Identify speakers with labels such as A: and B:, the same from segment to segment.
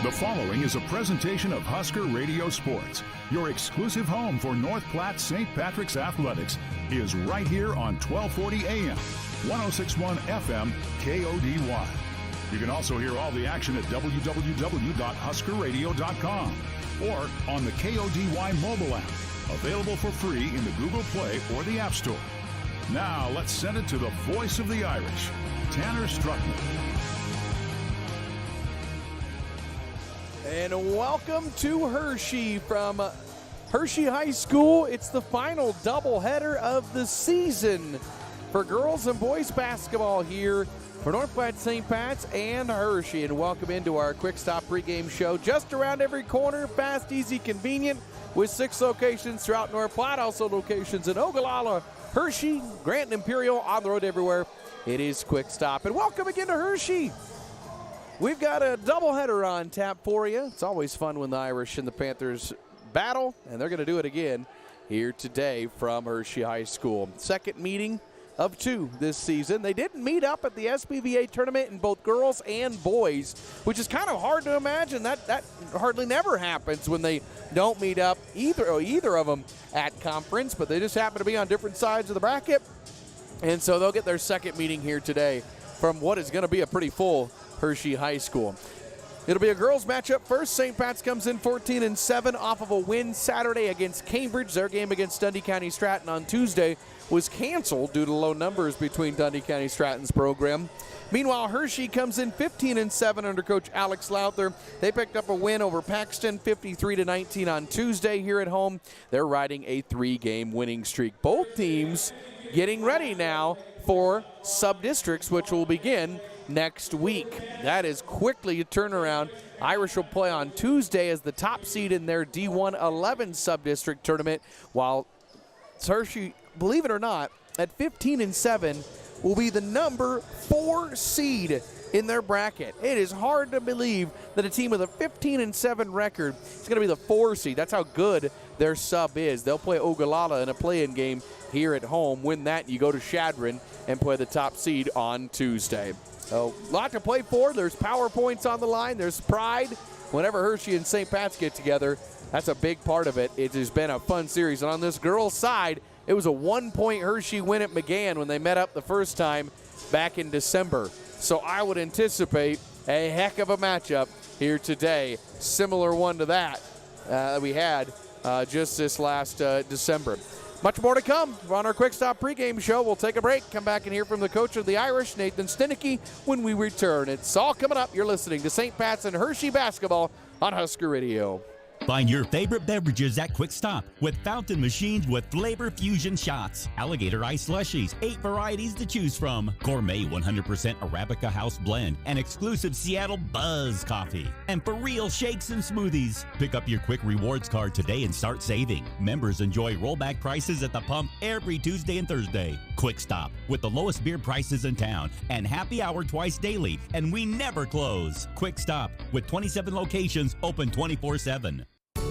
A: The following is a presentation of Husker Radio Sports. Your exclusive home for North Platte St. Patrick's Athletics is right here on 1240 AM, 1061 FM, KODY. You can also hear all the action at www.huskerradio.com or on the KODY mobile app, available for free in the Google Play or the App Store. Now let's send it to the voice of the Irish, Tanner Struckman.
B: And welcome to Hershey from Hershey High School. It's the final doubleheader of the season for girls and boys basketball here for North Platte St. Pat's and Hershey. And welcome into our Quick Stop pregame show. Just around every corner, fast, easy, convenient, with 6 locations throughout North Platte. Also locations in Ogallala, Hershey, Grant, and Imperial, on the road everywhere. It is Quick Stop. And welcome again to Hershey. We've got a doubleheader on tap for you. It's always fun when the Irish and the Panthers battle, and they're going to do it again here today from Hershey High School. Second meeting of 2 this season. They didn't meet up at the SBVA tournament in both girls and boys, which is kind of hard to imagine. That hardly never happens when they don't meet up, either of them at conference, but they just happen to be on different sides of the bracket, and so they'll get their second meeting here today from what is going to be a pretty full Hershey High School. It'll be a girls matchup first. St. Pat's comes in 14-7 off of a win Saturday against Cambridge. Their game against Dundee County Stratton on Tuesday was canceled due to low numbers between Dundee County Stratton's program. Meanwhile, Hershey comes in 15-7 under Coach Alex Lowther. They picked up a win over Paxton, 53-19 on Tuesday here at home. They're riding a 3-game winning streak. Both teams getting ready now for sub-districts, which will begin next week. That is quickly a turnaround. Irish will play on Tuesday as the top seed in their D1 11 sub-district tournament, while Hershey, believe it or not, at 15-7 will be the number 4 seed in their bracket. It is hard to believe that a team with a 15-7 record is going to be the 4 seed. That's how good their sub is. They'll play Ogallala in a play-in game here at home. Win that, you go to Chadron and play the top seed on Tuesday. So, a lot to play for. There's power points on the line. There's pride. Whenever Hershey and St. Pat's get together, that's a big part of it. It has been a fun series. And on this girls' side, it was a 1-point Hershey win at McGann when they met up the first time back in December. So I would anticipate a heck of a matchup here today. Similar one to that we had just this last December. Much more to come on our Quick Stop pregame show. We'll take a break, come back and hear from the coach of the Irish, Nathan Stinicky, when we return. It's all coming up. You're listening to St. Pat's and Hershey basketball on Husker Radio.
C: Find your favorite beverages at Quick Stop with fountain machines with flavor fusion shots, alligator ice slushies, 8 varieties to choose from, gourmet 100% Arabica house blend, and exclusive Seattle Buzz coffee. And for real shakes and smoothies. Pick up your Quick Rewards card today and start saving. Members enjoy rollback prices at the pump every Tuesday and Thursday. Quick Stop with the lowest beer prices in town and happy hour twice daily, and we never close. Quick Stop with 27 locations open 24/7.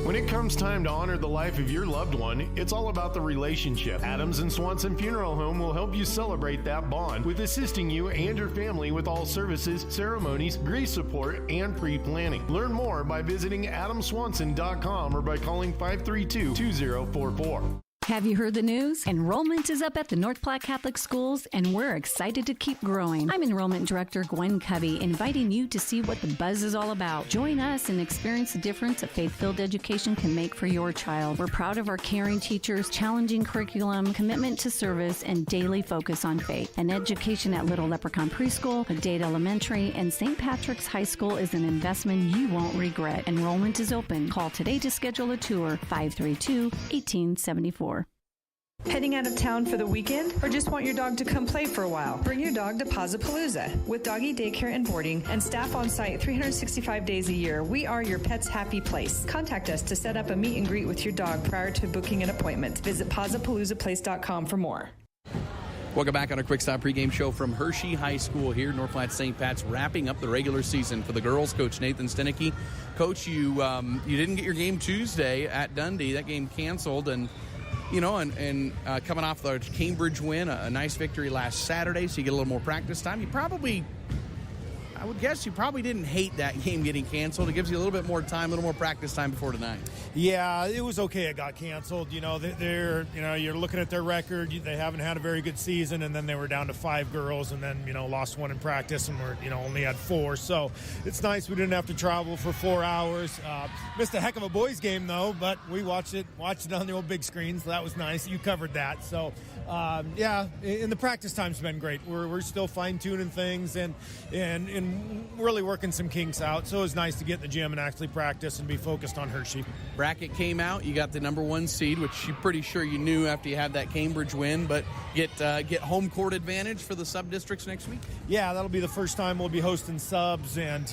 D: When it comes time to honor the life of your loved one, it's all about the relationship. Adams & Swanson Funeral Home will help you celebrate that bond with assisting you and your family with all services, ceremonies, grief support, and pre-planning. Learn more by visiting adamswanson.com or by calling 532-2044.
E: Have you heard the news? Enrollment is up at the North Platte Catholic Schools, and we're excited to keep growing. I'm Enrollment Director Gwen Covey, inviting you to see what the buzz is all about. Join us and experience the difference a faith-filled education can make for your child. We're proud of our caring teachers, challenging curriculum, commitment to service, and daily focus on faith. An education at Little Leprechaun Preschool, Dade Elementary, and St. Patrick's High School is an investment you won't regret. Enrollment is open. Call today to schedule a tour, 532-1874.
F: Heading out of town for the weekend or just want your dog to come play for a while? Bring your dog to Paza-Palooza. With doggy daycare and boarding and staff on site 365 days a year, we are your pet's happy place. Contact us to set up a meet and greet with your dog prior to booking an appointment. Visit PazaPaloozaPlace.com for more.
B: Welcome back on our Quick Stop pregame show from Hershey High School here, North Platte St. Pat's, wrapping up the regular season for the girls. Coach Nathan Stinicky. Coach, you didn't get your game Tuesday at Dundee. That game canceled, and coming off the Cambridge win, a nice victory last Saturday, so you get a little more practice time. You probably, I would guess you probably didn't hate that game getting canceled. It gives you a little bit more time, a little more practice time before tonight.
G: Yeah, it was okay it got canceled. They're you're looking at their record. They haven't had a very good season, and then they were down to 5 girls, and then, lost 1 in practice, and only had 4. So it's nice we didn't have to travel for 4 hours. Missed a heck of a boys game, though, but we watched it on the old big screen, so that was nice. You covered that. So, and the practice time's been great. We're still fine-tuning things and really working some kinks out. So it was nice to get in the gym and actually practice and be focused on Hershey.
B: Bracket came out. You got the number 1 seed, which you're pretty sure you knew after you had that Cambridge win, but get home court advantage for the sub-districts next week?
G: Yeah, that'll be the first time we'll be hosting subs, and,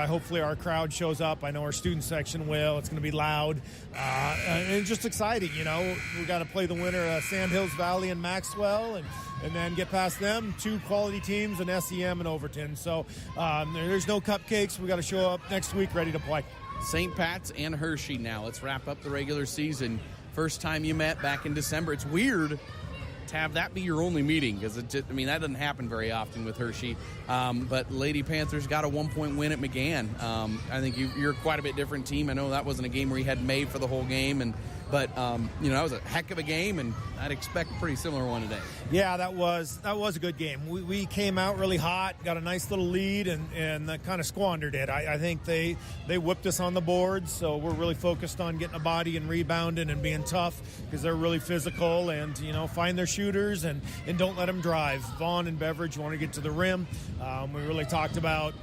G: hopefully our crowd shows up. I know our student section will. It's going to be loud and just exciting, We got to play the winner, Sandhills Valley and Maxwell, and then get past them, 2 quality teams, and SEM and Overton. So there's no cupcakes. We got to show up next week ready to play.
B: St. Pat's and Hershey now. Let's wrap up the regular season. First time you met back in December. It's weird to have that be your only meeting because that doesn't happen very often with Hershey. But Lady Panthers got a 1-point win at McGann. I think you're quite a bit different team. I know that wasn't a game where you had May for the whole game, but that was a heck of a game, and I'd expect a pretty similar one today.
G: Yeah, that was a good game. We came out really hot, got a nice little lead, and kind of squandered it. I think they whipped us on the boards, so we're really focused on getting a body and rebounding and being tough because they're really physical and, find their shooters and don't let them drive. Vaughn and Beveridge want to get to the rim. We really talked about,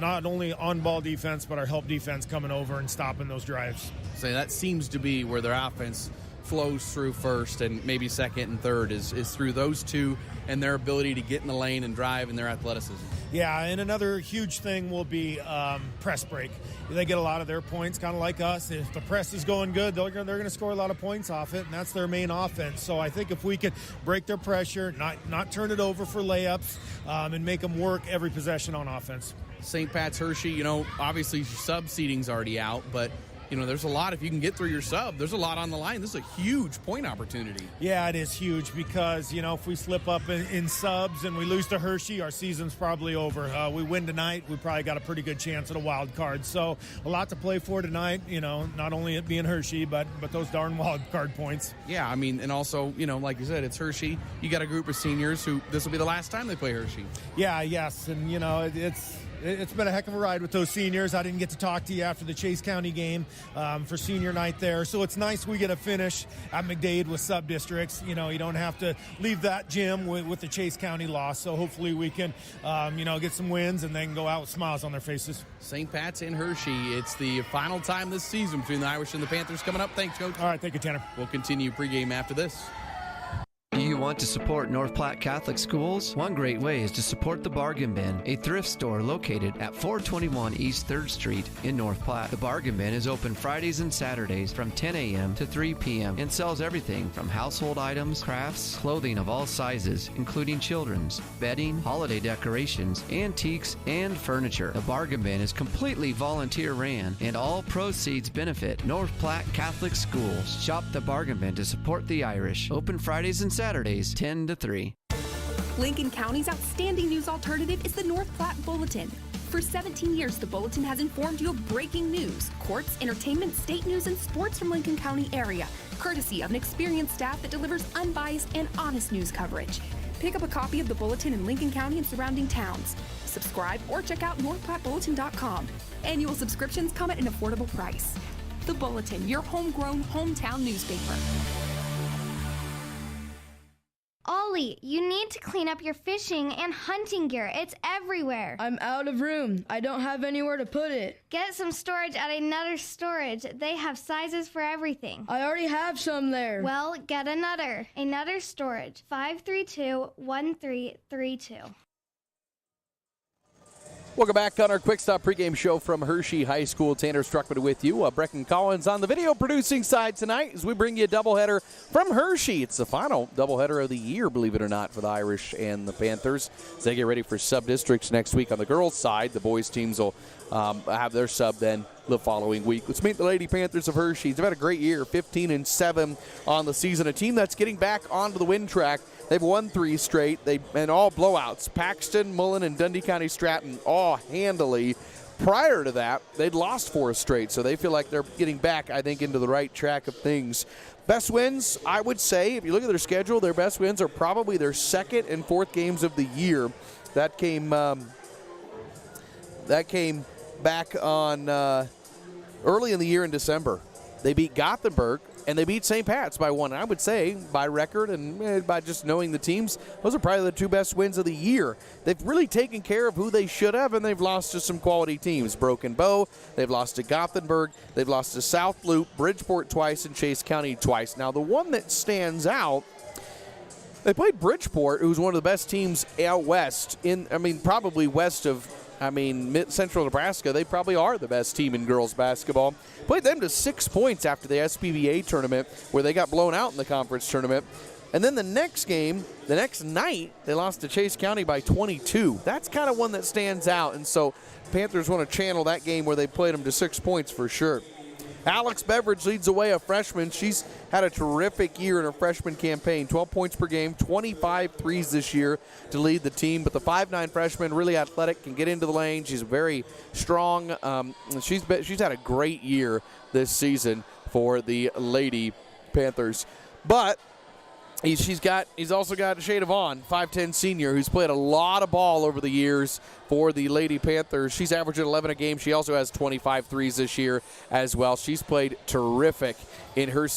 G: not only on-ball defense, but our help defense coming over and stopping those drives.
B: So that seems to be where their offense flows through first, and maybe second and third is through those two and their ability to get in the lane and drive and their athleticism.
G: Yeah, and another huge thing will be press break. They get a lot of their points, kind of like us. If the press is going good, they're going to score a lot of points off it, and that's their main offense. So I think if we can break their pressure, not turn it over for layups, and make them work every possession on offense.
B: St. Pat's Hershey, obviously sub seeding's already out, but there's a lot. If you can get through your sub, there's a lot on the line. This is a huge point opportunity.
G: Yeah, it is huge because, if we slip up in subs and we lose to Hershey, our season's probably over. We win tonight, we probably got a pretty good chance at a wild card. So a lot to play for tonight, not only it being Hershey, but those darn wild card points.
B: Yeah, and also, like you said, it's Hershey. You got a group of seniors who this will be the last time they play Hershey.
G: Yeah, yes, and, it's been a heck of a ride with those seniors. I didn't get to talk to you after the Chase County game for senior night there. So it's nice we get a finish at McDade with sub-districts. You don't have to leave that gym with the Chase County loss. So hopefully we can, get some wins and then go out with smiles on their faces.
B: St. Pat's and Hershey. It's the final time this season between the Irish and the Panthers coming up. Thanks, Coach.
G: All right, thank you, Tanner.
B: We'll continue pregame after this.
H: Do you want to support North Platte Catholic Schools? One great way is to support the Bargain Bin, a thrift store located at 421 East 3rd Street in North Platte. The Bargain Bin is open Fridays and Saturdays from 10 a.m. to 3 p.m. and sells everything from household items, crafts, clothing of all sizes, including children's, bedding, holiday decorations, antiques, and furniture. The Bargain Bin is completely volunteer ran, and all proceeds benefit North Platte Catholic Schools. Shop the Bargain Bin to support the Irish. Open Fridays and Saturdays, 10 to 3.
I: Lincoln County's outstanding news alternative is the North Platte Bulletin. For 17 years, the Bulletin has informed you of breaking news, courts, entertainment, state news, and sports from Lincoln County area, courtesy of an experienced staff that delivers unbiased and honest news coverage. Pick up a copy of the Bulletin in Lincoln County and surrounding towns. Subscribe or check out northplattebulletin.com. Annual subscriptions come at an affordable price. The Bulletin, your homegrown, hometown newspaper.
J: Ollie, you need to clean up your fishing and hunting gear. It's everywhere.
K: I'm out of room. I don't have anywhere to put it.
J: Get some storage at Another Storage. They have sizes for everything.
K: I already have some there.
J: Well, get another. Another Storage, 532-1332.
B: Welcome back on our Quick Stop pregame show from Hershey High School. Tanner Struckman with you. Brecken Collins on the video producing side tonight as we bring you a doubleheader from Hershey. It's the final doubleheader of the year, believe it or not, for the Irish and the Panthers. As they get ready for sub-districts next week on the girls' side, the boys' teams will have their sub then the following week. Let's meet the Lady Panthers of Hershey. They've had a great year, 15-7 on the season. A team that's getting back onto the win track. They've won 3 straight, and all blowouts. Paxton, Mullen, and Dundee County Stratton all handily. Prior to that, they'd lost 4 straight, so they feel like they're getting back, I think, into the right track of things. Best wins, I would say, if you look at their schedule, their best wins are probably their 2nd and 4th games of the year. That came back on early in the year in December. They beat Gothenburg, and they beat St. Pat's by 1. I would say, by record and by just knowing the teams, those are probably the 2 best wins of the year. They've really taken care of who they should have, and they've lost to some quality teams. Broken Bow, they've lost to Gothenburg, they've lost to South Loop, Bridgeport twice, and Chase County twice. Now, the one that stands out, they played Bridgeport, who's one of the best teams out west, probably west of Central Nebraska. They probably are the best team in girls basketball. Played them to 6 points after the SPVA tournament, where they got blown out in the conference tournament. And then the next night, they lost to Chase County by 22. That's kind of one that stands out. And so Panthers want to channel that game where they played them to 6 points for sure. Alex Beveridge leads the way, a freshman. She's had a terrific year in her freshman campaign. 12 points per game, 25 threes this year to lead the team. But the 5'9" freshman, really athletic, can get into the lane. She's very strong. She's had a great year this season for the Lady Panthers. But he's also got Shada Vaughn, 5'10" senior, who's played a lot of ball over the years for the Lady Panthers. She's averaging 11 a game. She also has 25 threes this year as well. She's played terrific in her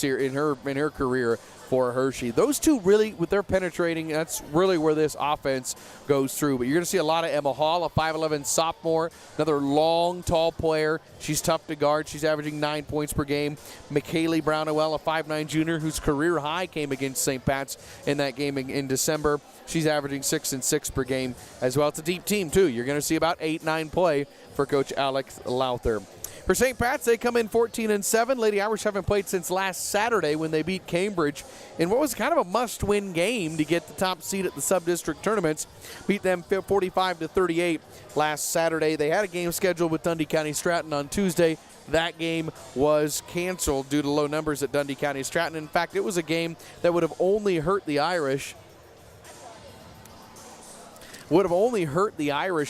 B: career for Hershey. Those two really, with their penetrating, that's really where this offense goes through. But you're going to see a lot of Emma Hall, a 5'11" sophomore, another long, tall player. She's tough to guard. She's averaging 9 points per game. McKaylee Brownowell, a 5'9" junior, whose career high came against St. Pat's in that game in December. She's averaging 6 and 6 per game as well. It's a deep team, too. You're going to see about 8-9 play for Coach Alex Lowther. For St. Pat's, they come in 14-7. Lady Irish haven't played since last Saturday when they beat Cambridge in what was kind of a must-win game to get the top seed at the sub-district tournaments. Beat them 45-38 last Saturday. They had a game scheduled with Dundee County Stratton on Tuesday. That game was canceled due to low numbers at Dundee County Stratton. In fact, it was a game that would have only hurt the Irish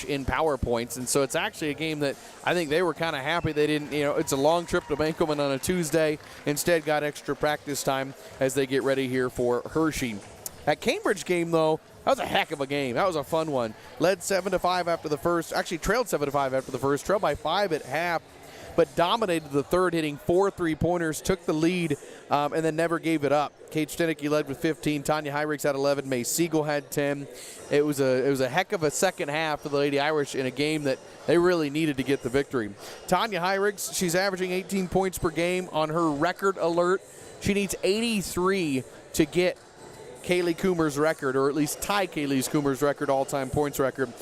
B: in power points, and so it's actually a game that I think they were kind of happy they didn't, it's a long trip to Bankelman on a Tuesday. Instead got extra practice time as they get ready here for Hershey. That Cambridge game, though, that was a heck of a game. That was a fun one. Led 7-5 after the first, actually trailed 7-5 after the first, trailed by 5 at half, but dominated the third, hitting 4 3-pointers, took the lead, and then never gave it up. Kate Stenicky led with 15. Tanya Heinrichs had 11. May Siegel had 10. It was a heck of a second half for the Lady Irish in a game that they really needed to get the victory. Tanya Heinrichs, she's averaging 18 points per game on her record alert. She needs 83 to get Kaylee Coomer's record, or at least tie Kaylee Coomer's record, all-time points record.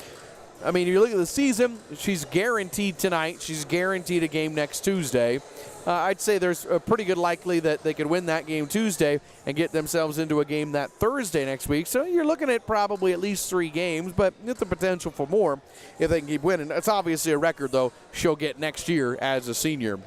B: I mean, you look at the season, she's guaranteed tonight. She's guaranteed a game next Tuesday. I'd say there's a pretty good likely that they could win that game Tuesday and get themselves into a game that Thursday next week. So you're looking at probably at least 3 games, but with the potential for more if they can keep winning. It's obviously a record, though, she'll get next year as a senior.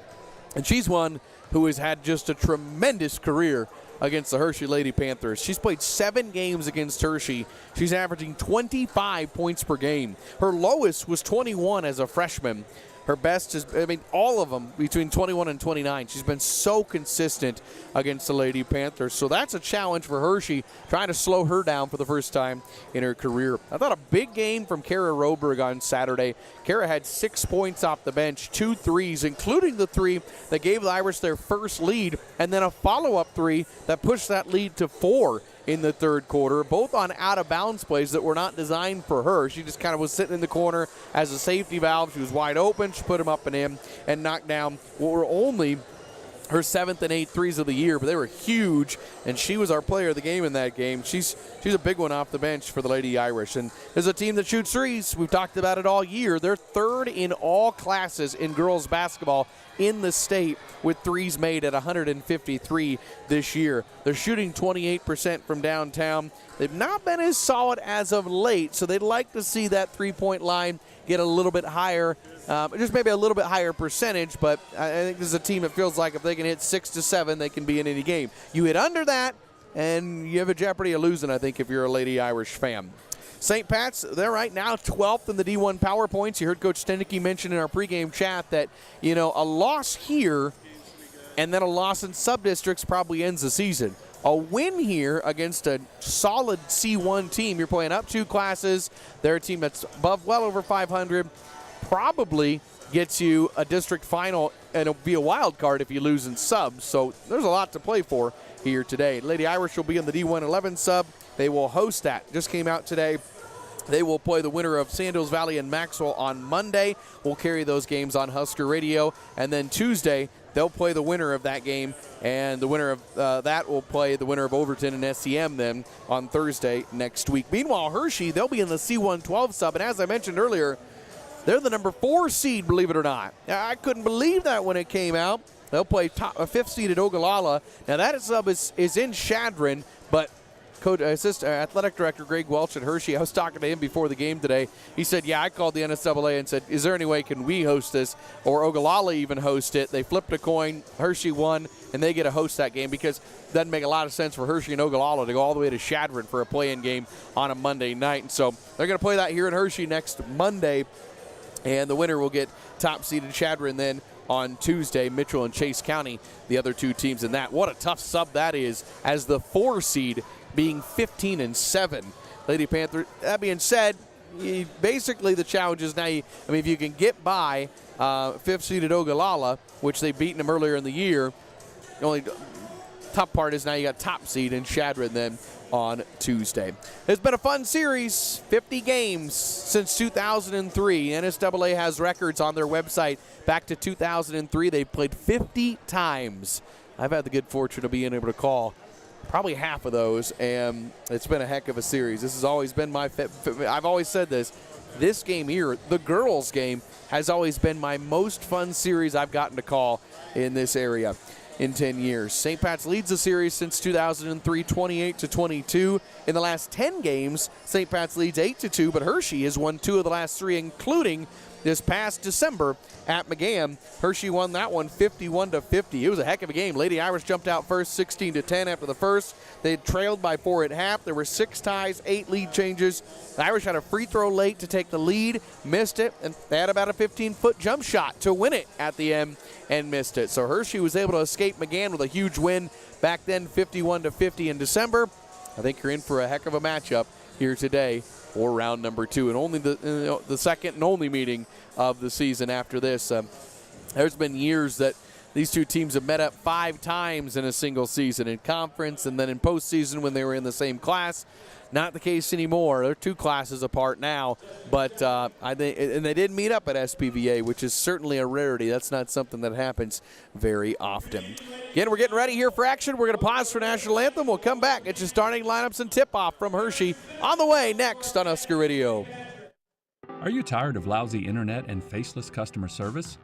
B: And she's one who has had just a tremendous career against the Hershey Lady Panthers. She's played 7 games against Hershey. She's averaging 25 points per game. Her lowest was 21 as a freshman. Her best is, all of them between 21 and 29. She's been so consistent against the Lady Panthers. So that's a challenge for Hershey, trying to slow her down for the first time in her career. I thought a big game from Kara Roberg on Saturday. Kara had 6 points off the bench, 2 threes, including the 3 that gave the Irish their first lead, and then a follow-up 3 that pushed that lead to 4 in the third quarter, both on out-of-bounds plays that were not designed for her. She just kind of was sitting in the corner as a safety valve. She was wide open. She put them up and in and knocked down what were only her 7th and 8th threes of the year, but they were huge, and she was our player of the game in that game. She's a big one off the bench for the Lady Irish. And there's a team that shoots threes. We've talked about it all year. They're 3rd in all classes in girls basketball in the state with threes made at 153 this year. They're shooting 28% from downtown. They've not been as solid as of late, so they'd like to see that 3-point line get a little bit higher, just maybe a little bit higher percentage, but I think this is a team that feels like if they can hit 6 to 7, they can be in any game. You hit under that, and you have a jeopardy of losing, I think, if you're a Lady Irish fan. St. Pat's, they're right now 12th in the D1 power points. You heard Coach Stenicky mention in our pregame chat that, a loss here and then a loss in sub-districts probably ends the season. A win here against a solid C1 team. You're playing up 2 classes. They're a team that's well over 500. Probably gets you a district final, and it'll be a wild card if you lose in subs. So there's a lot to play for here today. Lady Irish will be in the D1 11 sub. They will host that. Just came out today. They will play the winner of Sandals Valley and Maxwell on Monday. We'll carry those games on Husker Radio. And then Tuesday, they'll play the winner of that game. And the winner of that will play the winner of Overton and SCM then on Thursday next week. Meanwhile, Hershey, they'll be in the C112 sub. And as I mentioned earlier, they're the number 4 seed, believe it or not. I couldn't believe that when it came out. They'll play 5th seed at Ogallala. Now that sub is in Chadron, but athletic director Greg Welch at Hershey, I was talking to him before the game today. He said, I called the NSAA and said, is there any way can we host this or Ogallala even host it? They flipped a coin. Hershey won, and they get to host that game because it doesn't make a lot of sense for Hershey and Ogallala to go all the way to Chadron for a play-in game on a Monday night. And so they're going to play that here in Hershey next Monday, and the winner will get top-seeded Chadron then on Tuesday. Mitchell and Chase County, the other 2 teams in that. What a tough sub that is as the 4 seed being 15-7. Lady Panther, that being said, basically the challenge is now, if you can get by 5th seed at Ogallala, which they've beaten them earlier in the year, the only tough part is now you got top seed in Chadron then on Tuesday. It's been a fun series, 50 games since 2003. NSAA has records on their website back to 2003. They played 50 times. I've had the good fortune of being able to call probably half of those, and it's been a heck of a series. This has always been I've always said this game here, the girls game, has always been my most fun series I've gotten to call in this area in 10 years. St. Pat's leads the series since 2003, 28-22. In the last 10 games, St. Pat's leads 8-2, but Hershey has won 2 of the last 3, including this past December at McGann. Hershey won that one 51-50. It was a heck of a game. Lady Irish jumped out first 16-10 after the first. They had trailed by 4 at half. There were 6 ties, 8 lead changes. The Irish had a free throw late to take the lead, missed it, and they had about a 15-foot jump shot to win it at the end and missed it. So Hershey was able to escape McGann with a huge win back then, 51-50 in December. I think you're in for a heck of a matchup here today for round number 2, and only the second and only meeting of the season after this. There's been years that these 2 teams have met up 5 times in a single season, in conference and then in postseason when they were in the same class. Not the case anymore. They're 2 classes apart now, but I think, and they did meet up at SPVA, which is certainly a rarity. That's not something that happens very often. Again, we're getting ready here for action. We're going to pause for National Anthem. We'll come back. Get your starting lineups and tip-off from Hershey on the way next on Husker Radio.
L: Are you tired of lousy internet and faceless customer service?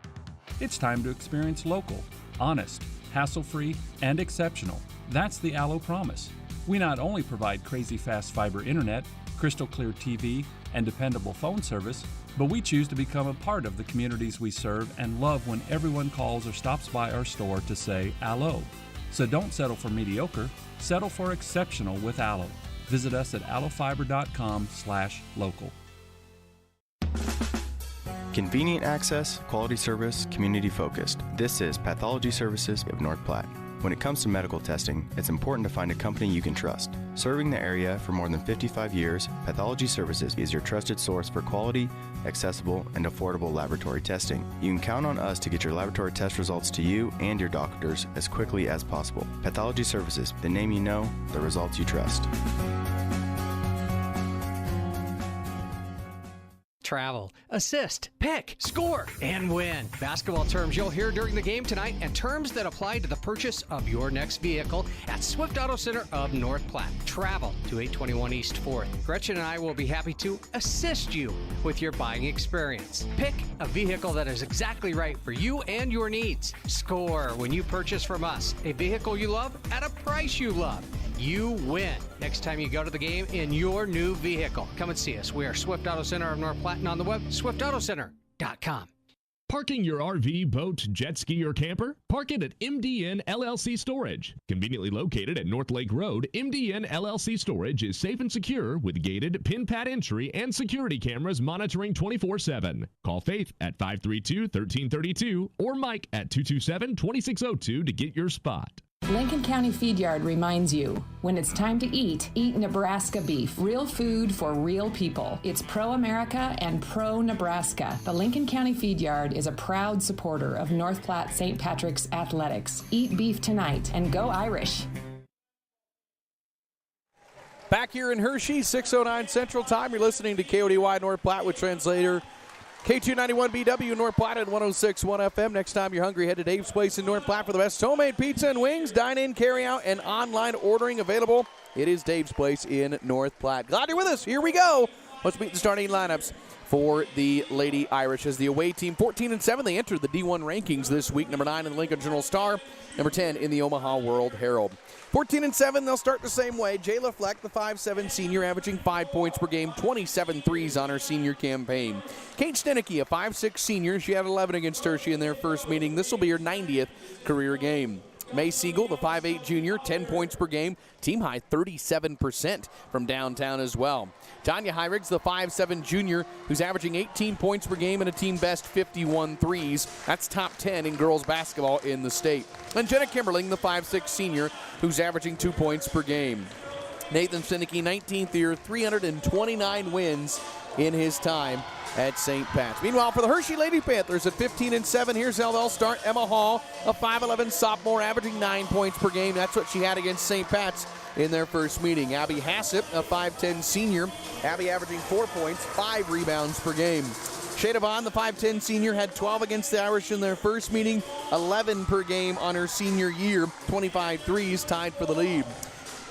L: It's time to experience local, honest, hassle-free, and exceptional. That's the Allo Promise. We not only provide crazy fast fiber internet, crystal clear TV, and dependable phone service, but we choose to become a part of the communities we serve and love when everyone calls or stops by our store to say Allo. So don't settle for mediocre, settle for exceptional with Allo. Visit us at allofiber.com/local.
M: Convenient access, quality service, community focused. This is Pathology Services of North Platte. When it comes to medical testing, it's important to find a company you can trust. Serving the area for more than 55 years, Pathology Services is your trusted source for quality, accessible, and affordable laboratory testing. You can count on us to get your laboratory test results to you and your doctors as quickly as possible. Pathology Services, the name you know, the results you trust.
N: Travel, assist, pick, score, and win. Basketball terms you'll hear during the game tonight and terms that apply to the purchase of your next vehicle at Swift Auto Center of North Platte. Travel to 821 East 4th. Gretchen and I will be happy to assist you with your buying experience. Pick a vehicle that is exactly right for you and your needs. Score when you purchase from us a vehicle you love at a price you love. you win next time you go to the game in your new vehicle. Come and see us. We are Swift Auto Center of North Platte, and on the web, swiftautocenter.com.
O: Parking your RV, boat, jet ski, or camper? Park it at MDN LLC Storage. Conveniently located at North Lake Road, MDN LLC Storage is safe and secure with gated, pin-pad entry and security cameras monitoring 24/7. Call Faith at 532-1332 or Mike at 227-2602 to get your spot.
P: Lincoln County Feed Yard reminds you, when it's time to eat Nebraska beef. Real food for real people. It's pro-America and pro-Nebraska. The Lincoln County Feed Yard is a proud supporter of North Platte St. Patrick's athletics. Eat beef tonight and go Irish.
B: Back here in Hershey, 6:09 Central Time. You're listening to KODY North Platte with translator K291BW North Platte at 106.1 FM. Next time you're hungry, head to Dave's Place in North Platte for the best homemade pizza and wings. Dine in, carry out, and online ordering available. It is Dave's Place in North Platte. Glad you're with us. Here we go. Let's meet the starting lineups for the Lady Irish. As the away team, 14-7, they entered the D1 rankings this week. Number 9 in the Lincoln Journal-Star, number 10 in the Omaha World Herald. 14-7, they'll start the same way. Jayla Fleck, the 5'7 senior, averaging 5 points per game, 27 threes on her senior campaign. Kate Stenicky, a 5'6 senior, she had 11 against Hershey in their first meeting. This will be her 90th career game. May Siegel, the 5'8 junior, 10 points per game, team high 37% from downtown as well. Tanya Heirigs, the 5'7 junior, who's averaging 18 points per game and a team best 51 threes. That's top 10 in girls basketball in the state. And Jenna Kimberling, the 5'6 senior, who's averaging 2 points per game. Nathan Stenicky, 19th year, 329 wins in his time at St. Pat's. Meanwhile, for the Hershey Lady Panthers at 15-7, here's how they'll start. Emma Hall, a 5'11 sophomore, averaging 9 points per game. That's what she had against St. Pat's in their first meeting. Abby Hassett, a 5'10 senior, Abby averaging 4 points, 5 rebounds per game. Shada Vaughn, the 5'10 senior, had 12 against the Irish in their first meeting, 11 per game on her senior year, 25 threes, tied for the lead.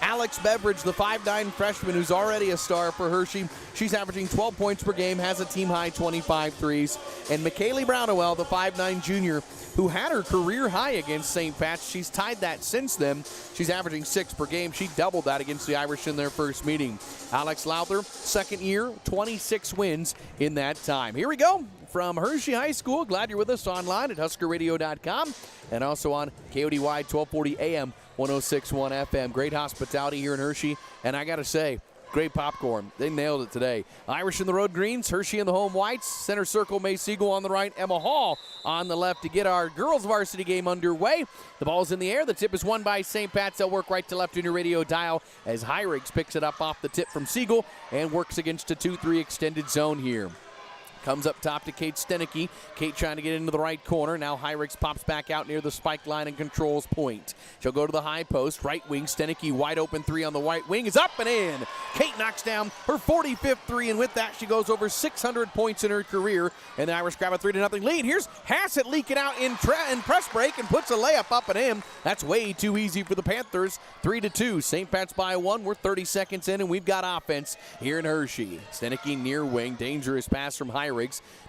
B: Alex Beveridge, the 5'9 freshman who's already a star for Hershey. She's averaging 12 points per game, has a team-high 25 threes. And McKaylee Brownowell, the 5'9 junior, who had her career high against St. Pat's. She's tied that since then. She's averaging 6 per game. She doubled that against the Irish in their first meeting. Alex Lowther, second year, 26 wins in that time. Here we go from Hershey High School. Glad you're with us online at HuskerRadio.com and also on KODY 1240 AM. 106.1 FM. Great hospitality here in Hershey, and I got to say, great popcorn. They nailed it today. Irish in the road greens, Hershey in the home whites. Center circle, May Siegel on the right, Emma Hall on the left to get our girls varsity game underway. The ball's in the air. The tip is won by St. Pat's. They'll work right to left in your radio dial as Heirigs picks it up off the tip from Siegel and works against a 2-3 extended zone here. Comes up top to Kate Stenicky. Kate trying to get into the right corner. Now Heirigs pops back out near the spike line and controls point. She'll go to the high post. Right wing, Stenicky wide open three on the right wing is up and in. Kate knocks down her 45th three, and with that she goes over 600 points in her career. And the Irish grab a 3-0 lead. Here's Hassett leaking out in press break and puts a layup up and in. That's way too easy for the Panthers. 3-2. St. Pat's by 1. We're 30 seconds in, and we've got offense here in Hershey. Stenicky near wing. Dangerous pass from Heirigs.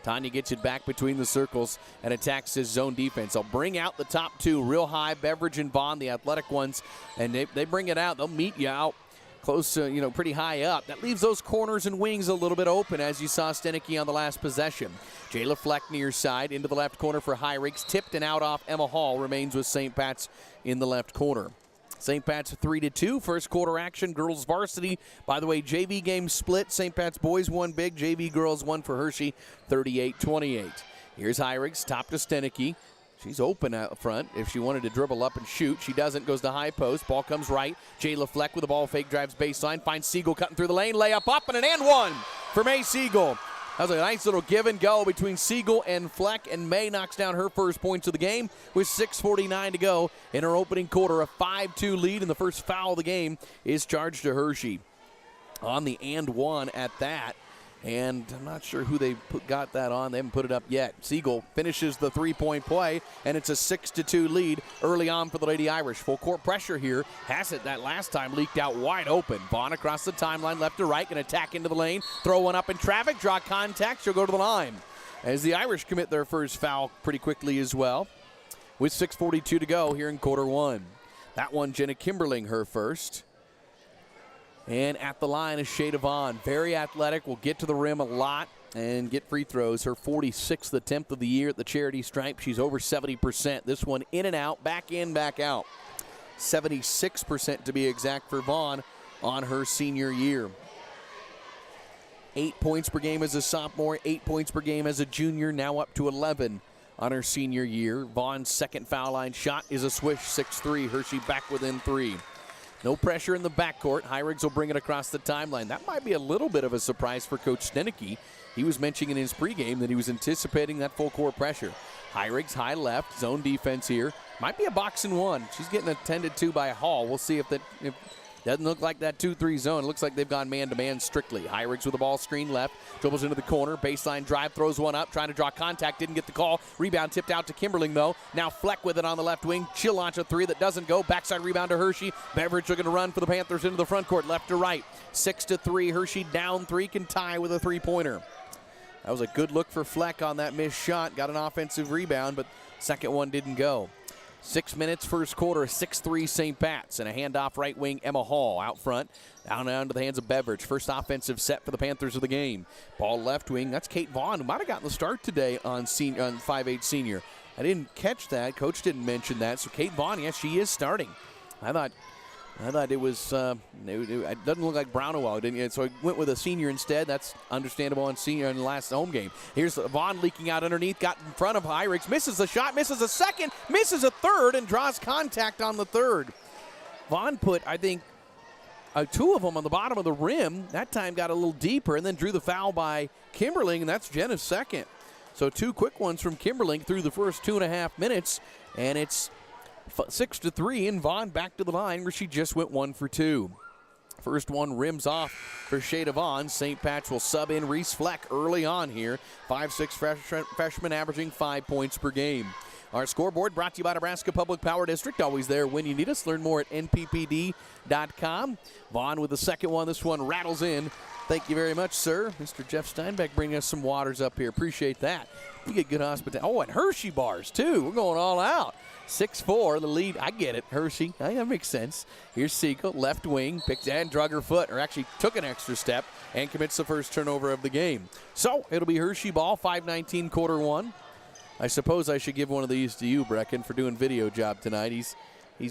B: Tanya gets it back between the circles and attacks his zone defense. They'll bring out the top two real high, Beveridge and Vaughn, the athletic ones, and they bring it out. They'll meet you out close to, pretty high up. That leaves those corners and wings a little bit open, as you saw Stenicky on the last possession. Jayla Fleck near side into the left corner for Heirigs. Tipped and out off Emma Hall. Remains with St. Pat's in the left corner. St. Pat's 3-2. First quarter action. Girls varsity. By the way, JV game split. St. Pat's boys won big. JV girls won for Hershey 38-28. Here's Heirigs. Top to Stenicky. She's open out front if she wanted to dribble up and shoot. She doesn't. Goes to high post. Ball comes right. Jayla Fleck with the ball fake. Drives baseline. Finds Siegel cutting through the lane. Layup up and an and one for May Siegel. That was a nice little give and go between Siegel and Fleck, and May knocks down her first points of the game with 6:49 to go in her opening quarter. A 5-2 lead, and the first foul of the game is charged to Hershey. On the and one at that, and I'm not sure who they got that on. They haven't put it up yet. Siegel finishes the three-point play, and it's a 6-2 lead early on for the Lady Irish. Full court pressure here. Hassett that last time leaked out wide open. Vaughn across the timeline, left to right, going to attack into the lane. Throw one up in traffic, draw contact. She'll go to the line. As the Irish commit their first foul pretty quickly as well, with 6:42 to go here in quarter one. That one, Jenna Kimberling, her first. And at the line is Shea Devon. Very athletic, will get to the rim a lot and get free throws. Her 46th attempt of the year at the charity stripe. She's over 70%. This one in and out, back in, back out. 76% to be exact for Vaughn on her senior year. 8 points per game as a sophomore, 8 points per game as a junior, now up to 11 on her senior year. Vaughn's second foul line shot is a swish, 6-3. Hershey back within 3. No pressure in the backcourt. Heirigs will bring it across the timeline. That might be a little bit of a surprise for Coach Stenicky. He was mentioning in his pregame that he was anticipating that full court pressure. Heirigs high left, zone defense here. Might be a box and one. She's getting attended to by Hall. We'll see if doesn't look like that 2-3 zone. It looks like they've gone man-to-man strictly. Heirigs with the ball screen left. Dribbles into the corner. Baseline drive. Throws one up. Trying to draw contact. Didn't get the call. Rebound tipped out to Kimberling, though. Now Fleck with it on the left wing. She'll launch a three that doesn't go. Backside rebound to Hershey. Beveridge looking to run for the Panthers into the front court. Left to right. 6-3. Hershey down 3. Can tie with a three-pointer. That was a good look for Fleck on that missed shot. Got an offensive rebound, but second one didn't go. 6 minutes first quarter, 6-3 St. Pat's, and a handoff right wing Emma Hall out front. Down into the hands of Beveridge. First offensive set for the Panthers of the game. Ball left wing. That's Kate Vaughn, who might have gotten the start today on 5'8 senior. I didn't catch that. Coach didn't mention that. So Kate Vaughn, yes, she is starting. I thought it was, it doesn't look like Brownwell, didn't it? So I went with a senior instead. That's understandable on senior in the last home game. Here's Vaughn leaking out underneath, got in front of Heirigs, misses the shot, misses a second, misses a third, and draws contact on the third. Vaughn put, I think, 2 of them on the bottom of the rim. That time got a little deeper and then drew the foul by Kimberling, and that's Jenna's second. So 2 quick ones from Kimberling through the first 2.5 minutes, and it's 6-3, and Vaughn back to the line where she just went 1 for 2. First one rims off for Shea Devon. St. Pat's will sub in Reese Fleck early on here. 5'6" freshman averaging 5 points per game. Our scoreboard brought to you by Nebraska Public Power District. Always there when you need us. Learn more at nppd.com. Vaughn with the second one. This one rattles in. Thank you very much, sir. Mr. Jeff Steinbeck bringing us some waters up here. Appreciate that. We get good hospitality. Oh, and Hershey bars, too. We're going all out. 6-4, the lead. I get it, Hershey. That makes sense. Here's Siegel, left wing, picked and drug her foot, or actually took an extra step and commits the first turnover of the game. So it'll be Hershey ball, 5:19 quarter 1. I suppose I should give one of these to you, Brecken, for doing video job tonight. He's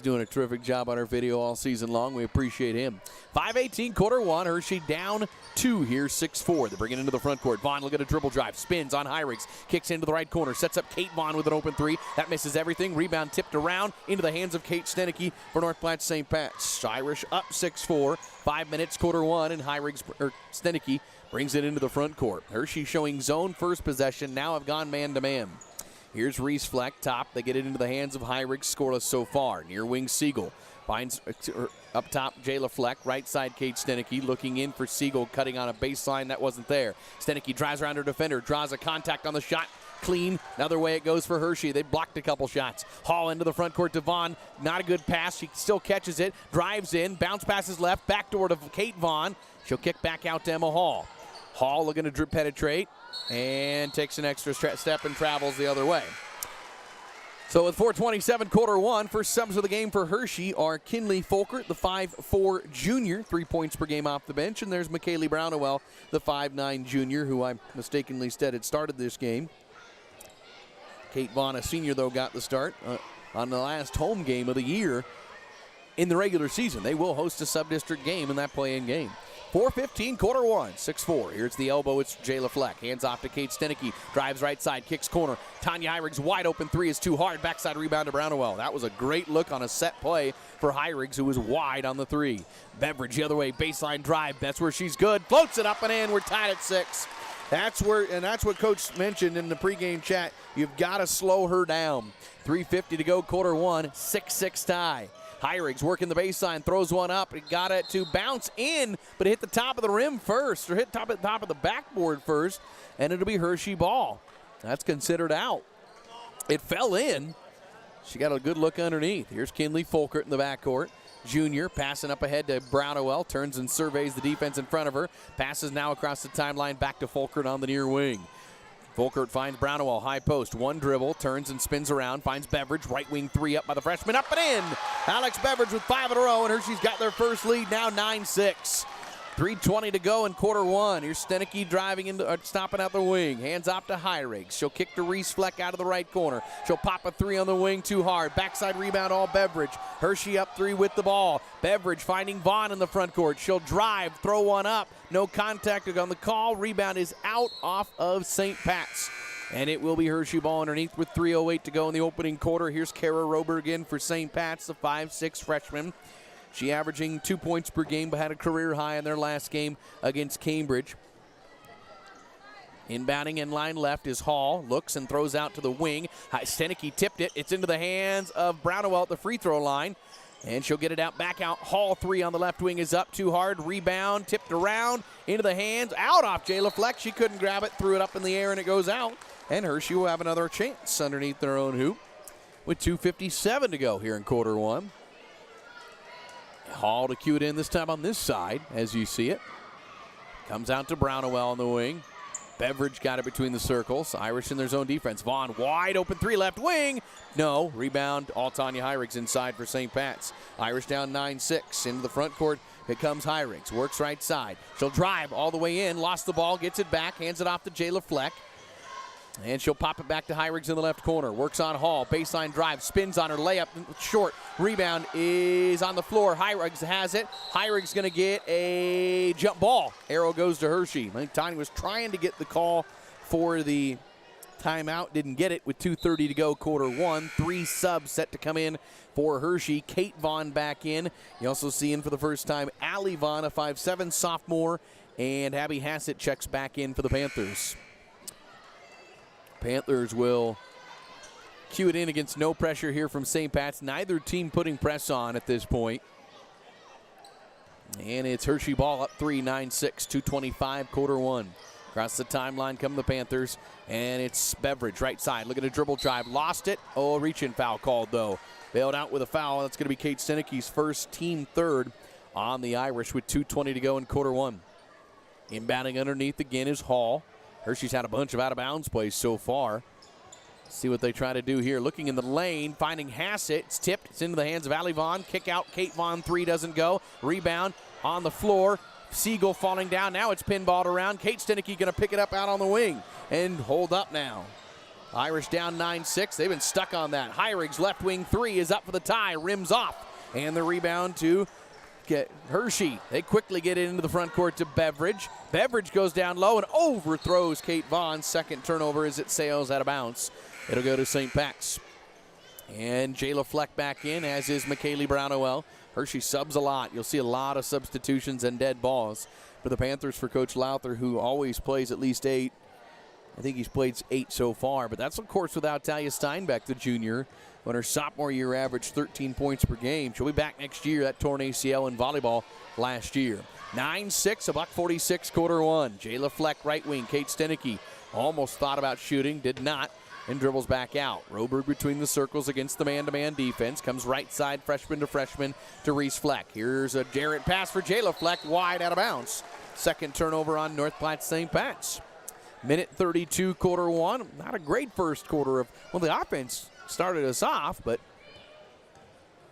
B: doing a terrific job on our video all season long. We appreciate him. 5:18 quarter 1. Hershey down 2 here, 6-4. They bring it into the front court. Vaughn will get a dribble drive. Spins on Heirigs. Kicks into the right corner. Sets up Kate Vaughn with an open 3. That misses everything. Rebound tipped around into the hands of Kate Stenicky for North Platte St. Pat's. Irish up 6-4. 5 minutes quarter 1, and Stenicky brings it into the front court. Hershey showing zone first possession. Now have gone man-to-man. Here's Reese Fleck, top. They get it into the hands of Heirigs, scoreless so far. Near wing Siegel. Finds up top Jayla Fleck. Right side Kate Stenicky looking in for Siegel, cutting on a baseline that wasn't there. Stenicky drives around her defender, draws a contact on the shot. Clean. Another way it goes for Hershey. They blocked a couple shots. Hall into the front court to Vaughn. Not a good pass. She still catches it. Drives in. Bounce passes left. Backdoor to Kate Vaughn. She'll kick back out to Emma Hall. Hall looking to penetrate and takes an extra step and travels the other way. So with 4:27 quarter 1, first subs of the game for Hershey are Kinley Folkert, the 5'4 junior, 3 points per game off the bench. And there's McKaylee Brownowell, the 5'9 junior, who I mistakenly said had started this game. Kate Vaughn, a senior, though, got the start on the last home game of the year in the regular season. They will host a sub-district game in that play-in game. 4:15, quarter 1, 6-4. Here's the elbow. It's Jayla Fleck. Hands off to Kate Stenicky. Drives right side, kicks corner. Tanya Heirigs wide open 3 is too hard. Backside rebound to Brownowell. That was a great look on a set play for Heirigs, who was wide on the 3. Beveridge the other way, baseline drive. That's where she's good. Floats it up and in. We're tied at 6. That's what Coach mentioned in the pregame chat. You've got to slow her down. 3:50 to go, quarter 1, 6-6 tie. Heirigs working the baseline, throws one up. It got it to bounce in, but it hit the top of the rim first, or hit top of the backboard first, and it'll be Hershey ball. That's considered out. It fell in. She got a good look underneath. Here's Kinley Folkert in the backcourt. Junior passing up ahead to Brownowell, turns and surveys the defense in front of her. Passes now across the timeline back to Folkert on the near wing. Volkert finds Brownwell, high post, one dribble, turns and spins around, finds Beveridge, right wing three up by the freshman, up and in. Alex Beveridge with 5 in a row, and Hershey's got their first lead now 9-6. 3:20 to go in quarter one. Here's Stenicky driving into, stopping out the wing. Hands off to Hyriggs. She'll kick to Reese Fleck out of the right corner. She'll pop a three on the wing too hard. Backside rebound all Beveridge. Hershey up 3 with the ball. Beveridge finding Vaughn in the front court. She'll drive, throw one up. No contact on the call. Rebound is out off of St. Pat's. And it will be Hershey ball underneath with 3:08 to go in the opening quarter. Here's Kara Roberg in for St. Pat's, the 5'6" freshman. She averaging 2 points per game, but had a career high in their last game against Cambridge. Inbounding in line left is Hall. Looks and throws out to the wing. Stenicky tipped it. It's into the hands of Brownwell at the free throw line. And she'll get it out, back out. Hall 3 on the left wing is up too hard. Rebound, tipped around, into the hands, out off Jayla Fleck. She couldn't grab it, threw it up in the air, and it goes out. And Hershey will have another chance underneath their own hoop with 2:57 to go here in quarter one. Hall to cue it in this time on this side, as you see it. Comes out to Brownwell on the wing. Beveridge got it between the circles. Irish in their zone defense. Vaughn wide open 3 left wing. No. Rebound. All Tanya Hyriggs inside for St. Pat's. Irish down 9-6. Into the front court. Here comes Hyriggs. Works right side. She'll drive all the way in. Lost the ball. Gets it back. Hands it off to Jayla Fleck. And she'll pop it back to Hyriggs in the left corner. Works on Hall. Baseline drive. Spins on her. Layup short. Rebound is on the floor. Hyriggs has it. Hyriggs going to get a jump ball. Arrow goes to Hershey. I think Tiny was trying to get the call for the timeout. Didn't get it with 2:30 to go quarter one. 3 subs set to come in for Hershey. Kate Vaughn back in. You also see in for the first time Allie Vaughn, a 5'7" sophomore. And Abby Hassett checks back in for the Panthers. Panthers will cue it in against no pressure here from St. Pat's. Neither team putting press on at this point. And it's Hershey ball up 3, 9-6, 2:25, quarter one. Across the timeline come the Panthers, and it's Beveridge, right side. Look at a dribble drive. Lost it. Oh, a reach-in foul called, though. Bailed out with a foul. That's going to be Kate Stenicky's first, team third on the Irish with 2:20 to go in quarter one. Inbounding underneath again is Hall. Hershey's had a bunch of out-of-bounds plays so far. See what they try to do here. Looking in the lane, finding Hassett. It's tipped. It's into the hands of Allie Vaughn. Kick out. Kate Vaughn, 3 doesn't go. Rebound on the floor. Siegel falling down. Now it's pinballed around. Kate Stenicky going to pick it up out on the wing and hold up now. Irish down 9-6. They've been stuck on that. Hyriggs left wing 3 is up for the tie. Rims off. And the rebound to get Hershey. They quickly get it into the front court to Beveridge. Beveridge goes down low and overthrows Kate Vaughn. Second turnover as it sails out of bounds. It'll go to St. Pat's. And Jayla Fleck back in, as is McKaylee Brownwell. Hershey subs a lot. You'll see a lot of substitutions and dead balls for the Panthers for Coach Lowther, who always plays at least 8. I think he's played 8 so far, but that's, of course, without Talia Steinbeck, the junior, when her sophomore year averaged 13 points per game. She'll be back next year. That torn ACL in volleyball last year. 9-6, $1:46, quarter one. Jayla Fleck, right wing. Kate Stenicky almost thought about shooting, did not, and dribbles back out. Roberg between the circles against the man-to-man defense. Comes right side, freshman to Reese Fleck. Here's a Jarrett pass for Jayla Fleck, wide out of bounds. Second turnover on North Platte St. Pat's. Minute 32, quarter one. Not a great first quarter of, well, the offense started us off, but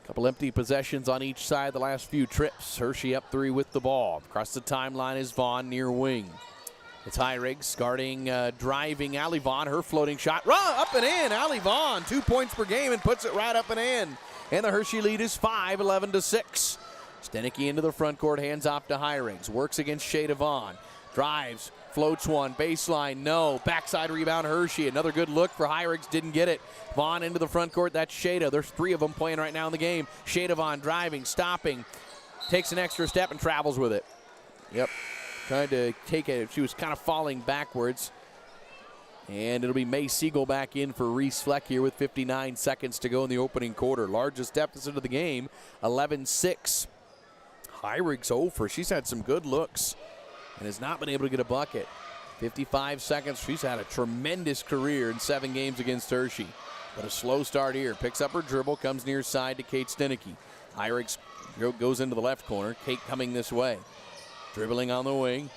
B: a couple empty possessions on each side the last few trips. Hershey up 3 with the ball. Across the timeline is Vaughn near wing. It's Hyriggs guarding, driving Allie Vaughn. Her floating shot, up and in. Allie Vaughn, 2 points per game and puts it right up and in. And the Hershey lead is 5, 11-6. Stenicky into the front court, hands off to Hyriggs. Works against Shada Vaughn. Drives, floats one, baseline, no. Backside rebound, Hershey. Another good look for Hyriggs, didn't get it. Vaughn into the front court, that's Shada. There's 3 of them playing right now in the game. Shada Vaughn driving, stopping, takes an extra step and travels with it. Yep, trying to take it. She was kind of falling backwards. And it'll be May Siegel back in for Reese Fleck here with 59 seconds to go in the opening quarter. Largest deficit of the game, 11-6. Hyriggs over. She's had some good looks and has not been able to get a bucket. 55 seconds. She's had a tremendous career in 7 games against Hershey. But a slow start here. Picks up her dribble, comes near side to Kate Stenicky. Hyriggs goes into the left corner. Kate coming this way. Dribbling on the wing.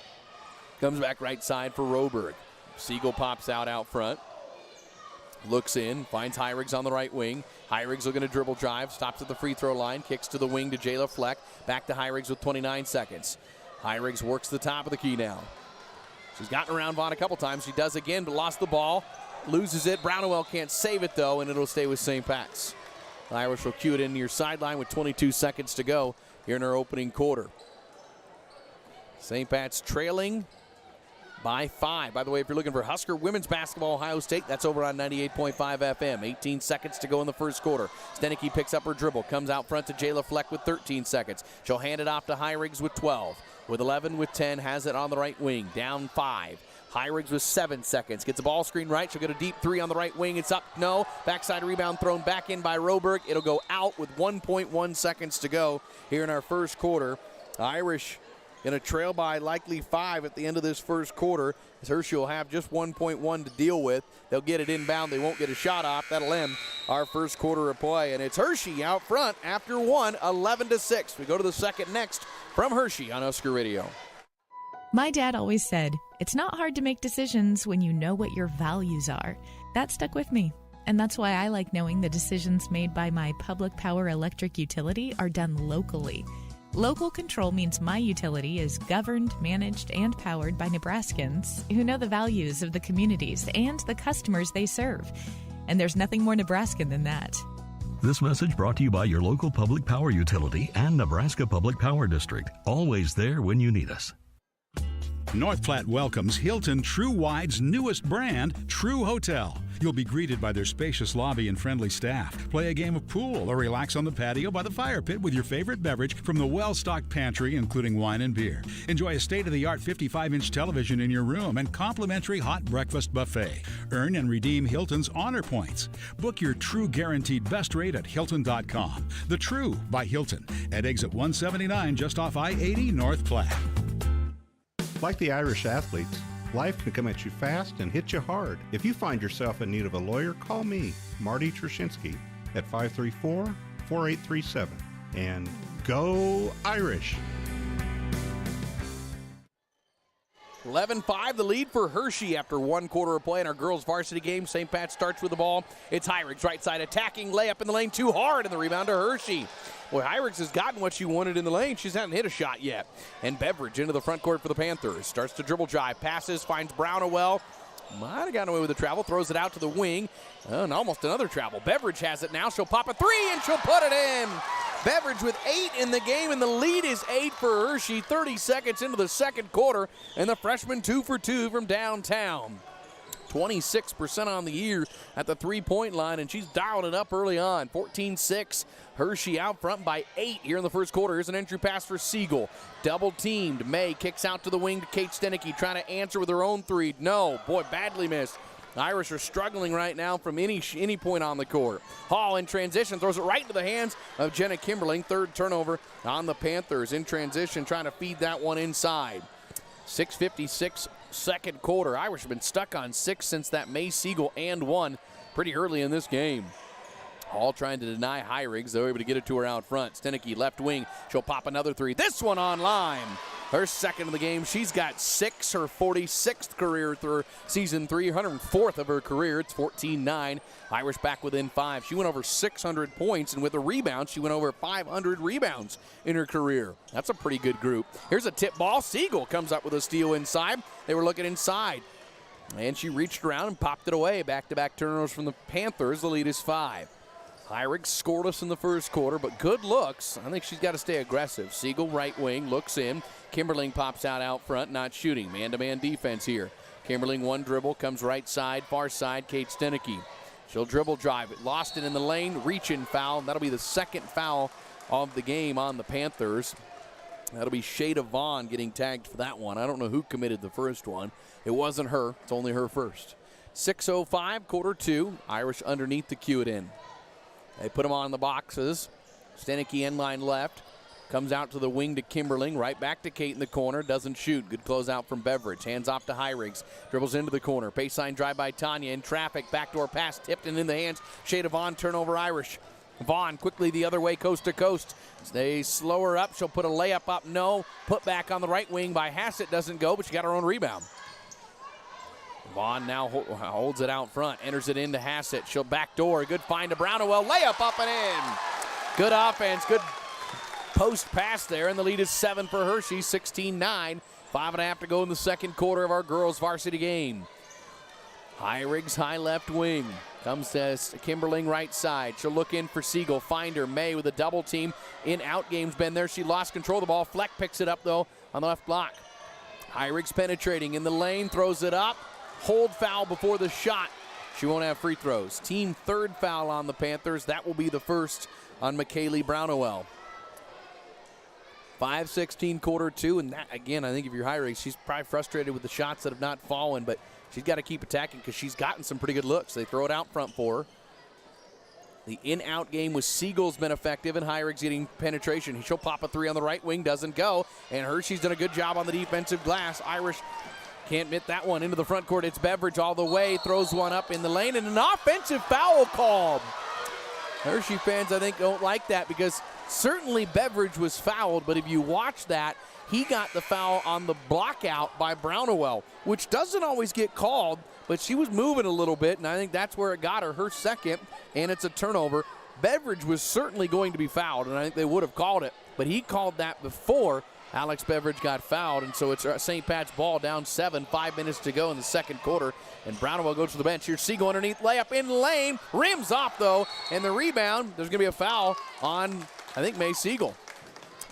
B: Comes back right side for Roberg. Siegel pops out front. Looks in, finds Heirigs on the right wing. Heirigs looking to dribble drive, stops at the free throw line, kicks to the wing to Jayla Fleck. Back to Heirigs with 29 seconds. Heirigs works the top of the key now. She's gotten around Vaughn a couple times. She does again, but lost the ball. Loses it. Brownwell can't save it, though, and it'll stay with St. Pat's. The Irish will cue it in near sideline with 22 seconds to go here in our opening quarter. St. Pat's trailing by 5. By the way, if you're looking for Husker women's basketball, Ohio State, that's over on 98.5 FM. 18 seconds to go in the first quarter. Stenicky picks up her dribble, comes out front to Jayla Fleck with 13 seconds. She'll hand it off to Heirigs with 12. With 11, with 10, has it on the right wing, down 5. Heirigs with 7 seconds. Gets a ball screen right. She'll get a deep 3 on the right wing. It's up. No. Backside rebound thrown back in by Roberg. It'll go out with 1.1 seconds to go here in our first quarter. Irish going to trail by likely 5 at the end of this first quarter, as Hershey will have just 1.1 to deal with. They'll get it inbound. They won't get a shot off. That'll end our first quarter of play. And it's Hershey out front after 1, 11-6. We go to the second next from Hershey on Husker Radio.
Q: My dad always said, it's not hard to make decisions when you know what your values are. That stuck with me. And that's why I like knowing the decisions made by my public power electric utility are done locally. Local control means my utility is governed, managed, and powered by Nebraskans who know the values of the communities and the customers they serve. And there's nothing more Nebraskan than that.
R: This message brought to you by your local public power utility and Nebraska Public Power District. Always there when you need us.
A: North Platte welcomes Hilton True Wide's newest brand, True Hotel. You'll be greeted by their spacious lobby and friendly staff. Play a game of pool or relax on the patio by the fire pit with your favorite beverage from the well-stocked pantry, including wine and beer. Enjoy a state-of-the-art 55-inch television in your room and complimentary hot breakfast buffet. Earn and redeem Hilton's Honor Points. Book your True Guaranteed Best Rate at Hilton.com. The True by Hilton at exit 179 just off I-80 North Platte.
S: Like the Irish athletes, life can come at you fast and hit you hard. If you find yourself in need of a lawyer, call me, Marty Trzynski, at 534-4837. And go Irish!
B: 11-5, the lead for Hershey after 1 quarter of play in our girls varsity game. St. Pat starts with the ball. It's Heirigs, right side attacking, layup in the lane, too hard, and the rebound to Hershey. Boy, Heirigs has gotten what she wanted in the lane. She hasn't hit a shot yet. And Beveridge into the front court for the Panthers. Starts to dribble drive, passes, finds Brownwell. Might have gotten away with the travel, throws it out to the wing. And almost another travel. Beveridge has it now. She'll pop a 3, and she'll put it in. Beveridge with 8 in the game, and the lead is 8 for Hershey. 30 seconds into the second quarter, and the freshman 2 for 2 from downtown. 26% on the year at the three-point line, and she's dialed it up early on. 14-6, Hershey out front by 8 here in the first quarter. Here's an entry pass for Siegel. Double-teamed. May kicks out to the wing to Kate Stenicky, trying to answer with her own 3. No, boy, badly missed. The Irish are struggling right now from any point on the court. Hall in transition throws it right into the hands of Jenna Kimberling. Third turnover on the Panthers in transition, trying to feed that one inside. 6:56 second quarter. Irish have been stuck on 6 since that May Siegel and 1 pretty early in this game. Hall trying to deny Heirigs. They're able to get it to her out front. Stenicky left wing. She'll pop another 3. This one on line. Her second of the game. She's got 6, her 46th career through season 3, 104th of her career. It's 14-9. Irish back within 5. She went over 600 points, and with a rebound, she went over 500 rebounds in her career. That's a pretty good group. Here's a tip ball. Siegel comes up with a steal inside. They were looking inside, and she reached around and popped it away. Back-to-back turnovers from the Panthers. The lead is 5. Heirigs scoreless in the first quarter, but good looks. I think she's got to stay aggressive. Siegel, right wing, looks in. Kimberling pops out front, not shooting. Man-to-man defense here. Kimberling, one dribble, comes right side, far side, Kate Stenicky. She'll dribble drive it. Lost it in the lane, reach-in foul. That'll be the second foul of the game on the Panthers. That'll be Shada Vaughn getting tagged for that one. I don't know who committed the first one. It wasn't her. It's only her first. 6:05, quarter 2. Irish underneath to cue it in. They put them on the boxes. Stenicky end line left. Comes out to the wing to Kimberling. Right back to Kate in the corner. Doesn't shoot. Good closeout from Beveridge. Hands off to Heirigs. Dribbles into the corner. Baseline drive by Tanya. In traffic. Backdoor pass tipped and in the hands. Shada Vaughn, turnover Irish. Vaughn quickly the other way, coast to coast. They slow her up. She'll put a layup up. No. Put back on the right wing by Hassett. Doesn't go, but she got her own rebound. Vaughn now holds it out front, enters it into Hassett. She'll backdoor. Good find to Brownowell. Layup up and in. Good offense. Good post pass there, and the lead is 7 for Hershey, 16-9. 5.5 to go in the second quarter of our girls varsity game. High-Riggs, high left wing. Comes to Kimberling right side. She'll look in for Siegel. Find her. May with a double team. In-out game's been there. She lost control of the ball. Fleck picks it up, though, on the left block. High-Riggs penetrating in the lane. Throws it up. Hold foul before the shot. She won't have free throws. Team third foul on the Panthers. That will be the first on McKaylee Brownowell. 5:16 quarter two, and that, again, I think if you're High-Riggs, she's probably frustrated with the shots that have not fallen, but she's got to keep attacking because she's gotten some pretty good looks. They throw it out front for her. The in-out game with Siegel's been effective, and High-Riggs getting penetration. She'll pop a three on the right wing, doesn't go, and Hershey's done a good job on the defensive glass. Irish can't mitt that one into the front court. It's Beveridge all the way, throws one up in the lane, and an offensive foul called. Hershey fans, I think, don't like that because certainly Beveridge was fouled, but if you watch that, he got the foul on the block out by Brownowell, which doesn't always get called, but she was moving a little bit, and I think that's where it got her second, and it's a turnover. Beveridge was certainly going to be fouled, and I think they would have called it, but he called that before Alex Beveridge got fouled, and so it's St. Pat's ball down 7, 5 minutes to go in the second quarter, and Brownowell goes to the bench. Here's Siegel underneath, layup in the lane, rims off though, and the rebound, there's going to be a foul on, I think, May Siegel.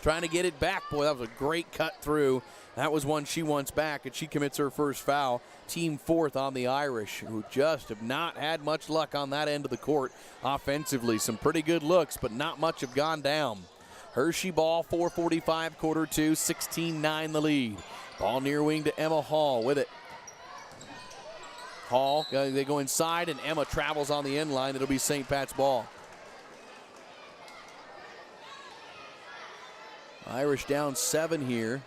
B: Trying to get it back. Boy, that was a great cut through. That was one she wants back, and she commits her first foul. Team fourth on the Irish, who just have not had much luck on that end of the court offensively. Some pretty good looks, but not much have gone down. Hershey ball, 4:45, quarter two, 16-9 the lead. Ball near wing to Emma Hall with it. Hall, they go inside, and Emma travels on the end line. It'll be St. Pat's ball. Irish down 7 here.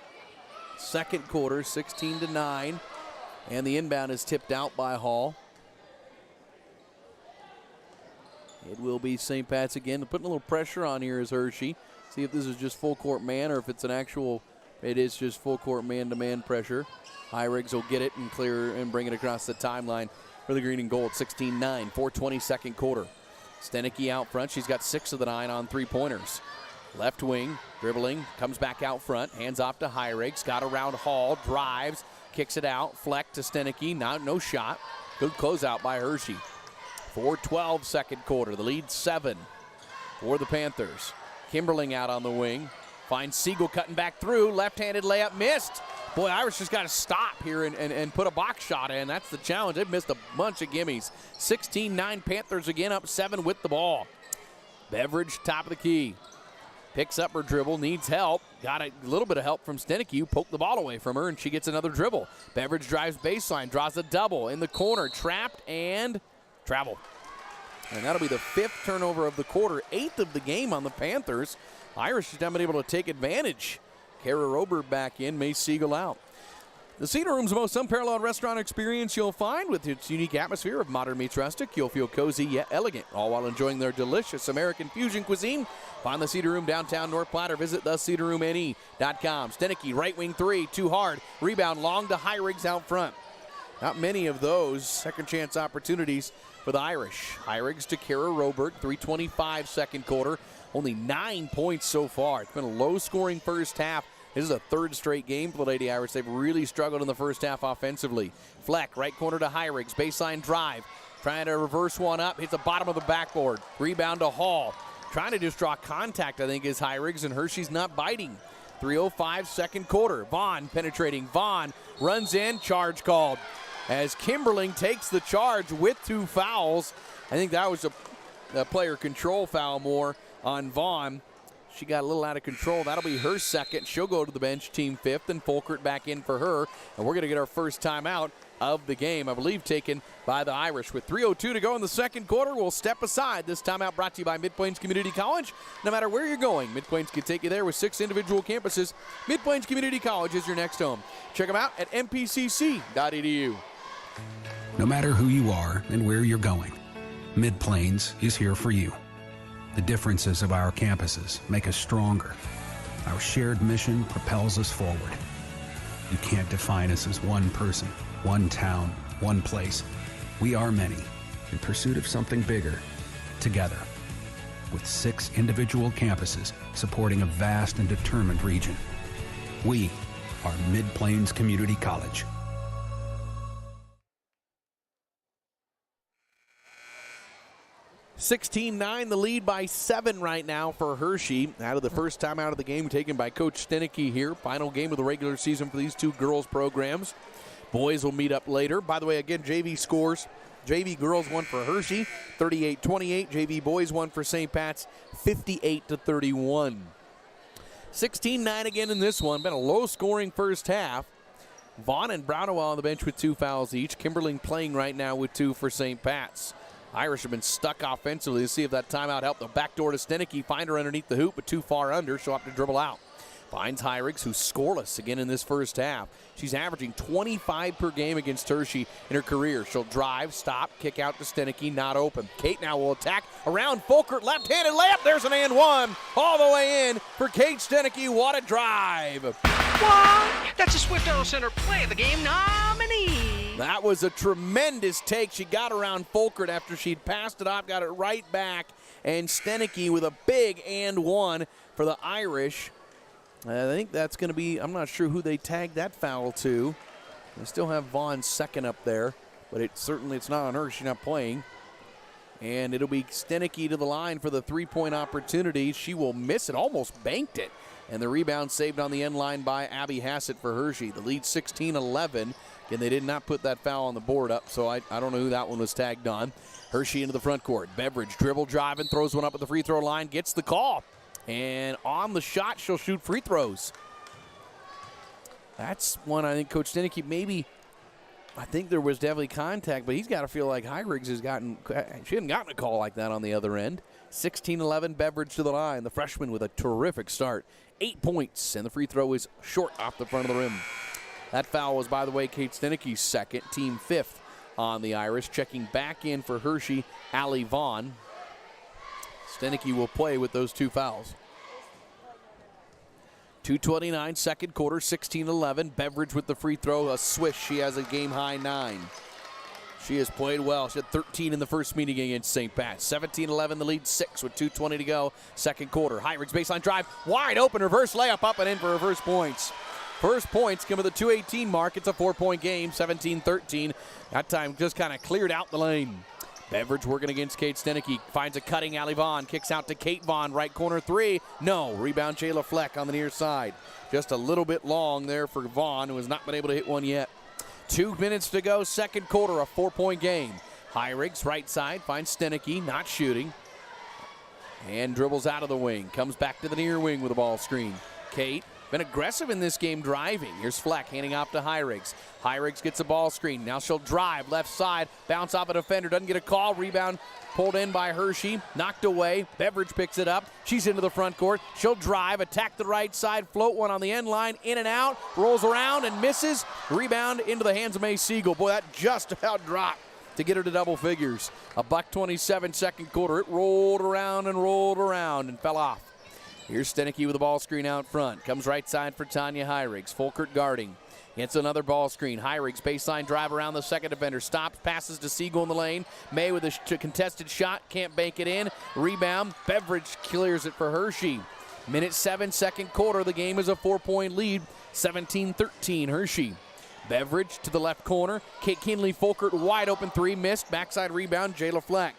B: Second quarter, 16-9. And the inbound is tipped out by Hall. It will be St. Pat's again. Putting a little pressure on here is Hershey. See if this is just full court man or if it's an actual, it is just full court man-to-man pressure. High-Riggs will get it and clear and bring it across the timeline for the green and gold. 16-9, 4:20 second quarter. Stenicky out front. She's got 6 of the 9 on three-pointers. Left wing, dribbling, comes back out front, hands off to High-Riggs, got around Hall, drives, kicks it out, Fleck to Stenicky, now no shot. Good closeout by Hershey. 4:12 second quarter, the lead 7 for the Panthers. Kimberling out on the wing, finds Siegel cutting back through, left-handed layup missed. Boy, Irish just got to stop here and put a box shot in. That's the challenge. They've missed a bunch of gimmies. 16-9 Panthers again, up 7 with the ball. Beveridge, top of the key. Picks up her dribble, needs help. Got a little bit of help from Stenicky, who poked the ball away from her, and she gets another dribble. Beveridge drives baseline, draws a double. In the corner, trapped and travel. And that'll be the 5th turnover of the quarter, 8th of the game on the Panthers. Irish has not been able to take advantage. Kara Rober back in, May Siegel out. The Cedar Room's the most unparalleled restaurant experience you'll find. With its unique atmosphere of modern meets rustic, you'll feel cozy yet elegant, all while enjoying their delicious American fusion cuisine. Find the Cedar Room downtown North Platte or visit thecedarroomne.com. Stenicky, right wing 3, too hard. Rebound long to High-Riggs out front. Not many of those second chance opportunities for the Irish. High-Riggs to Kara Roberg, 3:25 second quarter. Only 9 points so far. It's been a low-scoring first half. This is a 3rd straight game for the Lady Irish. They've really struggled in the first half offensively. Fleck, right corner to High-Riggs. Baseline drive. Trying to reverse one up. Hits the bottom of the backboard. Rebound to Hall. Trying to just draw contact, I think, is High-Riggs, and Hershey's not biting. 3:05 second quarter. Vaughn penetrating. Vaughn runs in. Charge called. As Kimberling takes the charge with 2 fouls. I think that was a player control foul more on Vaughn. She got a little out of control. That'll be her second. She'll go to the bench, team 5th, and Folkert back in for her. And we're going to get our first timeout of the game, I believe taken by the Irish. With 3:02 to go in the second quarter, we'll step aside. This timeout brought to you by Mid-Plains Community College. No matter where you're going, Mid-Plains can take you there with 6 individual campuses. Mid-Plains Community College is your next home. Check them out at mpcc.edu.
T: No matter who you are and where you're going, Mid-Plains is here for you. The differences of our campuses make us stronger. Our shared mission propels us forward. You can't define us as one person, one town, one place. We are many, in pursuit of something bigger, together. With 6 individual campuses supporting a vast and determined region. We are Mid-Plains Community College.
B: (16-9), the lead by 7 right now for Hershey. Out of the first time out of the game taken by Coach Stenicky here. Final game of the regular season for these two girls programs. Boys will meet up later. By the way, again, JV scores. JV girls won for Hershey, 38-28. JV boys won for St. Pat's, 58-31. 16-9 again in this one. Been a low-scoring first half. Vaughn and Brownell on the bench with 2 fouls each. Kimberling playing right now with 2 for St. Pat's. Irish have been stuck offensively. Let's see if that timeout helped. The backdoor to Stenicky. Find her underneath the hoop, but too far under. She'll have to dribble out. Finds Hyrix, who's scoreless again in this first half. She's averaging 25 per game against Hershey in her career. She'll drive, stop, kick out to Stenicky, not open. Kate now will attack around Folkert, left-handed layup. There's an and one all the way in for Kate Stenicky. What a drive.
N: What? That's a Swift Auto Center Play of the Game nominee.
B: That was a tremendous take. She got around Folkert after she'd passed it off, got it right back, and Stenicky with a big and one for the Irish. I think that's going to be, I'm not sure who they tagged that foul to. They still have Vaughn's second up there, but it's not on her. She's not playing. And it'll be Stenicky to the line for the three-point opportunity. She will miss it, almost banked it. And the rebound saved on the end line by Abby Hassett for Hershey. The lead 16-11. Again, they did not put that foul on the board up, so I don't know who that one was tagged on. Hershey into the front court. Beveridge dribble driving, throws one up at the free throw line, gets the call. And on the shot, she'll shoot free throws. That's one I think Coach Stenicky I think there was definitely contact, but he's got to feel like Hyriggs she hadn't gotten a call like that on the other end. 16-11, Beveridge to the line. The freshman with a terrific start. 8 points, and the free throw is short off the front of the rim. That foul was, by the way, Kate Stenicky's second, team 5th on the Irish. Checking back in for Hershey, Allie Vaughn. Stenicky will play with those 2 fouls. 2:29, second quarter, 16-11. Beveridge with the free throw, a swish. She has a game-high 9. She has played well. She had 13 in the first meeting against St. Pat. 17-11, the lead 6 with 2:20 to go, second quarter. Hyriggs baseline drive, wide open, reverse layup up and in for her first points. First points come at the 2:18 mark. It's a 4-point game, 17-13. That time just kind of cleared out the lane. Beveridge working against Kate Stenicky. Finds a cutting Allie Vaughn. Kicks out to Kate Vaughn. Right corner 3. No. Rebound Jayla Fleck on the near side. Just a little bit long there for Vaughn, who has not been able to hit one yet. 2 minutes to go. Second quarter, a 4-point game. Hyriggs, right side. Finds Stenicky. Not shooting. And dribbles out of the wing. Comes back to the near wing with a ball screen. Kate. Been aggressive in this game driving. Here's Fleck handing off to Hyriggs. Hyriggs gets a ball screen. Now she'll drive left side. Bounce off a defender. Doesn't get a call. Rebound pulled in by Hershey. Knocked away. Beveridge picks it up. She's into the front court. She'll drive. Attack the right side. Float one on the end line. In and out. Rolls around and misses. Rebound into the hands of May Siegel. Boy, that just about dropped to get her to double figures. $1:27 second quarter. It rolled around and fell off. Here's Stenicky with the ball screen out front. Comes right side for Tanya Hyriggs. Folkert guarding. Gets another ball screen. Hyriggs baseline drive around the second defender. Stops, passes to Siegel in the lane. May with a contested shot. Can't bank it in. Rebound. Beveridge clears it for Hershey. Minute 7, second quarter. The game is a 4-point lead. 17-13 Hershey. Beveridge to the left corner. Kate Kinley, Folkert wide open 3. Missed. Backside rebound. Jayla Fleck.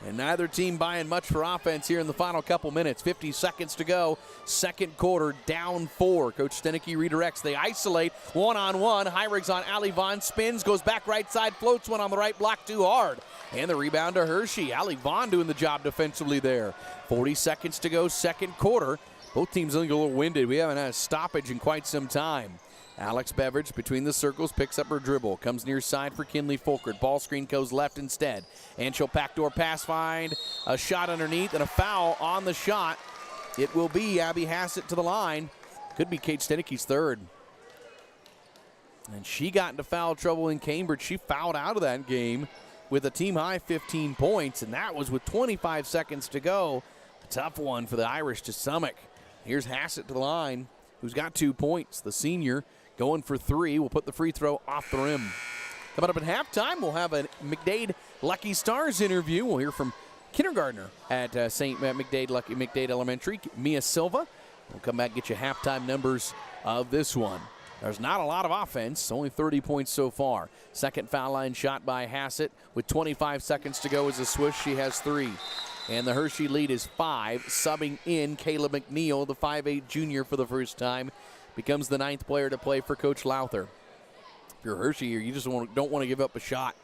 B: And neither team buying much for offense here in the final couple minutes. 50 seconds to go. Second quarter, down 4. Coach Stenicky redirects. They isolate one-on-one. Hyriggs on Allie Vaughn. Spins, goes back right side, floats one on the right block too hard. And the rebound to Hershey. Allie Vaughn doing the job defensively there. 40 seconds to go, second quarter. Both teams looking a little winded. We haven't had a stoppage in quite some time. Alex Beveridge between the circles picks up her dribble. Comes near side for Kinley Folkert. Ball screen goes left instead. And she'll backdoor pass, find a shot underneath and a foul on the shot. It will be Abby Hassett to the line. Could be Kate Stenicky's third. And she got into foul trouble in Cambridge. She fouled out of that game with a team-high 15 points, and that was with 25 seconds to go. A tough one for the Irish to stomach. Here's Hassett to the line, who's got 2 points. The senior going for 3 will put the free throw off the rim. Coming up at halftime, we'll have a McDade Lucky Stars interview. We'll hear from kindergartner at St. McDade Elementary, Mia Silva. We'll come back and get you halftime numbers of this one. There's not a lot of offense, only 30 points so far. Second foul line shot by Hassett. With 25 seconds to go as a swish, she has 3. And the Hershey lead is 5. Subbing in Caleb McNeil, the 5'8 junior for the first time, becomes the 9th player to play for Coach Lowther. If you're Hershey, you just don't want to give up a shot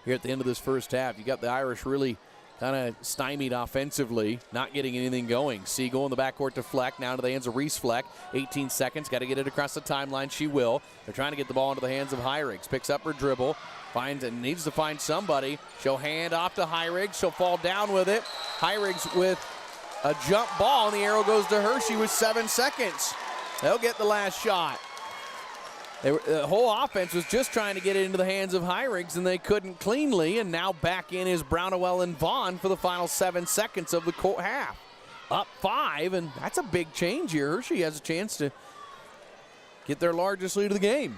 B: here at the end of this first half. You got the Irish really kind of stymied offensively, not getting anything going. Siegel in the backcourt to Fleck, now into the hands of Reese Fleck. 18 seconds, got to get it across the timeline. She will. They're trying to get the ball into the hands of Hyrigs. Picks up her dribble, finds and needs to find somebody. She'll hand off to Hyrigs. She'll fall down with it. Hyrigs with a jump ball, and the arrow goes to Hershey with 7 seconds. They'll get the last shot. The whole offense was just trying to get it into the hands of Hyrigs, and they couldn't cleanly, and now back in is Brownowell and Vaughn for the final 7 seconds of the half. Up 5, and that's a big change here. Hershey has a chance to get their largest lead of the game.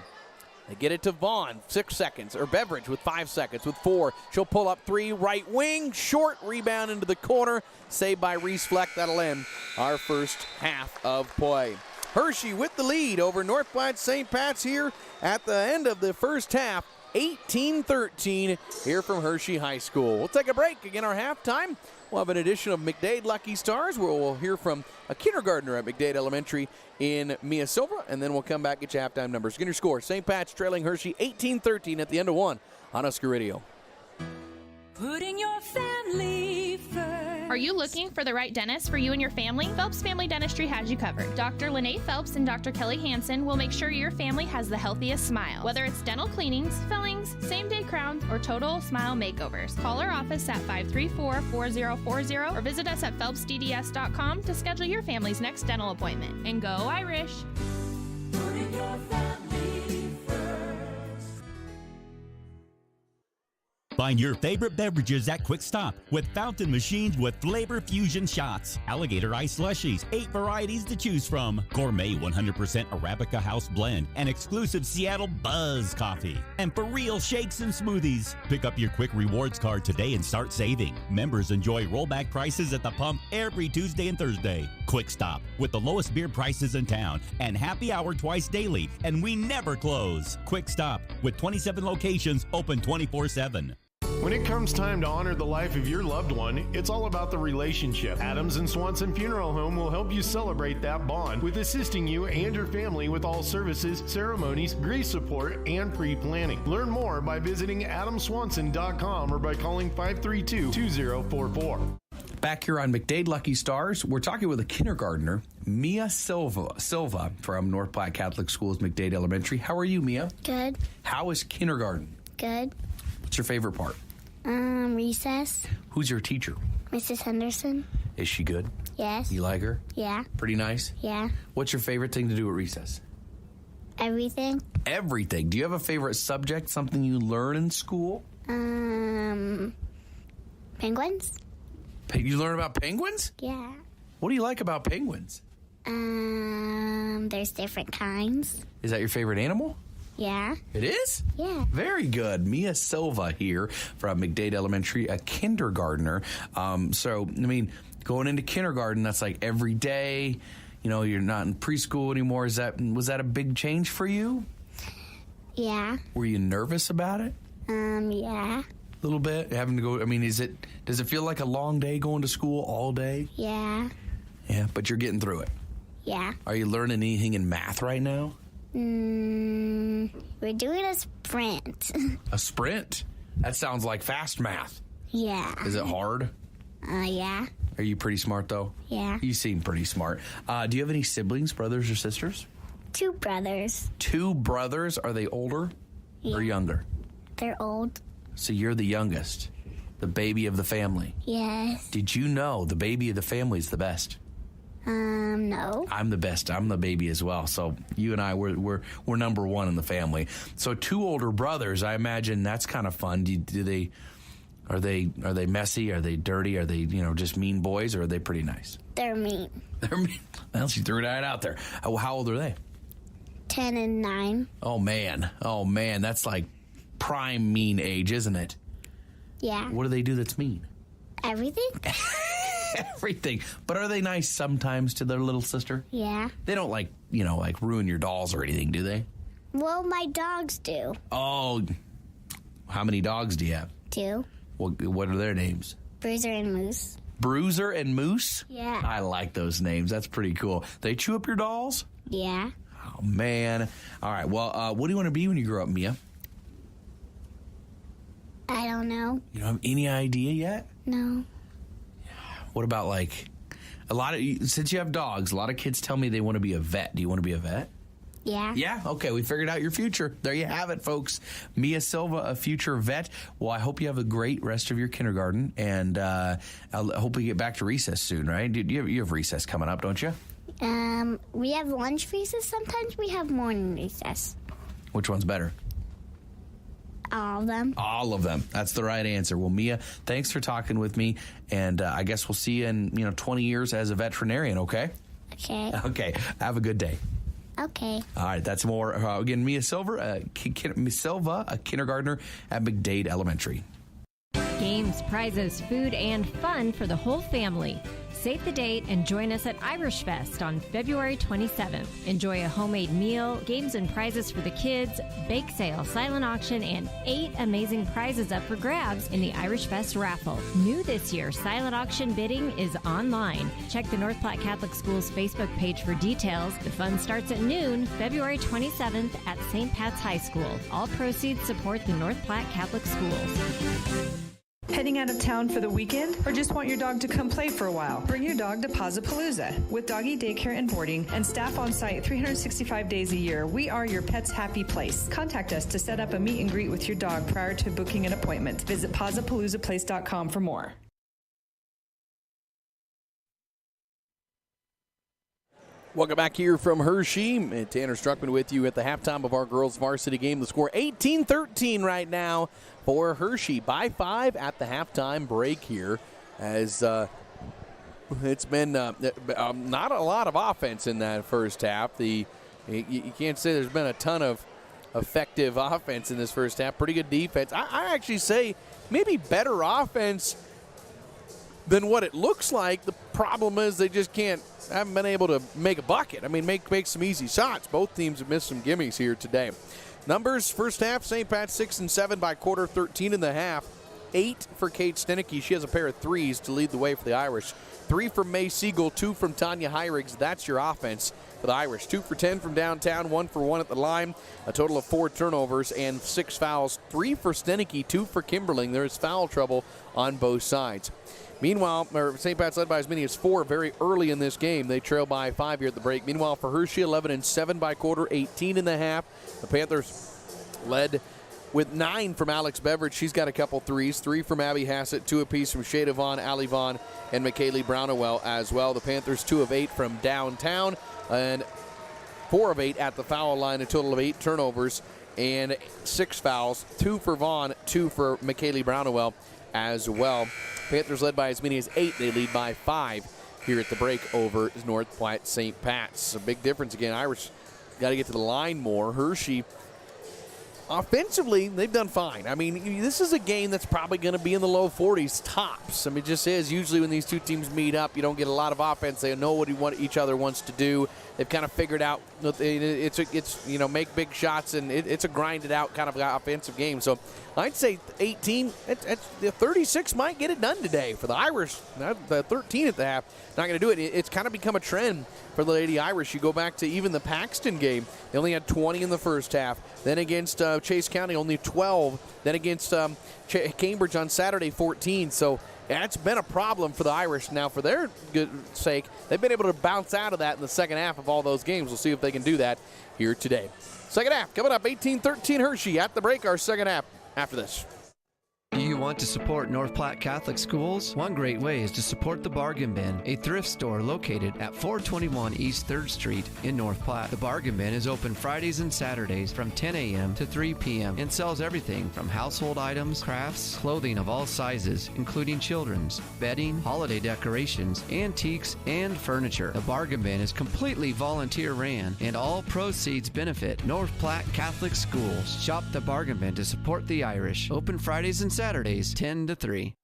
B: They get it to Vaughn, 6 seconds, or Beveridge with 5 seconds, with 4. She'll pull up 3, right wing, short rebound into the corner, saved by Reese Fleck. That'll end our first half of play. Hershey with the lead over North Platte St. Pat's here at the end of the first half, 18-13 here from Hershey High School. We'll take a break. Again, our halftime, we'll have an edition of McDade Lucky Stars where we'll hear from a kindergartner at McDade Elementary in Mia Silva, and then we'll come back and get you halftime numbers. Get your score. St. Pat's trailing Hershey 18-13 at the end of 1 on Husker Radio.
U: Putting your family first.
V: Are you looking for the right dentist for you and your family? Phelps Family Dentistry has you covered. Dr. Lene Phelps and Dr. Kelly Hansen will make sure your family has the healthiest smile. Whether it's dental cleanings, fillings, same-day crowns, or total smile makeovers. Call our office at 534-4040 or visit us at phelpsdds.com to schedule your family's next dental appointment. And go Irish!
U: Putting your family first.
C: Find your favorite beverages at Quick Stop with fountain machines with flavor fusion shots, alligator ice slushies, 8 varieties to choose from, gourmet 100% Arabica house blend, and exclusive Seattle Buzz coffee. And for real shakes and smoothies, pick up your Quick Rewards card today and start saving. Members enjoy rollback prices at the pump every Tuesday and Thursday. Quick Stop with the lowest beer prices in town and happy hour twice daily, and we never close. Quick Stop with 27 locations open 24/7.
D: When it comes time to honor the life of your loved one, it's all about the relationship. Adams and Swanson Funeral Home will help you celebrate that bond with assisting you and your family with all services, ceremonies, grief support, and pre-planning. Learn more by visiting adamswanson.com or by calling 532-2044.
W: Back here on McDade Lucky Stars, we're talking with a kindergartner, Mia Silva from North Platte Catholic Schools, McDade Elementary. How are you, Mia?
X: Good.
W: How is kindergarten?
X: Good.
W: What's your favorite part?
X: Recess.
W: Who's your teacher?
X: Mrs. Henderson.
W: Is she good?
X: Yes.
W: You like her?
X: Yeah.
W: Pretty nice?
X: Yeah.
W: What's your favorite thing to do at recess?
X: Everything.
W: Everything. Do you have a favorite subject, something you learn in school?
X: Penguins.
W: You learn about penguins?
X: Yeah.
W: What do you like about penguins?
X: There's different kinds.
W: Is that your favorite animal?
X: Yeah.
W: It is?
X: Yeah.
W: Very good. Mia Silva here from McDade Elementary, a kindergartner. Going into kindergarten, that's like every day. You know, you're not in preschool anymore. Was that a big change for you?
X: Yeah.
W: Were you nervous about it?
X: Yeah.
W: A little bit? Having to go, does it feel like a long day going to school all day?
X: Yeah.
W: Yeah, but you're getting through it.
X: Yeah.
W: Are you learning anything in math right now?
X: We're doing a sprint.
W: A sprint? That sounds like fast math.
X: Yeah.
W: Is it hard?
X: Yeah.
W: Are you pretty smart, though?
X: Yeah.
W: You seem pretty smart. Do you have any siblings, brothers or sisters?
X: 2 brothers.
W: 2 brothers? Are they older or younger?
X: They're old.
W: So you're the youngest, the baby of the family.
X: Yes.
W: Did you know the baby of the family is the best?
X: No.
W: I'm the best. I'm the baby as well. So you and I, we're number 1 in the family. So 2 older brothers. I imagine that's kind of fun. Are they messy? Are they dirty? Are they just mean boys? Or are they pretty nice?
X: They're mean.
W: They're mean. Well, she threw that out there. How old are they?
X: 10 and 9.
W: Oh man, that's like prime mean age, isn't it?
X: Yeah.
W: What do they do that's mean?
X: Everything?
W: Everything. But are they nice sometimes to their little sister?
X: Yeah.
W: They don't like ruin your dolls or anything, do they?
X: Well, my dogs do.
W: Oh, how many dogs do you have?
X: 2.
W: What are their names?
X: Bruiser and Moose.
W: Bruiser and Moose?
X: Yeah.
W: I like those names. That's pretty cool. They chew up your dolls?
X: Yeah.
W: Oh, man. All right. Well, what do you want to be when you grow up, Mia?
X: I don't know.
W: You don't have any idea yet?
X: No.
W: What about since you have dogs, a lot of kids tell me they want to be a vet. Do you want to be a vet?
X: Yeah.
W: Yeah? Okay, we figured out your future. There you have it, folks. Mia Silva, a future vet. Well, I hope you have a great rest of your kindergarten, and I hope we get back to recess soon, right? You have recess coming up, don't you?
X: We have lunch recess. Sometimes we have morning recess.
W: Which one's better?
X: All of them.
W: All of them. That's the right answer. Well, Mia, thanks for talking with me, and I guess we'll see you in 20 years as a veterinarian, okay?
X: Okay.
W: Okay. Have a good day.
X: Okay.
W: All right, that's more. Again, Mia Silva, a kindergartner at McDade Elementary.
E: Games, prizes, food, and fun for the whole family. Save the date and join us at Irish Fest on February 27th. Enjoy a homemade meal, games and prizes for the kids, bake sale, silent auction, and 8 amazing prizes up for grabs in the Irish Fest raffle. New this year, silent auction bidding is online. Check the North Platte Catholic Schools Facebook page for details. The fun starts at noon, February 27th at St. Pat's High School. All proceeds support the North Platte Catholic Schools.
F: Heading out of town for the weekend or just want your dog to come play for a while? Bring your dog to Pazapalooza. With doggy daycare and boarding and staff on site 365 days a year, we are your pet's happy place. Contact us to set up a meet and greet with your dog prior to booking an appointment. Visit pazapaloozaplace.com for more.
B: Welcome back here from Hershey. Tanner Struckman with you at the halftime of our girls varsity game. The score 18-13 right now for Hershey, by 5 at the halftime break here, as it's been not a lot of offense in that first half. You can't say there's been a ton of effective offense in this first half. Pretty good defense. I actually say maybe better offense than what it looks like. The problem is they just haven't been able to make a bucket. I mean, make some easy shots. Both teams have missed some gimmies here today. Numbers, first half, St. Pat's 6 and 7 by quarter, 13 in the half. 8 for Kate Stenicky. She has a pair of threes to lead the way for the Irish. 3 from May Siegel, 2 from Tanya Heirigs. That's your offense for the Irish. 2 for 10 from downtown, 1 for 1 at the line. A total of 4 turnovers and 6 fouls. 3 for Stenicky, 2 for Kimberling. There is foul trouble on both sides. Meanwhile, St. Pat's led by as many as 4 very early in this game. They trail by 5 here at the break. Meanwhile, for Hershey, 11 and 7 by quarter, 18 in the half. The Panthers led with 9 from Alex Beveridge. She's got a couple threes. 3 from Abby Hassett, 2 apiece from Shada Vaughn, Allie Vaughn, and McKaylee Brownowell as well. The Panthers 2 of 8 from downtown and 4 of 8 at the foul line. A total of 8 turnovers and 6 fouls. 2 for Vaughn, 2 for McKaylee Brownowell as well. Panthers led by as many as 8. They lead by 5 here at the break over North Platte St. Pat's. A big difference again. Irish got to get to the line more. Hershey, offensively, they've done fine. I mean, this is a game that's probably going to be in the low 40s tops. I mean, it just is. Usually when these two teams meet up, you don't get a lot of offense. They know what each other wants to do. They've kind of figured out it's make big shots, and it's a grinded out kind of offensive game. So I'd say 18, 36 might get it done today for the Irish. The 13 at the half, not going to do it. It's kind of become a trend for the Lady Irish. You go back to even the Paxton game. They only had 20 in the first half. Then against Chase County, only 12. Then against Cambridge on Saturday, 14. So that's been a problem for the Irish. Now, for their good sake, they've been able to bounce out of that in the second half of all those games. We'll see if they can do that here today. Second half coming up, 18-13 Hershey at the break, our second half after this.
G: You want to support North Platte Catholic Schools? One great way is to support the Bargain Bin, a thrift store located at 421 East 3rd Street in North Platte. The Bargain Bin is open Fridays and Saturdays from 10 a.m. to 3 p.m. and sells everything from household items, crafts, clothing of all sizes, including children's, bedding, holiday decorations, antiques, and furniture. The Bargain Bin is completely volunteer ran, and all proceeds benefit North Platte Catholic Schools. Shop the Bargain Bin to support the Irish. Open Fridays and Saturdays, 10 to 3.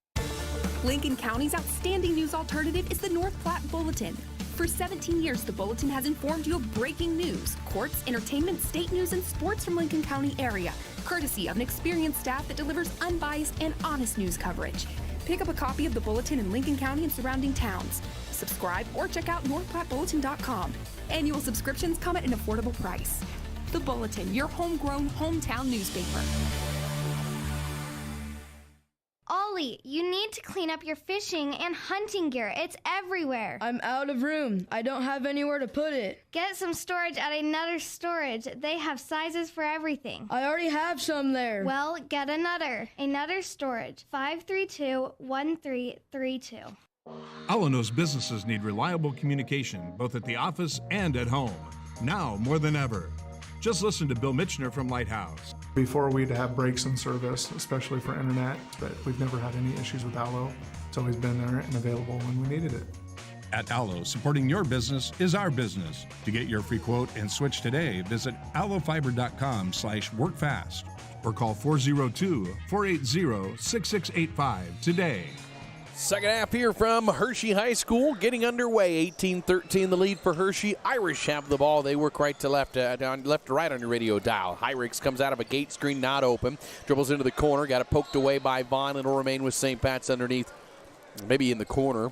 H: Lincoln County's outstanding news alternative is the North Platte Bulletin. For 17 years, the Bulletin has informed you of breaking news, courts, entertainment, state news, and sports from Lincoln County area, courtesy of an experienced staff that delivers unbiased and honest news coverage. Pick up a copy of the Bulletin in Lincoln County and surrounding towns. Subscribe or check out northplattebulletin.com. Annual subscriptions come at an affordable price. The Bulletin, your homegrown hometown newspaper.
J: Ollie, you need to clean up your fishing and hunting gear. It's everywhere.
I: I'm out of room. I don't have anywhere to put it.
J: Get some storage at Another Storage. They have sizes for everything.
I: I already have some there.
J: Well, get another. Another Storage, 532-1332.
K: Allo knows businesses need reliable communication, both at the office and at home. Now more than ever. Just listen to Bill Mitchner from Lighthouse.
Y: Before we'd have breaks in service, especially for internet, but we've never had any issues with Allo. It's always been there and available when we needed it.
K: At Allo, supporting your business is our business. To get your free quote and switch today, visit allofiber.com/workfast or call 402-480-6685 today.
B: Second half here from Hershey High School getting underway. 18-13 the lead for Hershey. Irish have the ball. They work right to left, left to right on your radio dial. Hyrix comes out of a gate screen, not open. Dribbles into the corner. Got it poked away by Vaughn. It'll remain with St. Pat's underneath. Maybe in the corner.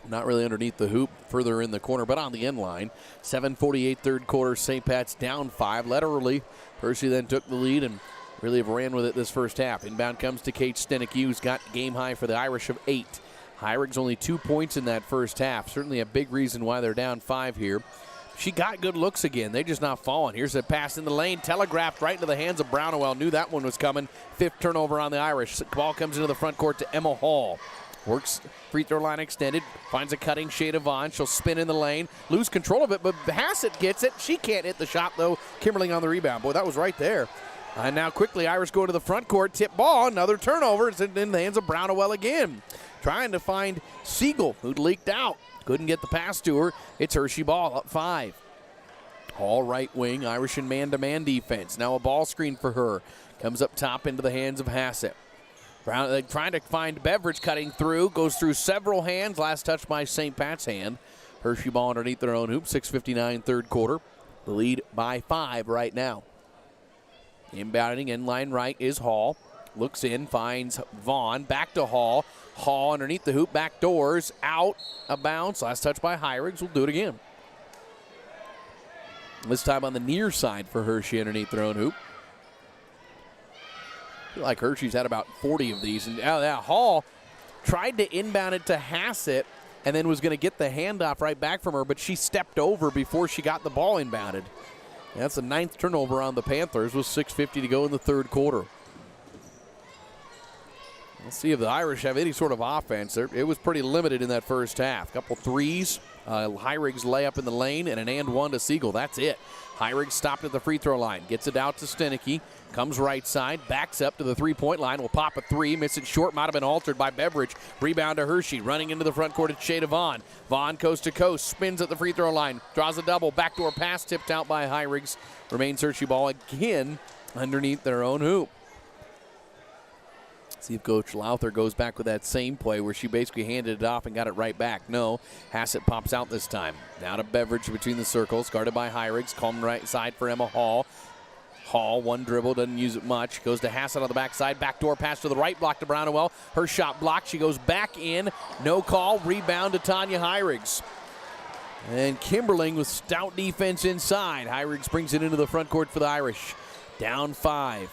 B: Not really underneath the hoop. Further in the corner, but on the end line. 7:48 third quarter. St. Pat's down 5. Led early. Hershey then took the lead and really have ran with it this first half. Inbound comes to Kate Stenick, who's got game high for the Irish of 8. Hyrig's only 2 points in that first half. Certainly a big reason why they're down 5 here. She got good looks again. They're just not falling. Here's a pass in the lane, telegraphed right into the hands of Brownwell. Knew that one was coming. 5th turnover on the Irish. Ball comes into the front court to Emma Hall. Works free throw line extended. Finds a cutting shade of Vaughn. She'll spin in the lane. Lose control of it, but Hassett gets it. She can't hit the shot, though. Kimberling on the rebound. Boy, that was right there. And now quickly, Irish go to the front court. Tip ball. Another turnover. It's in the hands of Brownwell again. Trying to find Siegel, who'd leaked out. Couldn't get the pass to her. It's Hershey ball up 5. Hall right wing. Irish in man-to-man defense. Now a ball screen for her. Comes up top into the hands of Hassett. Brown trying to find Beveridge cutting through. Goes through several hands. Last touch by St. Pat's hand. Hershey ball underneath their own hoop. 6:59 third quarter. The lead by 5 right now. Inbounding in line right is Hall. Looks in, finds Vaughn. Back to Hall. Hall underneath the hoop, back doors, out of bounds. Last touch by Hyrix. We'll do it again. This time on the near side for Hershey underneath their own hoop. I feel like Hershey's had about 40 of these. And Hall tried to inbound it to Hassett and then was going to get the handoff right back from her, but she stepped over before she got the ball inbounded. That's the 9th turnover on the Panthers with 6:50 to go in the third quarter. Let's see if the Irish have any sort of offense. It was pretty limited in that first half. Couple threes, Hyrig's layup in the lane, and an and one to Siegel. That's it. Hyrig stopped at the free throw line. Gets it out to Stenicky. Comes right side. Backs up to the three-point line. Will pop a three. Miss it short. Might have been altered by Beveridge. Rebound to Hershey. Running into the front court. It's Shada Vaughn. Vaughn coast to coast. Spins at the free throw line. Draws a double. Backdoor pass tipped out by Hyrigs. Remains Hershey ball again underneath their own hoop. See if Coach Lowther goes back with that same play where she basically handed it off and got it right back. No, Hassett pops out this time. Now to Beveridge between the circles, guarded by Hyrigs. Calm right side for Emma Hall. Hall, one dribble, doesn't use it much. Goes to Hassett on the backside. Backdoor pass to the right, block to Brownwell. Her shot blocked. She goes back in. No call. Rebound to Tanya Hyrigs. And Kimberling with stout defense inside. Hyrigs brings it into the front court for the Irish. Down 5.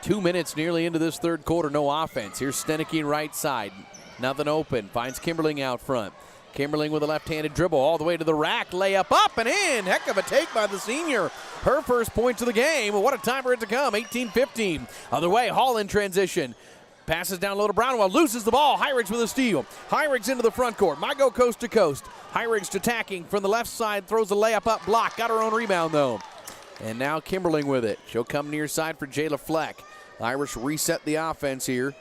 B: 2 minutes nearly into this third quarter, no offense. Here's Stenicky right side. Nothing open. Finds Kimberling out front. Kimberling with a left-handed dribble all the way to the rack. Layup up and in. Heck of a take by the senior. Her first points of the game. What a time for it to come. 18-15. Other way, Hall in transition. passes down low to Brownwell, loses the ball. Heirigs with a steal. Heirigs into the front court. Might go coast to coast. Heirigs attacking from the left side, throws a layup up, block. Got her own rebound, though. And now Kimberling with it. She'll come near side for Jayla Fleck. Irish reset the offense here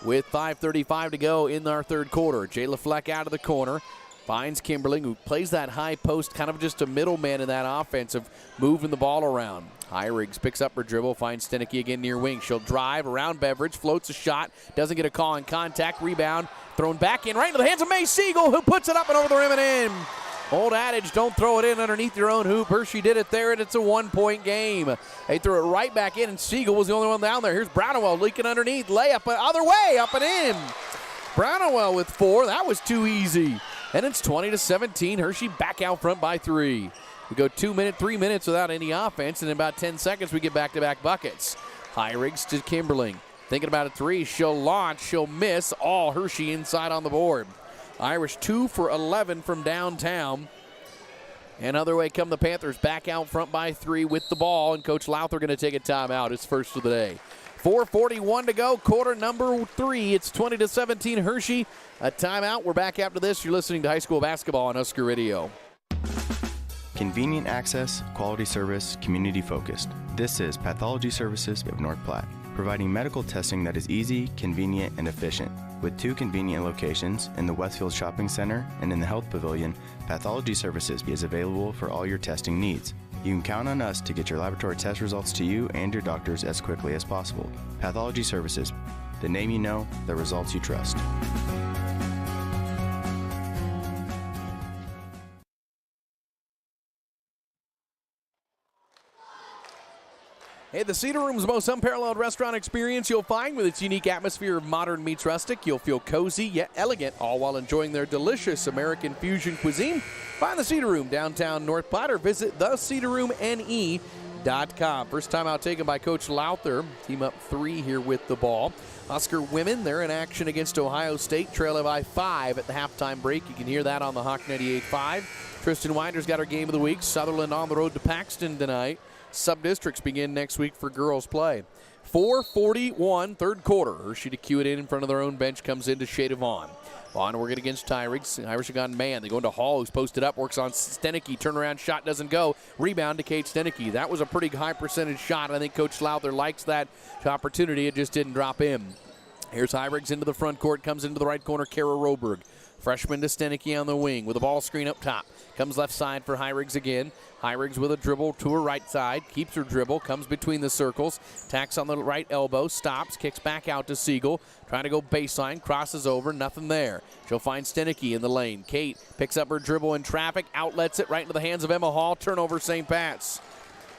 B: with 5:35 to go in our third quarter. Jayla Fleck out of the corner. Finds Kimberling, who plays that high post, kind of just a middleman in that offense of moving the ball around. Heirigs picks up her dribble, finds Stenicky again near wing. She'll drive around Beveridge, floats a shot, doesn't get a call in contact. Rebound, thrown back in right into the hands of May Siegel, who puts it up and over the rim and in. Old adage, don't throw it in underneath your own hoop. Hershey did it there, and it's a 1-point game. They threw it right back in, and Siegel was the only one down there. Here's Brownwell leaking underneath. Layup, other way, up and in. Brownwell with 4. That was too easy. And it's 20-17. Hershey back out front by 3. We go 3 minutes without any offense, and in about 10 seconds we get back-to-back buckets. Heirigs to Kimberling. Thinking about a 3. She'll launch. She'll miss. All Hershey inside on the board. Irish 2 for 11 from downtown. And other way come the Panthers back out front by 3 with the ball, and Coach Lowther going to take a timeout. His first of the day. 4:41 to go, quarter number 3. It's 20-17 Hershey. A timeout. We're back after this. You're listening to high school basketball on Husker Radio.
L: Convenient access, quality service, community focused. This is Pathology Services of North Platte, providing medical testing that is easy, convenient, and efficient. With 2 convenient locations in the Westfield Shopping Center and in the Health Pavilion, Pathology Services is available for all your testing needs. You can count on us to get your laboratory test results to you and your doctors as quickly as possible. Pathology Services, the name you know, the results you trust.
B: Hey, the Cedar Room's most unparalleled restaurant experience you'll find. With its unique atmosphere of modern meets rustic, you'll feel cozy yet elegant, all while enjoying their delicious American fusion cuisine. Find the Cedar Room downtown North Platte or visit thecedarroomne.com. First time out taken by Coach Lowther. Team up 3 here with the ball. Husker women, they're in action against Ohio State, trailing by 5 at the halftime break. You can hear that on the Hawk 98.5. Tristan Winder's got her game of the week. Sutherland on the road to Paxton tonight. Sub-districts begin next week for girls play. 4:41, third quarter. Hershey to cue it in front of their own bench, comes into Shada Vaughn. Vaughn working against Heirigs. Irish have gone man. They go into Hall, who's posted up, works on Stenicky. Turnaround shot doesn't go. Rebound to Kate Stenicky. That was a pretty high percentage shot. I think Coach Lowther likes that opportunity. It just didn't drop in. Here's Heirigs into the front court, comes into the right corner, Kara Roberg. Freshman to Stenicky on the wing with a ball screen up top. Comes left side for Heirigs again. Heirigs with a dribble to her right side. Keeps her dribble. Comes between the circles. Tacks on the right elbow. Stops. Kicks back out to Siegel. Trying to go baseline. Crosses over. Nothing there. She'll find Stenicky in the lane. Kate picks up her dribble in traffic. Outlets it right into the hands of Emma Hall. Turnover St. Pat's.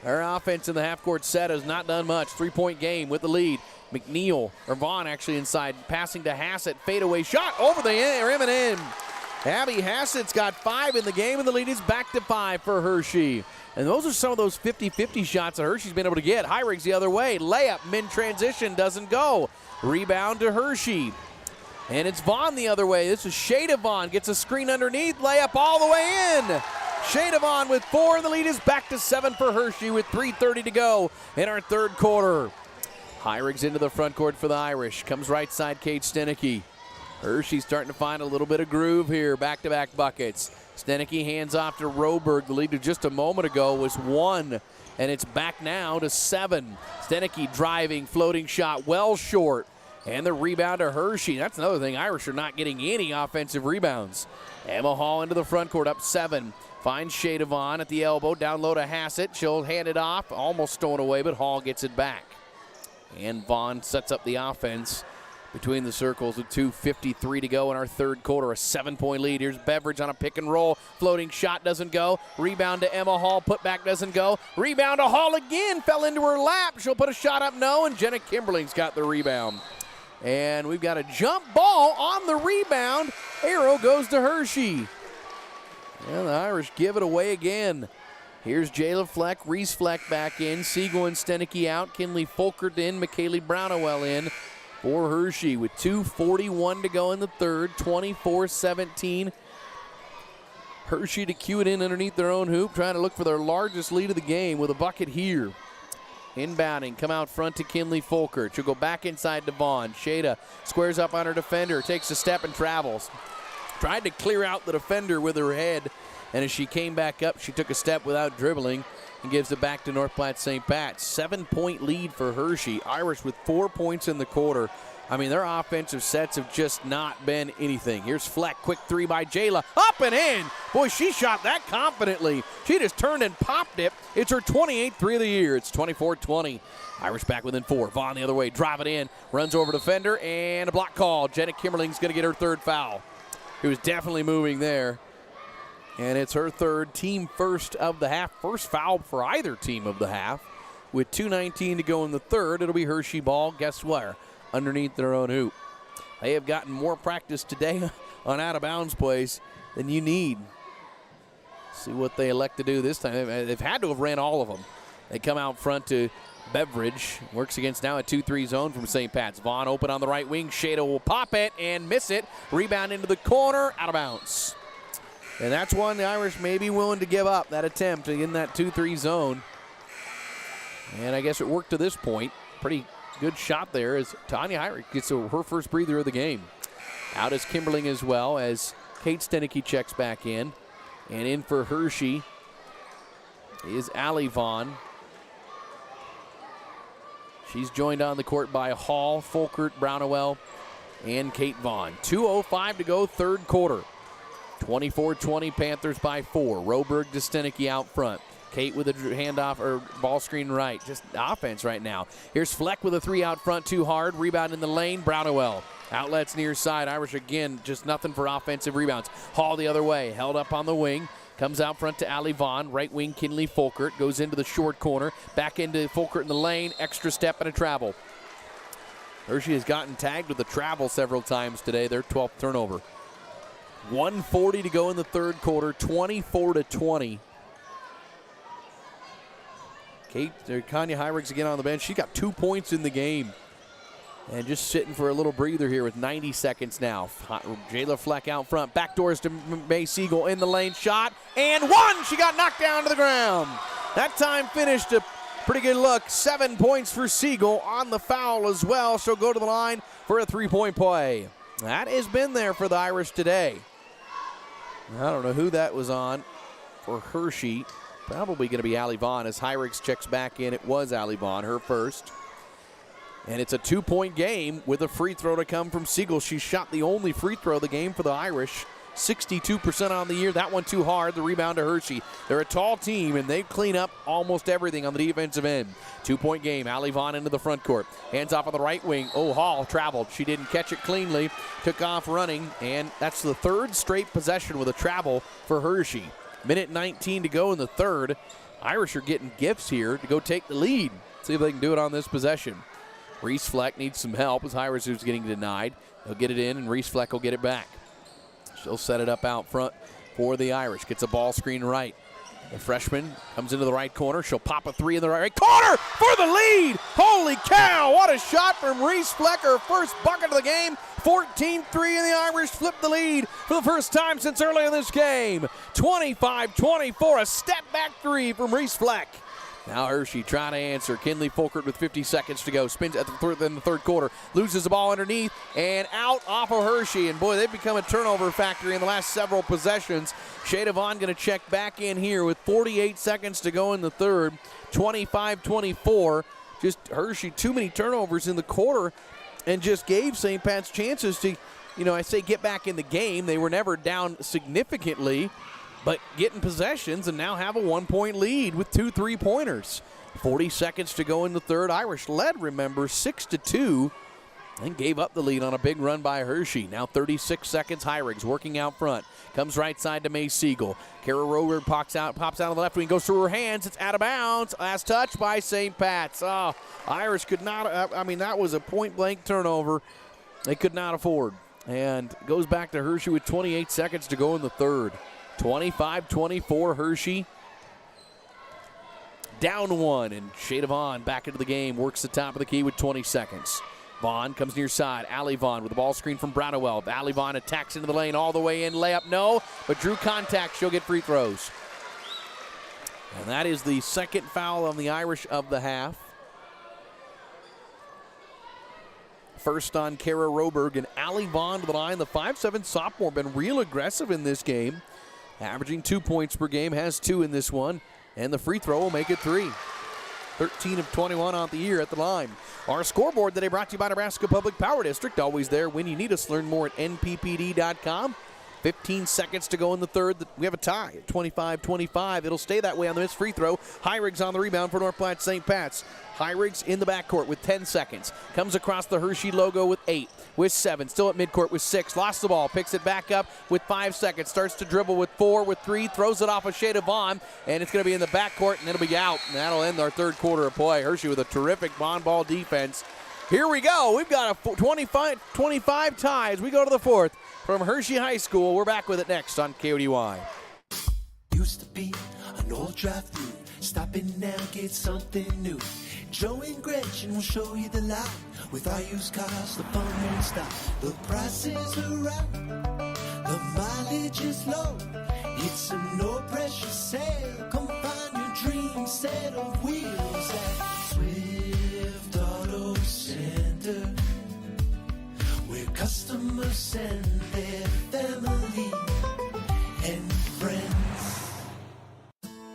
B: Her offense in the half-court set has not done much. 3-point game with the lead. Vaughn actually inside, passing to Hassett, fadeaway shot over the rim and in. Abby Hassett's got 5 in the game, and the lead is back to 5 for Hershey. And those are some of those 50-50 shots that Hershey's been able to get. Heirigs the other way, layup, mid-transition, doesn't go. Rebound to Hershey. And it's Vaughn the other way. This is Shada Vaughn, gets a screen underneath, layup all the way in. Shada Vaughn with 4, and the lead is back to 7 for Hershey with 3:30 to go in our third quarter. Heirigs into the front court for the Irish. Comes right side, Kate Stenicky. Hershey's starting to find a little bit of groove here. Back-to-back buckets. Stenicky hands off to Roberg. The lead of just a moment ago was 1, and it's back now to 7. Stenicky driving, floating shot, well short. And the rebound to Hershey. That's another thing. Irish are not getting any offensive rebounds. Emma Hall into the front court, up 7. Finds Shada Vaughn at the elbow, down low to Hassett. She'll hand it off, almost stolen away, but Hall gets it back. And Vaughn sets up the offense between the circles with 2:53 to go in our third quarter. A 7-point lead. Here's Beveridge on a pick and roll. Floating shot doesn't go. Rebound to Emma Hall. Putback doesn't go. Rebound to Hall again. Fell into her lap. She'll put a shot up. No. And Jenna Kimberling's got the rebound. And we've got a jump ball on the rebound. Arrow goes to Hershey. And the Irish give it away again. Here's Jayla Fleck, Reese Fleck back in, Siegel and Stenicky out, Kinley Folkert in, McKaylee Brownowell in for Hershey with 2:41 to go in the third, 24-17. Hershey to cue it in underneath their own hoop, trying to look for their largest lead of the game with a bucket here. Inbounding, come out front to Kinley Folkert. She'll go back inside to Vaughn. Shada squares up on her defender, takes a step and travels. Tried to clear out the defender with her head, and as she came back up, she took a step without dribbling and gives it back to North Platte St. Pat's. 7-point lead for Hershey. Irish with 4 points in the quarter. I mean, their offensive sets have just not been anything. Here's Fleck, quick three by Jayla, up and in. Boy, she shot that confidently. She just turned and popped it. It's her 28th three of the year. It's 24-20. Irish back within 4. Vaughn the other way, drive it in, runs over defender, and a block call. Jenna Kimmerling's going to get her 3rd foul. He was definitely moving there. And it's her 3rd, team first of the half. First foul for either team of the half. With 2:19 to go in the 3rd, it'll be Hershey ball. Guess where? Underneath their own hoop. They have gotten more practice today on out-of-bounds plays than you need. See what they elect to do this time. They've had to have ran all of them. They come out front to Beveridge. Works against now a 2-3 zone from St. Pat's. Vaughn open on the right wing. Shada will pop it and miss it. Rebound into the corner, out of bounds. And that's one the Irish may be willing to give up, that attempt in that 2-3 zone. And I guess it worked to this point. Pretty good shot there as Tanya Heinrich gets her first breather of the game. Out is Kimberling as well as Kate Stenicky checks back in. And in for Hershey is Allie Vaughn. She's joined on the court by Hall, Folkert, Brownowell, and Kate Vaughn. 2:05 to go, 3rd quarter. 24-20, Panthers by 4. Roberg to Stenicky out front. Kate with a handoff or ball screen right. Just offense right now. Here's Fleck with a 3 out front, too hard. Rebound in the lane, Brownowell. Outlets near side. Irish again, just nothing for offensive rebounds. Hall the other way, held up on the wing. Comes out front to Allie Vaughn. Right wing, Kinley Folkert. Goes into the short corner. Back into Folkert in the lane. Extra step and a travel. Hershey has gotten tagged with a travel several times today. Their 12th turnover. 1:40 to go in the 3rd quarter. 24-20. Kanya Heinrichs again on the bench. She got 2 points in the game. And just sitting for a little breather here with 90 seconds now. Jayla Fleck out front. Backdoors to May Siegel in the lane. Shot. And one! She got knocked down to the ground. That time finished a pretty good look. 7 points for Siegel on the foul as well. She'll go to the line for a 3-point play. That has been there for the Irish today. I don't know who that was on for Hershey. Probably going to be Allie Vaughn as Heinrichs checks back in. It was Allie Vaughn, her first. And it's a 2-point game with a free throw to come from Siegel. She shot the only free throw of the game for the Irish. 62% on the year. That one too hard. The rebound to Hershey. They're a tall team, and they clean up almost everything on the defensive end. 2-point game. Allie Vaughn into the front court. Hands off on the right wing. Oh, Hall traveled. She didn't catch it cleanly. Took off running, and that's the 3rd straight possession with a travel for Hershey. Minute 19 to go in the 3rd. Irish are getting gifts here to go take the lead. See if they can do it on this possession. Reese Fleck needs some help as Irish is getting denied. They'll get it in, and Reese Fleck will get it back. She'll set it up out front for the Irish. Gets a ball screen right. The freshman comes into the right corner. She'll pop a 3 in the right corner for the lead. Holy cow, what a shot from Reese Fleck, her first bucket of the game. 14-3, and the Irish flip the lead for the first time since early in this game. 25-24, a step-back 3 from Reese Fleck. Now Hershey trying to answer. Kinley Folkert with 50 seconds to go. Spins at the 3rd quarter. Loses the ball underneath and out off of Hershey. And boy, they've become a turnover factory in the last several possessions. Shada Vaughn going to check back in here with 48 seconds to go in the 3rd. 25-24. Just Hershey, too many turnovers in the quarter and just gave St. Pat's chances to, I say get back in the game. They were never down significantly, but getting possessions and now have a 1-point lead with 2 3-pointers. 40 seconds to go in the 3rd. Irish led, remember, 6-2, and gave up the lead on a big run by Hershey. Now 36 seconds. Heinrichs working out front. Comes right side to May Siegel. Kara Roger pops out on the left wing, goes through her hands. It's out of bounds. Last touch by St. Pat's. Oh, Irish could not, that was a point-blank turnover they could not afford. And goes back to Hershey with 28 seconds to go in the 3rd. 25-24 Hershey. Down 1, and Shada Vaughn back into the game. Works the top of the key with 20 seconds. Vaughn comes near side. Allie Vaughn with the ball screen from Brownowell. Allie Vaughn attacks into the lane all the way in. Layup, no, but drew contact. She'll get free throws. And that is the 2nd foul on the Irish of the half. first on Kara Roberg, and Allie Vaughn to the line. The 5'7" sophomore been real aggressive in this game, averaging 2 points per game, has 2 in this one, and the free throw will make it 3. 13 of 21 on the year at the line. Our scoreboard today brought to you by Nebraska Public Power District, always there when you need us. Learn more at nppd.com. 15 seconds to go in the third. We have a tie at 25-25. It'll stay that way on the missed free throw. Heirigs on the rebound for North Platte St. Pat's. Heirigs in the backcourt with 10 seconds. Comes across the Hershey logo with 8, with 7. Still at midcourt with 6. Lost the ball. Picks it back up with 5 seconds. Starts to dribble with 4, with 3. Throws it off a shade of Vaughn. And it's going to be in the backcourt, and it'll be out. And that'll end our third quarter of play. Hershey with a terrific ball defense. Here we go. We've got a 25 ties. We go to the fourth. From Hershey High School, we're back with it next on KODY.
U: Used to be an old drive-through. Stop in now, get something new. Joe and Gretchen will show you the light. With our used cars, the fun won't stop. The prices are right. The mileage is low. It's a no-pressure sale. Come find your dream set of wheels at Swift Auto Center. Where customers send their family and friends.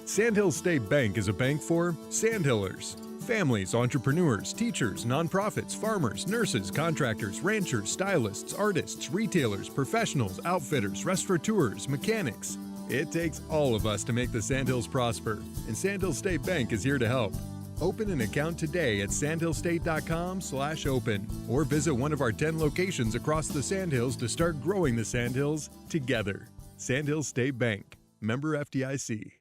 M: Sandhill State Bank is a bank for Sandhillers. Families, entrepreneurs, teachers, nonprofits, farmers, nurses, contractors, ranchers, stylists, artists, retailers, professionals, outfitters, restaurateurs, mechanics. It takes all of us to make the Sandhills prosper, and Sandhill State Bank is here to help. Open an account today at sandhillstate.com/open or visit one of our 10 locations across the Sandhills to start growing the Sandhills together. Sandhills State Bank, member FDIC.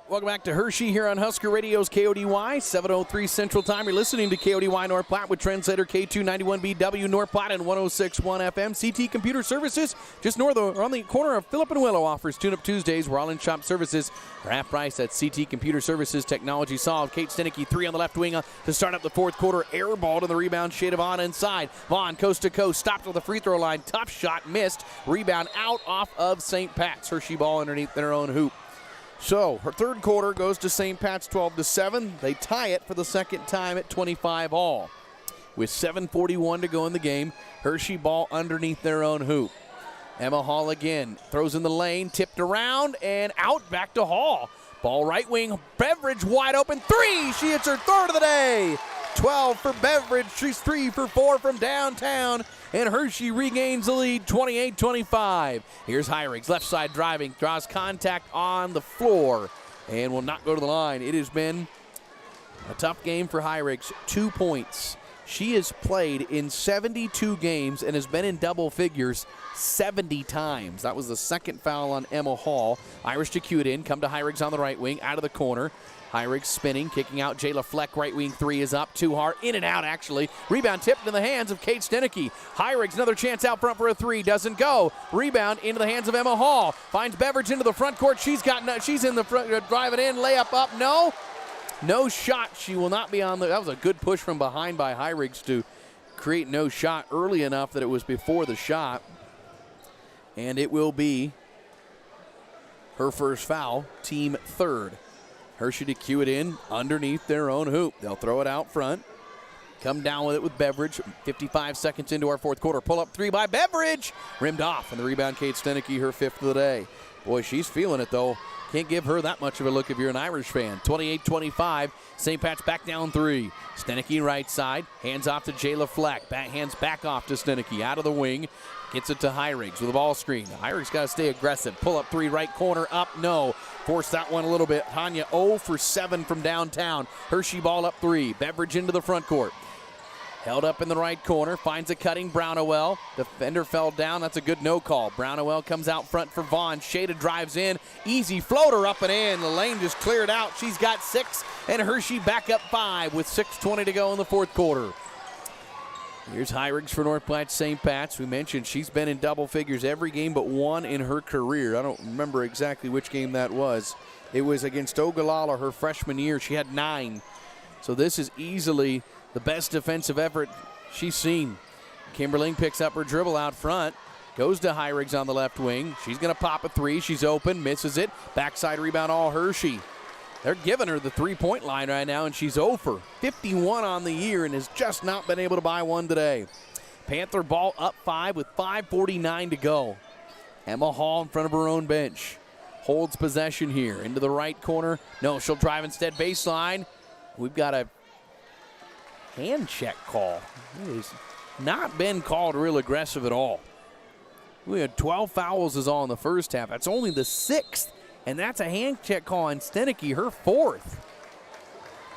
B: Welcome back to Hershey here on Husker Radio's KODY, 7:03 Central Time. You're listening to KODY North Platte with translator K291BW North Platte and 106.1 FM. CT Computer Services, just north of, on the corner of Phillip and Willow, offers Tune-Up Tuesdays where all-in-shop services are half price at CT Computer Services. Technology solved. Kate Stenicky, 3 on the left wing to start up the fourth quarter. Air ball to the rebound. Shade of Vaughn inside. Vaughn coast to coast. Stopped with the free throw line. Tough shot. Missed. Rebound out off of St. Pat's. Hershey ball underneath their own hoop. So, her third quarter goes to St. Pat's 12-7. They tie it for the second time at 25 all. With 7:41 to go in the game, Hershey ball underneath their own hoop. Emma Hall again throws in the lane, tipped around, and out back to Hall. Ball right wing, Beveridge wide open, 3! She hits her third of the day. 12 for Beveridge, she's 3 for 4 from downtown. And Hershey regains the lead, 28-25. Here's Heirigs, left side driving, draws contact on the floor, and will not go to the line. It has been a tough game for Heirigs, 2 points. She has played in 72 games and has been in double figures 70 times. That was the second foul on Emma Hall. Irish to cue it in, come to Heirigs on the right wing, out of the corner. Heirigs spinning, kicking out. Jayla Fleck, right wing 3 is up, too hard, in and out actually. Rebound tipped in the hands of Kate Stenicky. Heirigs, another chance out front for a 3, doesn't go. Rebound into the hands of Emma Hall. Finds Beveridge into the front court. She's in the front, driving in, layup up, no shot. She will not be on that was a good push from behind by Heirigs to create no shot early enough that it was before the shot. And it will be her first foul, team third. Hershey to cue it in underneath their own hoop. They'll throw it out front. Come down with it with Beveridge. 55 seconds into our fourth quarter. Pull up 3 by Beveridge. Rimmed off. And the rebound, Kate Stenicky, her 5th of the day. Boy, she's feeling it, though. Can't give her that much of a look if you're an Irish fan. 28-25. St. Pat's back down 3. Stenicky right side. Hands off to Jayla Fleck. Hands back off to Stenicky. Out of the wing. Gets it to Heirigs with a ball screen. Heirigs got to stay aggressive. Pull up 3, right corner, up, no. Force that one a little bit. Tanya 0 for 7 from downtown. Hershey ball up 3. Beveridge into the front court. Held up in the right corner. Finds a cutting Brownowell. Defender fell down. That's a good no call. Brownowell comes out front for Vaughn. Shada drives in. Easy floater up and in. The lane just cleared out. She's got 6. And Hershey back up 5 with 6:20 to go in the fourth quarter. Here's Heirigs for North Platte St. Pat's. We mentioned she's been in double figures every game but one in her career. I don't remember exactly which game that was. It was against Ogallala her freshman year. She had 9. So this is easily the best defensive effort she's seen. Kimberling picks up her dribble out front. Goes to Heirigs on the left wing. She's going to pop a 3. She's open. Misses it. Backside rebound all Hershey. They're giving her the three-point line right now, and she's 0 for 51 on the year and has just not been able to buy one today. Panther ball up 5 with 5:49 to go. Emma Hall in front of her own bench. Holds possession here into the right corner. No, she'll drive instead baseline. We've got a hand check call. It has not been called real aggressive at all. We had 12 fouls is all in the first half. That's only the 6th, and that's a hand check call on Stenicky, her 4th.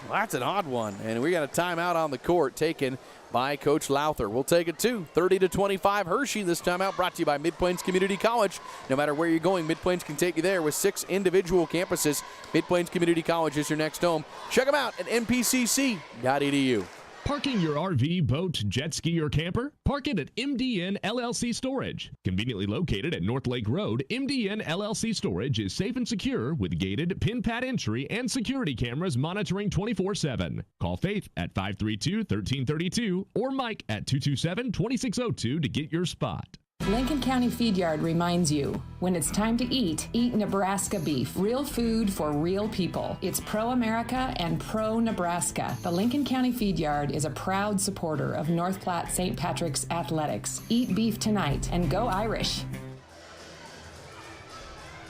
B: Well, that's an odd one, and we got a timeout on the court taken by Coach Lowther. We'll take it too. 30-25 Hershey. This timeout brought to you by Mid-Plains Community College. No matter where you're going, Mid-Plains can take you there with 6 individual campuses. Mid-Plains Community College is your next home. Check them out at mpcc.edu.
A: Parking your RV, boat, jet ski, or camper? Park it at MDN LLC Storage. Conveniently located at North Lake Road, MDN LLC Storage is safe and secure with gated, pin-pad entry and security cameras monitoring 24/7. Call Faith at 532-1332 or Mike at 227-2602 to get your spot.
O: Lincoln County Feed Yard reminds you, when it's time to eat Nebraska beef. Real food for real people. It's pro-America and pro-Nebraska. The Lincoln County Feed Yard is a proud supporter of North Platte St. Patrick's athletics. Eat beef tonight and go Irish.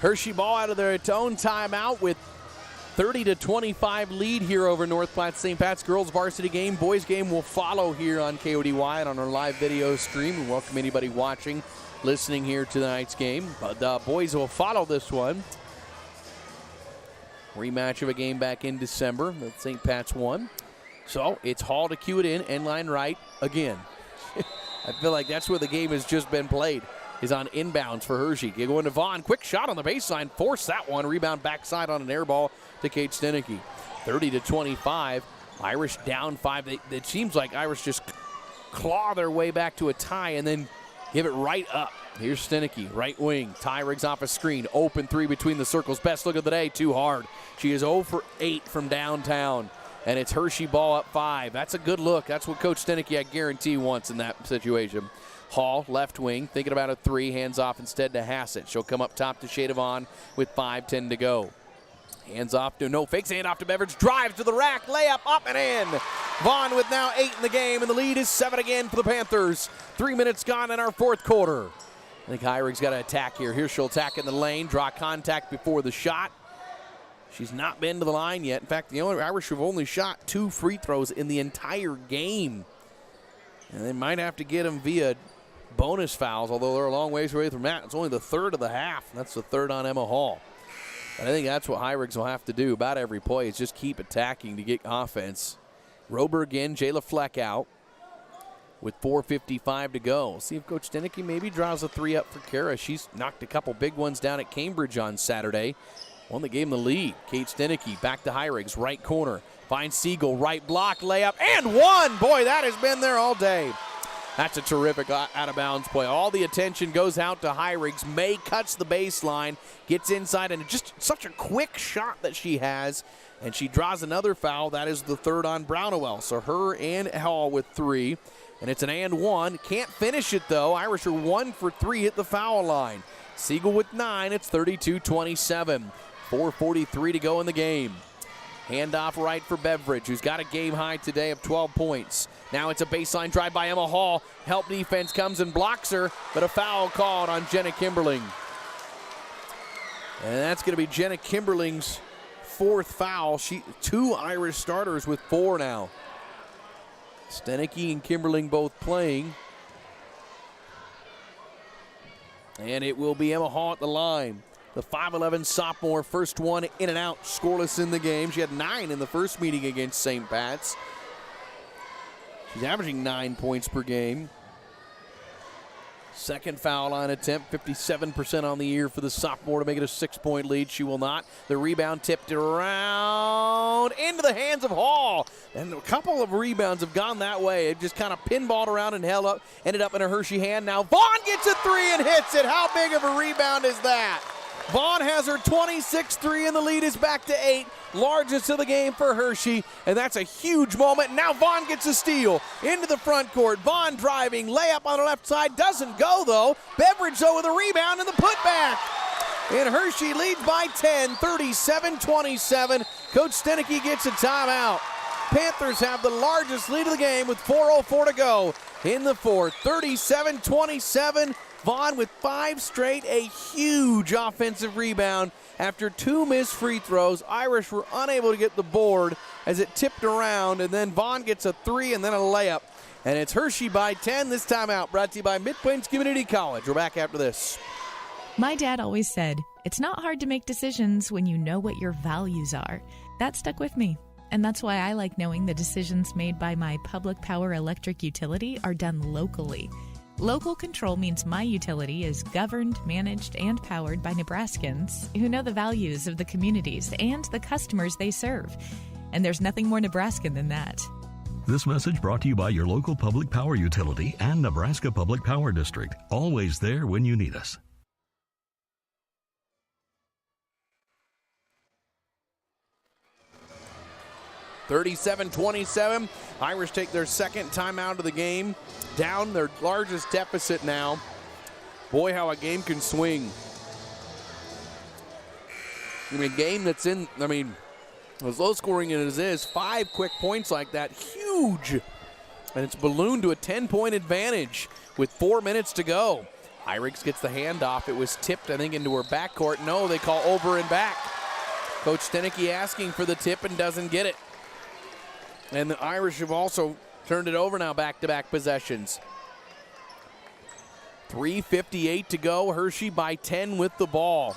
B: Hershey ball out of their own timeout with 30-25 lead here over North Platte St. Pat's girls varsity game. Boys game will follow here on KODY and on our live video stream. We welcome anybody watching, listening here to tonight's game. But the boys will follow this one. Rematch of a game back in December that St. Pat's won. So it's Hall to cue it in, end line right again. I feel like that's where the game has just been played, is on inbounds for Hershey. Going to Vaughn, quick shot on the baseline, force that one, rebound backside on an air ball to Kate Stenicky. 30-25, Irish down 5. It seems like Irish just claw their way back to a tie and then give it right up. Here's Stenicky, right wing. Ty Riggs off a screen, open 3 between the circles. Best look of the day, too hard. She is 0 for 8 from downtown, and it's Hershey ball up 5. That's a good look. That's what Coach Stenicky, I guarantee, wants in that situation. Hall, left wing, thinking about a 3, hands off instead to Hassett. She'll come up top to Shadavon with 5:10 to go. Hands off to, no, fakes hand off to Beveridge, drives to the rack, layup up and in. Vaughn with now 8 in the game, and the lead is 7 again for the Panthers. 3 minutes gone in our fourth quarter. I think Heirig's got to attack here. Here she'll attack in the lane, draw contact before the shot. She's not been to the line yet. In fact, the Irish have only shot 2 free throws in the entire game. And they might have to get them via bonus fouls, although they're a long ways away from that. It's only the 3rd of the half. That's the 3rd on Emma Hall. And I think that's what Heirigs will have to do about every play, is just keep attacking to get offense. Roberg in, Jayla Fleck out with 4:55 to go. We'll see if Coach Stenicky maybe draws a 3 up for Kara. She's knocked a couple big ones down at Cambridge on Saturday. Won the game the lead. Kate Stenicky back to Heirigs, right corner. Finds Siegel, right block, layup, and one! Boy, that has been there all day. That's a terrific out-of-bounds play. All the attention goes out to Heirigs. May cuts the baseline, gets inside, and just such a quick shot that she has. And she draws another foul. That is the 3rd on Brownowell. So her and Hall with 3. And it's an and 1. Can't finish it, though. Irish are 1 for 3 at the foul line. Siegel with 9. It's 32-27. 4:43 to go in the game. Handoff right for Beveridge, who's got a game high today of 12 points. Now it's a baseline drive by Emma Hall. Help defense comes and blocks her, but a foul called on Jenna Kimberling. And that's going to be Jenna Kimberling's 4th foul. 2 Irish starters with 4 now. Stenicky and Kimberling both playing. And it will be Emma Hall at the line. The 5'11 sophomore, first one in and out, scoreless in the game. She had 9 in the first meeting against St. Pat's. She's averaging 9 points per game. Second foul line attempt, 57% on the year for the sophomore to make it a 6-point lead. She will not. The rebound tipped around into the hands of Hall. And a couple of rebounds have gone that way. It just kind of pinballed around and ended up in a Hershey hand. Now Vaughn gets a 3 and hits it. How big of a rebound is that? Vaughn has her 26th 3, and the lead is back to 8. Largest of the game for Hershey, and that's a huge moment. Now Vaughn gets a steal into the front court. Vaughn driving, layup on the left side. Doesn't go, though. Beveridge, though, with a rebound and the putback. And Hershey leads by 10, 37-27. Coach Stenicky gets a timeout. Panthers have the largest lead of the game with 4:04 to go in the fourth. 37-27. Vaughn with 5 straight, a huge offensive rebound. After 2 missed free throws, Irish were unable to get the board as it tipped around, and then Vaughn gets a 3 and then a layup. And it's Hershey by 10 this time out, brought to you by Mid-Plains Community College. We're back after this.
P: My dad always said, it's not hard to make decisions when you know what your values are. That stuck with me. And that's why I like knowing the decisions made by my public power electric utility are done locally. Local control means my utility is governed, managed, and powered by Nebraskans who know the values of the communities and the customers they serve. And there's nothing more Nebraskan than that.
Q: This message brought to you by your local public power utility and Nebraska Public Power District. Always there when you need us.
B: 37-27. Irish take their second timeout of the game. Down their largest deficit now. Boy, how a game can swing. I mean, a game that's in, as low scoring as it is, 5 quick points like that, huge. And it's ballooned to a 10-point advantage with 4 minutes to go. Irish gets the handoff. It was tipped, I think, into her backcourt. No, they call over and back. Coach Stenicky asking for the tip and doesn't get it. And the Irish have also turned it over now, back-to-back possessions. 3:58 to go. Hershey by 10 with the ball.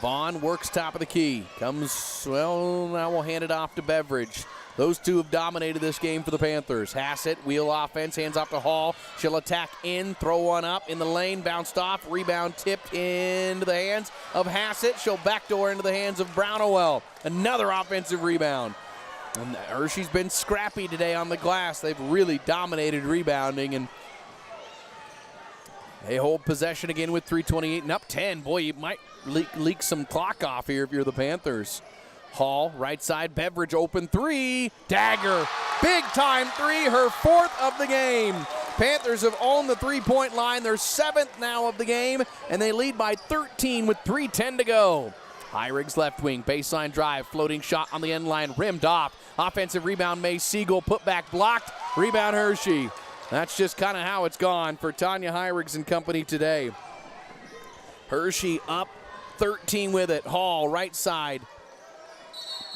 B: Vaughn works top of the key. Now we'll hand it off to Beveridge. Those two have dominated this game for the Panthers. Hassett, wheel offense, hands off to Hall. She'll attack in, throw one up in the lane, bounced off, rebound tipped into the hands of Hassett. She'll backdoor into the hands of Brownowell. Another offensive rebound. And Hershey's been scrappy today on the glass. They've really dominated rebounding, and they hold possession again with 3:28 and up 10. Boy, you might leak some clock off here if you're the Panthers. Hall, right side, Beveridge, open 3. Dagger, big time 3, her 4th of the game. Panthers have owned the 3-point line. They're 7th now of the game, and they lead by 13 with 3:10 to go. Heirig's left wing, baseline drive, floating shot on the end line, rimmed off. Offensive rebound, May Siegel, put back blocked. Rebound, Hershey. That's just kind of how it's gone for Tanya Heirigs and company today. Hershey up 13 with it. Hall, right side.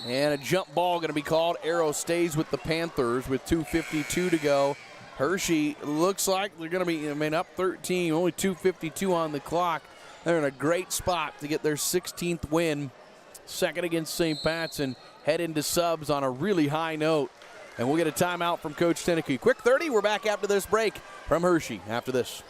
B: And a jump ball going to be called. Arrow stays with the Panthers with 2:52 to go. Hershey looks like they're going to be, up 13, only 2:52 on the clock. They're in a great spot to get their 16th win, second against St. Pat's, and head into subs on a really high note. And we'll get a timeout from Coach Stenicky. Quick 30, we're back after this break from Hershey after this.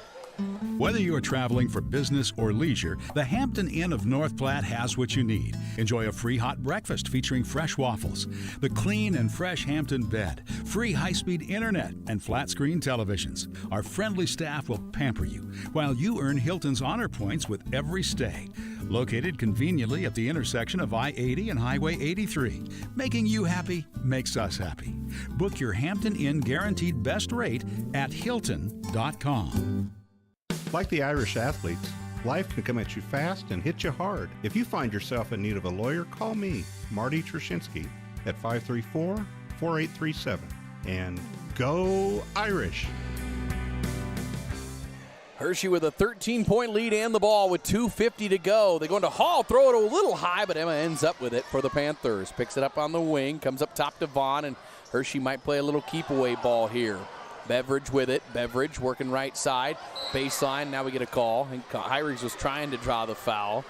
R: Whether you are traveling for business or leisure, the Hampton Inn of North Platte has what you need. Enjoy a free hot breakfast featuring fresh waffles, the clean and fresh Hampton bed, free high-speed internet, and flat-screen televisions. Our friendly staff will pamper you, while you earn Hilton's honor points with every stay. Located conveniently at the intersection of I-80 and Highway 83. Making you happy makes us happy. Book your Hampton Inn guaranteed best rate at Hilton.com.
S: Like the Irish athletes, life can come at you fast and hit you hard. If you find yourself in need of a lawyer, call me, Marty Trushinsky, at 534-4837. And go Irish!
B: Hershey with a 13-point lead and the ball with 2:50 to go. They go into Hall, throw it a little high, but Emma ends up with it for the Panthers. Picks it up on the wing, comes up top to Vaughn, and Hershey might play a little keep-away ball here. Beveridge with it. Beveridge working right side. Baseline, now we get a call. And Heirigs was trying to draw the foul.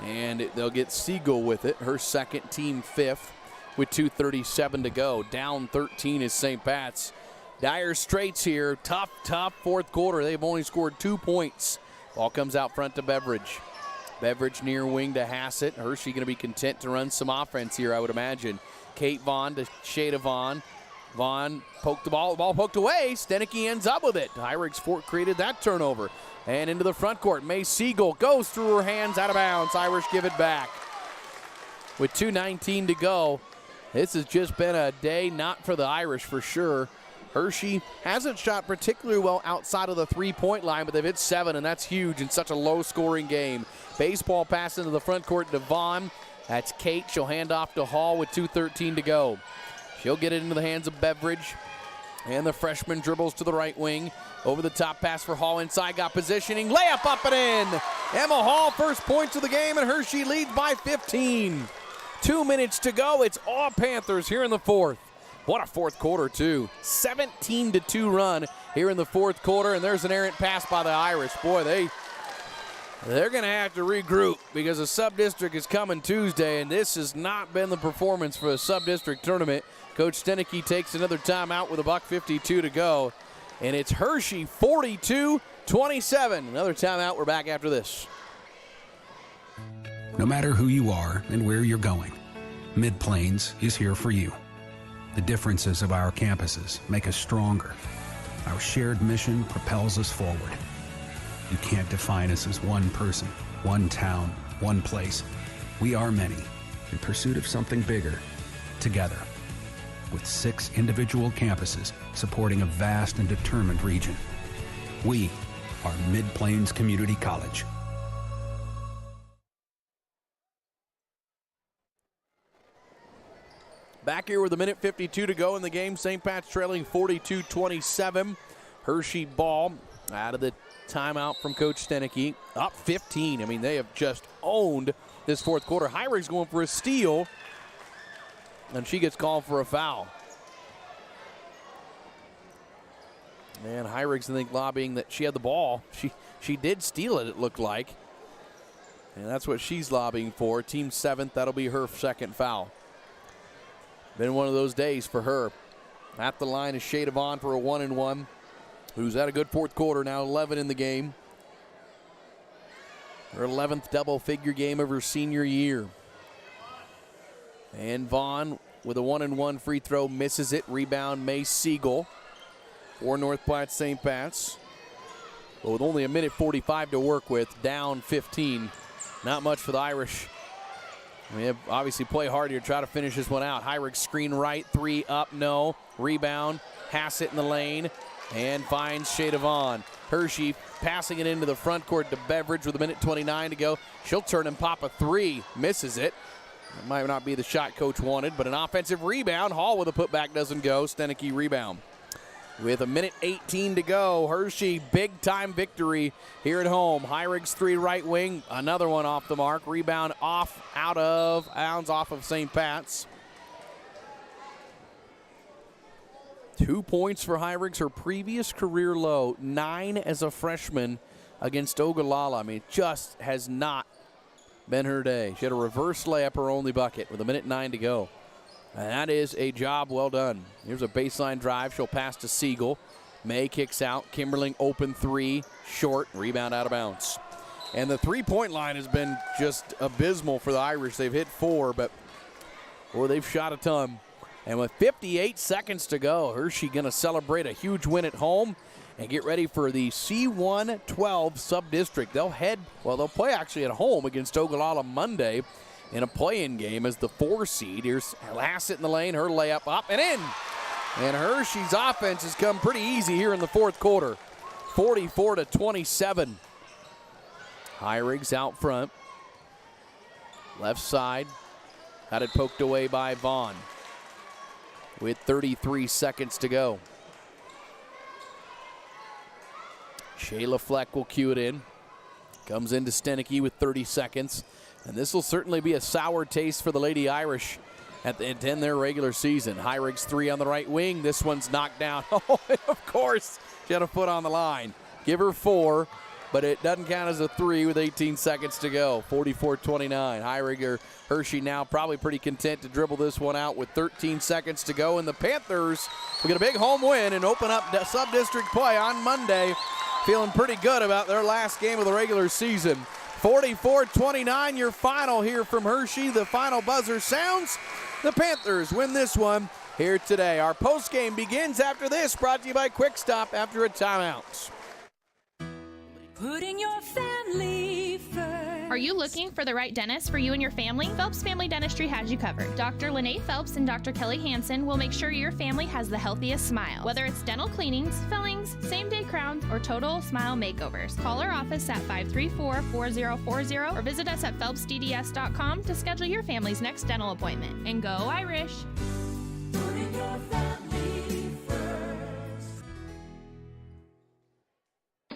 B: And they'll get Siegel with it, her second, team 5th, with 2:37 to go. Down 13 is St. Pat's. Dire straits here. Tough fourth quarter. They've only scored 2 points. Ball comes out front to Beveridge. Beveridge near wing to Hassett. Hershey going to be content to run some offense here, I would imagine. Kate Vaughn to Shada Vaughn. Vaughn poked the ball poked away. Stenicky ends up with it. Heirigs created that turnover. And into the front court, May Siegel goes through her hands, out of bounds. Irish give it back. With 2:19 to go, this has just been a day not for the Irish for sure. Hershey hasn't shot particularly well outside of the 3-point line, but they've hit 7, and that's huge in such a low-scoring game. Baseball pass into the front court to Vaughn. That's Kate. She'll hand off to Hall with 2:13 to go. She'll get it into the hands of Beveridge. And the freshman dribbles to the right wing. Over the top pass for Hall inside. Got positioning. Layup up and in. Emma Hall, first points of the game, and Hershey leads by 15. 2 minutes to go. It's all Panthers here in the fourth. What a fourth quarter, too. 17-2 run here in the fourth quarter, and there's an errant pass by the Irish. Boy, they're going to have to regroup because the sub-district is coming Tuesday, and this has not been the performance for a sub-district tournament. Coach Stenicky takes another timeout with $1:52 to go, and it's Hershey 42-27. Another timeout. We're back after this.
C: No matter who you are and where you're going, Mid-Plains is here for you. The differences of our campuses make us stronger. Our shared mission propels us forward. You can't define us as one person, one town, one place. We are many, in pursuit of something bigger, together. With 6 individual campuses supporting a vast and determined region. We are Mid-Plains Community College.
B: Back here with $1:52 to go in the game. St. Pat's trailing 42-27. Hershey ball out of the timeout from Coach Stenicky. Up 15. I mean, they have just owned this fourth quarter. Heyrig's going for a steal, and she gets called for a foul. And Heyrig's, I think, lobbying that she had the ball. She did steal it looked like. And that's what she's lobbying for. Team 7th, that'll be her second foul. Been one of those days for her. At the line is Shea Devon for a 1-and-1, who's had a good fourth quarter, now 11 in the game. Her 11th double-figure game of her senior year. And Vaughn with a 1-and-1 free throw, misses it. Rebound, May Siegel for North Platte St. Pat's. But with only 1:45 to work with, down 15. Not much for the Irish. We have obviously play hard here, try to finish this one out. Heyrig screen right, 3 up, no. Rebound, Hassett in the lane, and finds Shea Devon. Hershey passing it into the front court to Beveridge with 1:29 to go. She'll turn and pop a 3, misses it. It might not be the shot coach wanted, but an offensive rebound. Hall with a putback, doesn't go. Stenicky rebound. With 1:18 to go, Hershey, big-time victory here at home. Heyrig's 3 right wing, another one off the mark. Rebound off, out of bounds off of St. Pat's. 2 points for Heyrig's, her previous career low, 9 as a freshman against Ogallala. I mean, it just has not been her day. She had a reverse layup, her only bucket, with 1:09 to go. And that is a job well done. Here's a baseline drive. She'll pass to Siegel. May kicks out. Kimberling open 3, short. Rebound out of bounds. And the three-point line has been just abysmal for the Irish. They've hit 4, but they've shot a ton. And with 58 seconds to go, Hershey going to celebrate a huge win at home and get ready for the C1-12 sub-district. They'll play actually at home against Ogallala Monday in a play-in game as the 4 seed. Here's Hassett in the lane, her layup up and in. And Hershey's offense has come pretty easy here in the fourth quarter. 44-27. Heyrig's out front. Left side. Got it poked away by Vaughn. With 33 seconds to go. Shayla Fleck will cue it in. Comes into Stenicky with 30 seconds. And this will certainly be a sour taste for the Lady Irish at the end of their regular season. Heyrig's 3 on the right wing. This one's knocked down. Oh, of course, she had a foot on the line. Give her 4, but it doesn't count as a 3 with 18 seconds to go. 44-29. Heyrig or Hershey now probably pretty content to dribble this one out with 13 seconds to go. And the Panthers will get a big home win and open up sub-district play on Monday. Feeling pretty good about their last game of the regular season. 44-29, your final here from Hershey. The final buzzer sounds. The Panthers win this one here today. Our postgame begins after this, brought to you by Quick Stop after a timeout.
D: Putting your family first. Are you looking for the right dentist for you and your family? Phelps Family Dentistry has you covered. Dr. Lene Phelps and Dr. Kelly Hansen will make sure your family has the healthiest smile. Whether it's dental cleanings, fillings, same-day crowns, or total smile makeovers. Call our office at 534-4040 or visit us at phelpsdds.com to schedule your family's next dental appointment. And go Irish!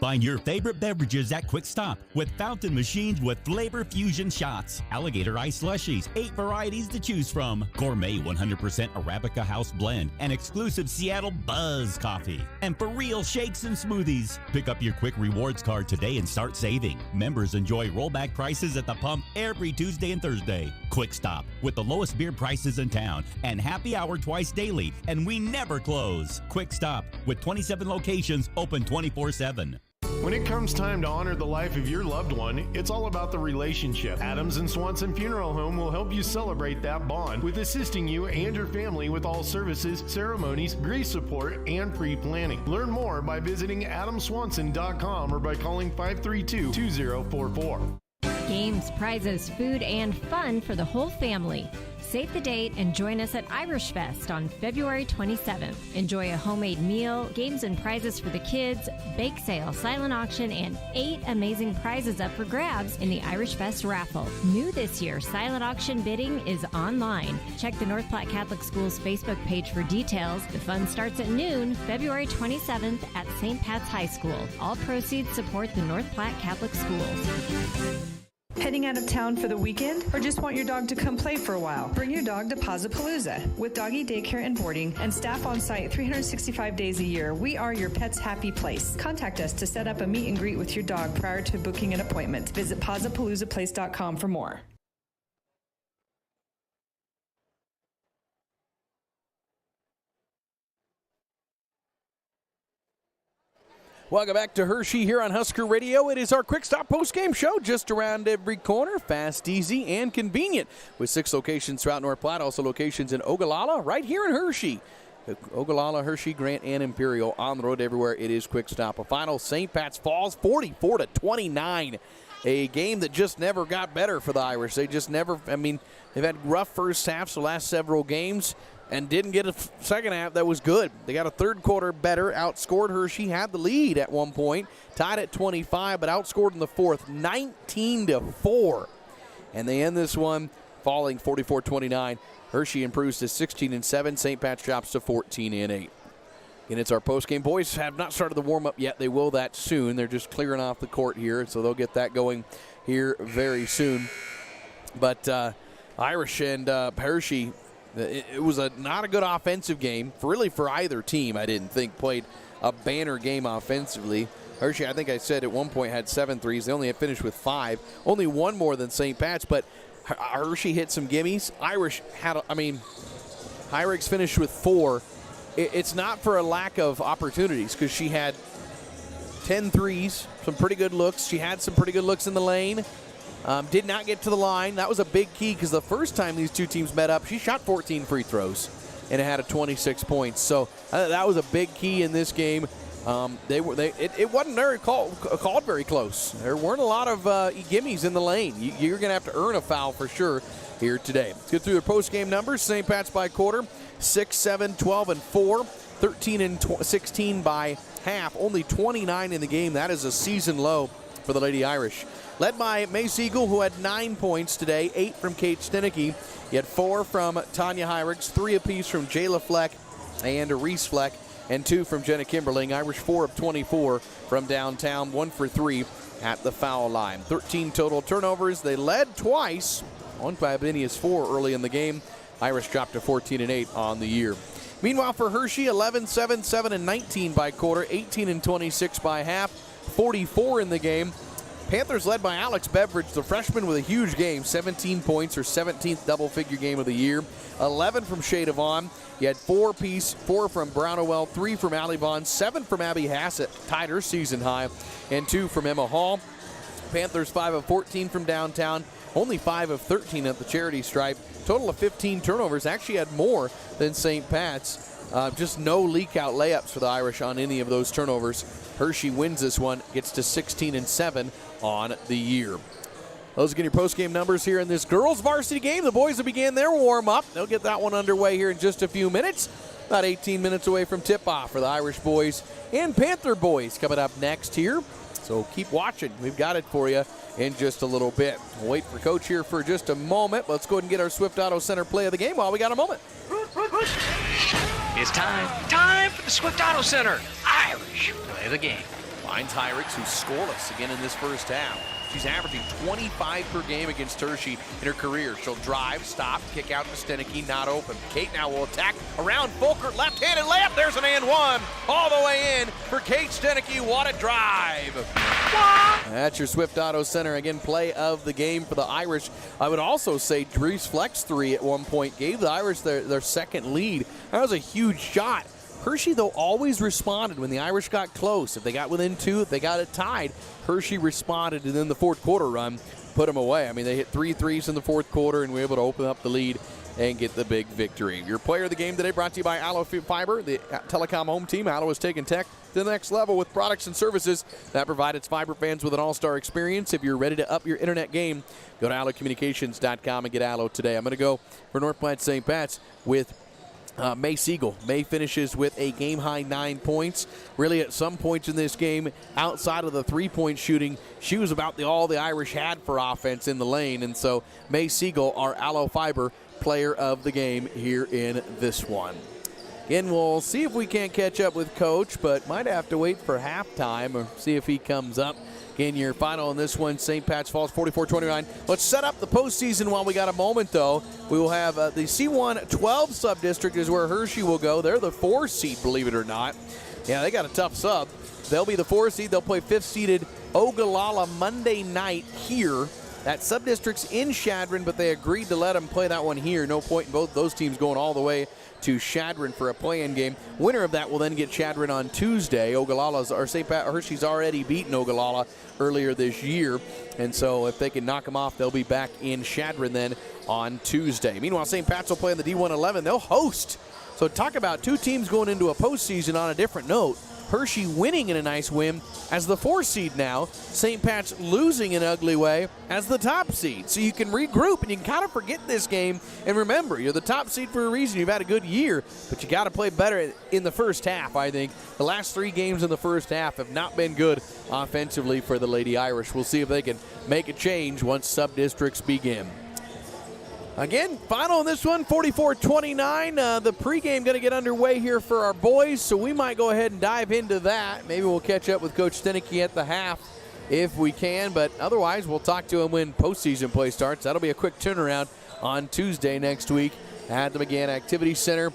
N: Find your favorite beverages at Quick Stop with fountain machines with flavor fusion shots, alligator ice slushies, 8 varieties to choose from, gourmet 100% Arabica house blend, and exclusive Seattle Buzz coffee. And for real shakes and smoothies. Pick up your Quick Rewards card today and start saving. Members enjoy rollback prices at the pump every Tuesday and Thursday. Quick Stop with the lowest beer prices in town and happy hour twice daily, and we never close. Quick Stop with 27 locations open 24/7.
T: When it comes time to honor the life of your loved one, it's all about the relationship. Adams and Swanson Funeral Home will help you celebrate that bond with assisting you and your family with all services, ceremonies, grief support, and pre-planning. Learn more by visiting adamswanson.com or by calling 532-2044.
E: Games, prizes, food, and fun for the whole family. Save the date and join us at Irish Fest on February 27th. Enjoy a homemade meal, games and prizes for the kids, bake sale, silent auction, and 8 amazing prizes up for grabs in the Irish Fest raffle. New this year, silent auction bidding is online. Check the North Platte Catholic Schools Facebook page for details. The fun starts at noon, February 27th at St. Pat's High School. All proceeds support the North Platte Catholic Schools.
F: Heading out of town for the weekend or just want your dog to come play for a while? Bring your dog to Pozapalooza. With doggy daycare and boarding and staff on site 365 days a year, we are your pet's happy place. Contact us to set up a meet and greet with your dog prior to booking an appointment. Visit pozapaloozaplace.com for more.
B: Welcome back to Hershey here on Husker Radio. It is our Quick Stop post-game show just around every corner. Fast, easy, and convenient. With 6 locations throughout North Platte, also locations in Ogallala, right here in Hershey. Ogallala, Hershey, Grant, and Imperial. On the road everywhere, it is Quick Stop. A final, St. Pat's falls 44-29. A game that just never got better for the Irish. They just never, they've had rough first halves the last several games and didn't get a second half that was good. They got a third quarter better, outscored Hershey, had the lead at one point, tied at 25, but outscored in the fourth, 19-4. And they end this one falling 44-29. Hershey improves to 16-7. St. Pat's drops to 14-8. And it's our postgame. Boys have not started the warm-up yet. They will that soon. They're just clearing off the court here, so they'll get that going here very soon. But Irish and Hershey, it was not a good offensive game, really for either team, I didn't think. Played a banner game offensively. Hershey, I think I said at one point, had 7 threes. They only had finished with 5. Only one more than St. Pat's, but Hershey hit some gimmies. Irish had, Hyrix finished with 4. It's not for a lack of opportunities because she had 10 threes, some pretty good looks. She had some pretty good looks in the lane. Did not get to the line. That was a big key because the first time these two teams met up, she shot 14 free throws and it had 26 points. So that was a big key in this game. It wasn't very called very close. There weren't a lot of gimmies in the lane. You're going to have to earn a foul for sure here today. Let's get through the post-game numbers. St. Pat's by quarter, 6, 7, 12, and 4. 13 and 16 by half. Only 29 in the game. That is a season low for the Lady Irish. Led by Mace Eagle, who had 9 points today, 8 from Kate Stenicky. He had 4 from Tanya Hyrix, 3 apiece from Jayla Fleck and Reese Fleck, and 2 from Jenna Kimberling. Irish 4 of 24 from downtown, 1 for 3 at the foul line. 13 total turnovers. They led twice. One by Binias 4 early in the game. Irish dropped to 14-8 on the year. Meanwhile for Hershey, 11-7, 7-19 by quarter, 18-26 by half, 44 in the game. Panthers led by Alex Beveridge, the freshman with a huge game, 17 points, her 17th double-figure game of the year. 11 from Shea Devon. He had 4 apiece, 4 from Brownowell, 3 from Allie Vaughn, 7 from Abby Hassett, tied her season high, and 2 from Emma Hall. Panthers 5 of 14 from downtown, only 5 of 13 at the charity stripe. Total of 15 turnovers, actually had more than St. Pat's. Just no leak-out layups for the Irish on any of those turnovers. Hershey wins this one, gets to 16-7 on the year. Those are your post-game numbers here in this girls varsity game. The boys will begin their warm-up. They'll get that one underway here in just a few minutes. About 18 minutes away from tip-off for the Irish boys and Panther boys coming up next here. So keep watching. We've got it for you in just a little bit. We'll wait for Coach here for just a moment. Let's go ahead and get our Swift Auto Center play of the game while we got a moment.
G: It's time for the Swift Auto Center Irish play of the game.
B: Finds Hyrix, who's scoreless again in this first half. She's averaging 25 per game against Hershey in her career. She'll drive, stop, kick out to Stenicky, not open. Kate now will attack around Volkert, left-handed layup. There's an and one all the way in for Kate Stenicky. What a drive. That's your Swift Auto Center, again, play of the game for the Irish. I would also say Drees Flex 3 at one point gave the Irish their second lead. That was a huge shot. Hershey, though, always responded when the Irish got close. If they got within two, if they got it tied, Hershey responded, and then the fourth quarter run put them away. I mean, they hit 3 threes in the fourth quarter and were able to open up the lead and get the big victory. Your player of the game today brought to you by Allo Fiber, the telecom home team. Allo has taken tech to the next level with products and services that provide its fiber fans with an all-star experience. If you're ready to up your internet game, go to allocommunications.com and get Allo today. I'm going to go for North Platte St. Pat's with May Siegel. May finishes with a game-high 9 points. Really, at some points in this game, outside of the three-point shooting, she was about all the Irish had for offense in the lane. And so May Siegel, our Allo Fiber player of the game here in this one. Again, we'll see if we can't catch up with Coach, but might have to wait for halftime or see if he comes up. Again, your final in this one, St. Pat's Falls 44-29. Let's set up the postseason while we got a moment, though. We will have the C1 12 sub-district is where Hershey will go. They're the 4 seed, believe it or not. Yeah, they got a tough sub. They'll be the 4 seed. They'll play 5th-seeded Ogallala Monday night here. That sub-district's in Chadron, but they agreed to let them play that one here. No point in both those teams going all the way to Chadron for a play-in game. Winner of that will then get Chadron on Tuesday. Hershey's already beaten Ogallala earlier this year, and so if they can knock them off, they'll be back in Chadron then on Tuesday. Meanwhile, St. Pat's will play in the D1-11. They'll host. So talk about two teams going into a postseason on a different note. Hershey winning in a nice win as the 4 seed now. St. Pat's losing in an ugly way as the top seed. So you can regroup and you can kind of forget this game. And remember, you're the top seed for a reason. You've had a good year, but you got to play better in the first half, I think. The last 3 games in the first half have not been good offensively for the Lady Irish. We'll see if they can make a change once sub-districts begin. Again, final in this one, 44-29. The pregame going to get underway here for our boys, so we might go ahead and dive into that. Maybe we'll catch up with Coach Stenicky at the half if we can, but otherwise we'll talk to him when postseason play starts. That'll be a quick turnaround on Tuesday next week at the McGann Activity Center.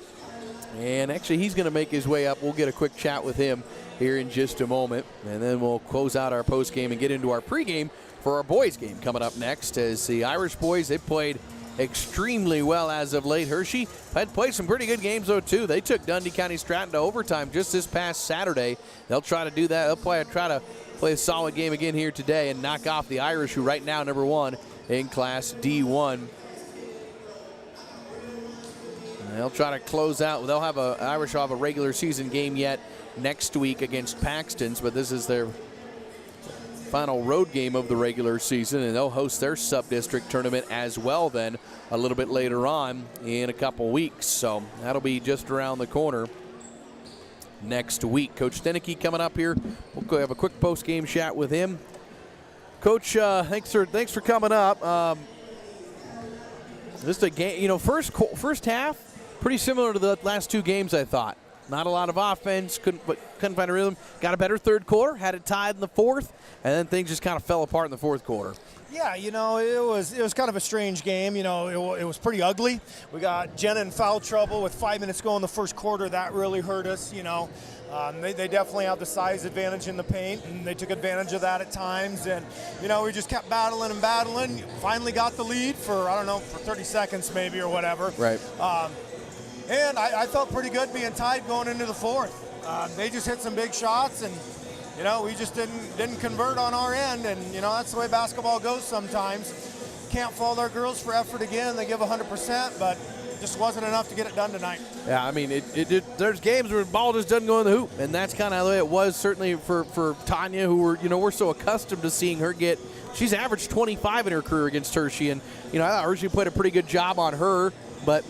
B: And actually, he's going to make his way up. We'll get a quick chat with him here in just a moment, and then we'll close out our postgame and get into our pregame for our boys game coming up next. As the Irish boys, they played extremely well as of late. Hershey had played some pretty good games, though, too. They took Dundee County Stratton to overtime just this past Saturday. They'll try to do that. They'll try to play a solid game again here today and knock off the Irish, who right now number 1 in Class D1. And they'll try to close out. They'll have Irish will have a regular season game yet next week against Paxton's, but this is their final road game of the regular season, and they'll host their sub-district tournament as well then a little bit later on in a couple weeks. So that'll be just around the corner next week. Coach Stenicky coming up here. We'll go have a quick post-game chat with him. Coach, thanks for coming up. Just a game, first half pretty similar to the last 2 games, I thought. Not a lot of offense, couldn't find a rhythm. Got a better third quarter, had it tied in the fourth, and then things just kind of fell apart in the fourth quarter.
H: Yeah, it was kind of a strange game. It was pretty ugly. We got Jenna in foul trouble with 5 minutes to go in the first quarter. That really hurt us. They definitely have the size advantage in the paint, and they took advantage of that at times. And we just kept battling and battling. Finally got the lead for 30 seconds maybe or whatever.
B: Right.
H: And I felt pretty good being tied going into the fourth. They just hit some big shots, and we just didn't convert on our end, and that's the way basketball goes sometimes. Can't fault our girls for effort again. They give 100%, but just wasn't enough to get it done tonight.
B: Yeah, I mean, there's games where the ball just doesn't go in the hoop, and that's kind of the way it was certainly for Tanya, who we're so accustomed to seeing her get. She's averaged 25 in her career against Hershey, and I thought Hershey put a pretty good job on her, but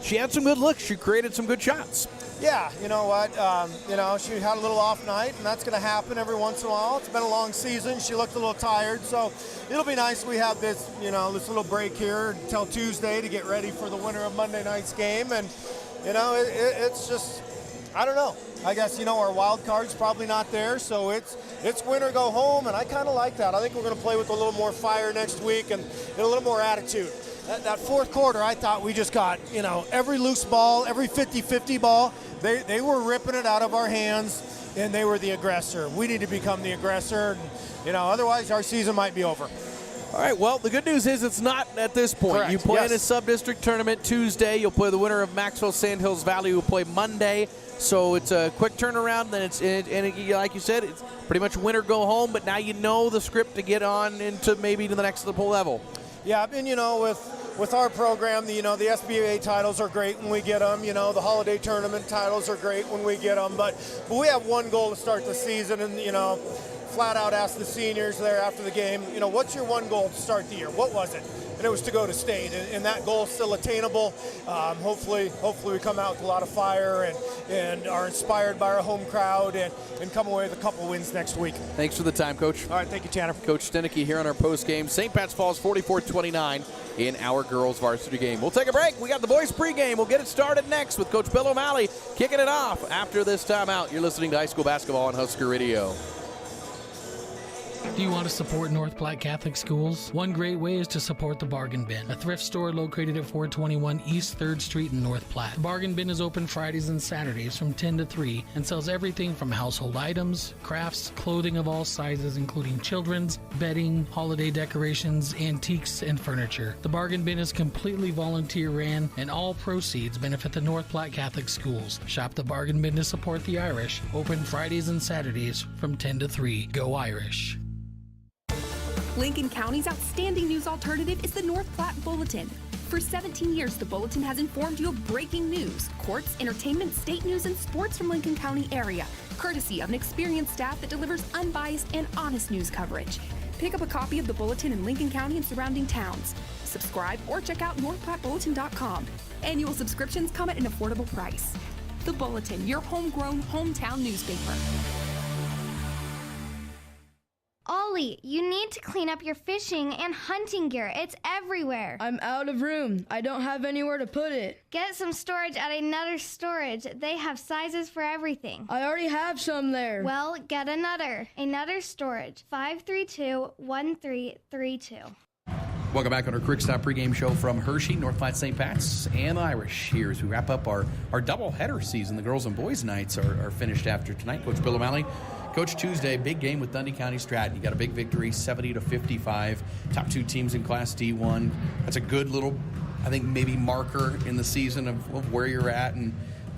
B: she had some good looks. She created some good shots.
H: Yeah, you know what? She had a little off night, and that's going to happen every once in a while. It's been a long season. She looked a little tired, so it'll be nice we have this, this little break here until Tuesday to get ready for the winner of Monday night's game. And, it's just, I don't know. I guess, our wild card's probably not there, so it's win or go home, and I kind of like that. I think we're going to play with a little more fire next week and a little more attitude. That fourth quarter, I thought we just got, every loose ball, every 50-50 ball, they were ripping it out of our hands, and they were the aggressor. We need to become the aggressor, and, otherwise our season might be over.
B: All right, well, the good news is it's not at this point.
H: Correct.
B: You play
H: Yes.
B: in a sub-district tournament Tuesday. You'll play the winner of Maxwell Sandhills Valley, who will play Monday. So it's a quick turnaround. Then like you said, it's pretty much win or go home, but now you know the script to get on into maybe to the next level.
H: Yeah, and, with our program, the SBA titles are great when we get them. The holiday tournament titles are great when we get them. But we have one goal to start the season, and flat out ask the seniors there after the game, what's your one goal to start the year? What was it? And it was to go to state, and that goal is still attainable. Hopefully we come out with a lot of fire and are inspired by our home crowd and come away with a couple wins next week.
B: Thanks for the time, Coach.
H: All right, thank you, Tanner.
B: Coach Stenicky here on our post game. St. Pat's Falls 44-29 in our girls varsity game. We'll take a break. We got the boys pregame. We'll get it started next with Coach Bill O'Malley kicking it off after this timeout. You're listening to high school basketball on Husker Radio.
I: Do you want to support North Platte Catholic Schools? One great way is to support the Bargain Bin, a thrift store located at 421 East 3rd Street in North Platte. The Bargain Bin is open Fridays and Saturdays from 10 to 3 and sells everything from household items, crafts, clothing of all sizes, including children's, bedding, holiday decorations, antiques, and furniture. The Bargain Bin is completely volunteer ran, and all proceeds benefit the North Platte Catholic Schools. Shop the Bargain Bin to support the Irish. Open Fridays and Saturdays from 10 to 3. Go Irish.
J: Lincoln County's outstanding news alternative is the North Platte Bulletin. For 17 years, the Bulletin has informed you of breaking news, courts, entertainment, state news, and sports from Lincoln County area, courtesy of an experienced staff that delivers unbiased and honest news coverage. Pick up a copy of the Bulletin in Lincoln County and surrounding towns. Subscribe or check out northplattebulletin.com. Annual subscriptions come at an affordable price. The Bulletin, your homegrown, hometown newspaper.
V: Ollie, you need to clean up your fishing and hunting gear. It's everywhere.
W: I'm out of room. I don't have anywhere to put it.
V: Get some storage at Another Storage. They have sizes for everything.
W: I already have some there.
V: Well, get another. Another Storage, 532-1332.
X: Welcome back on our Quick Stop pregame show from Hershey, North Platte, St. Pat's, and Irish here as we wrap up our doubleheader season. The girls and boys nights are finished after tonight. Coach Bill O'Malley. Coach, Tuesday, big game with Dundee County Stratton. You got a big victory, 70-55. Top two teams in Class D1. That's a good little, I think, maybe marker in the season of where you're at, and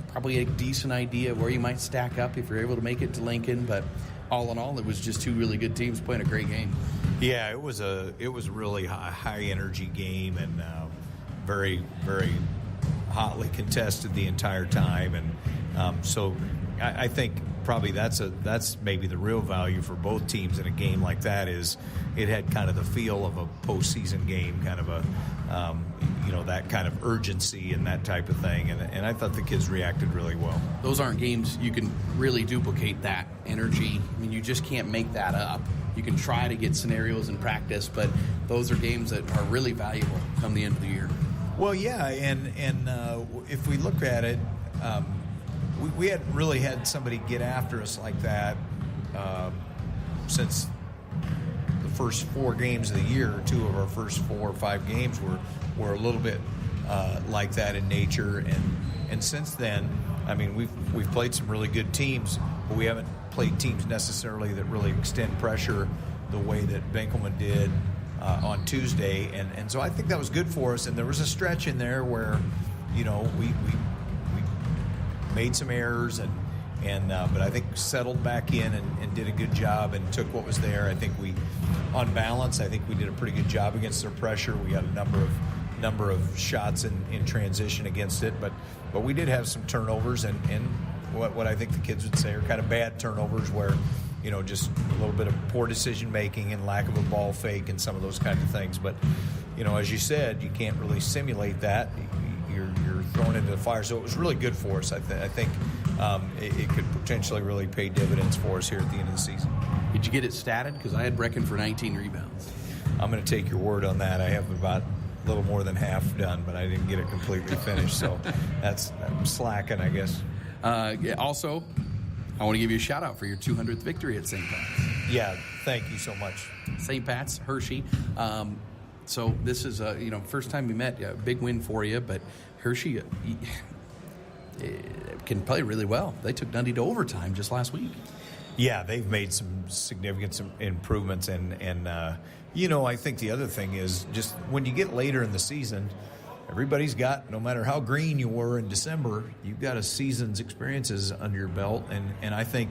X: probably a decent idea of where you might stack up if you're able to make it to Lincoln. But all in all, it was just two really good teams playing a great game.
Z: Yeah, it was really high energy game, and very, very hotly contested the entire time. And so I think probably that's maybe the real value for both teams in a game like that, is it had kind of the feel of a postseason game, kind of a that kind of urgency and that type of thing, and I thought the kids reacted really well.
X: Those aren't games you can really duplicate that energy. I mean, you just can't make that up. You can try to get scenarios in practice, but those are games that are really valuable come the end of the year.
Z: Well, yeah, and if we look at it, we hadn't really had somebody get after us like that since the first 4 games of the year. 2 of our first 4 or 5 games were a little bit like that in nature, and since then, I mean, we've played some really good teams, but we haven't played teams necessarily that really extend pressure the way that Benkelman did on Tuesday, and so I think that was good for us. And there was a stretch in there where, we made some errors, but I think settled back in and did a good job and took what was there. I think on balance, I think we did a pretty good job against their pressure. We had a number of number of shots in transition against it, but we did have some turnovers and what I think the kids would say are kind of bad turnovers where, just a little bit of poor decision making and lack of a ball fake and some of those kinds of things. But, as you said, you can't really simulate that. You're thrown into the fire. So it was really good for us. I think it could potentially really pay dividends for us here at the end of the season.
X: Did you get it statted? Because I had Brecken for 19 rebounds.
Z: I'm going to take your word on that. I have about a little more than half done, but I didn't get it completely finished. So I'm slacking, I guess.
X: Also, I want to give you a shout out for your 200th victory at St. Pat's.
Z: Yeah, thank you so much.
X: St. Pat's, Hershey. So this is first time we met, big win for you. But Hershey can play really well. They took Dundee to overtime just last week.
Z: Yeah, they've made some significant improvements, and I think the other thing is just when you get later in the season, everybody's got, no matter how green you were in December, you've got a season's experiences under your belt, and I think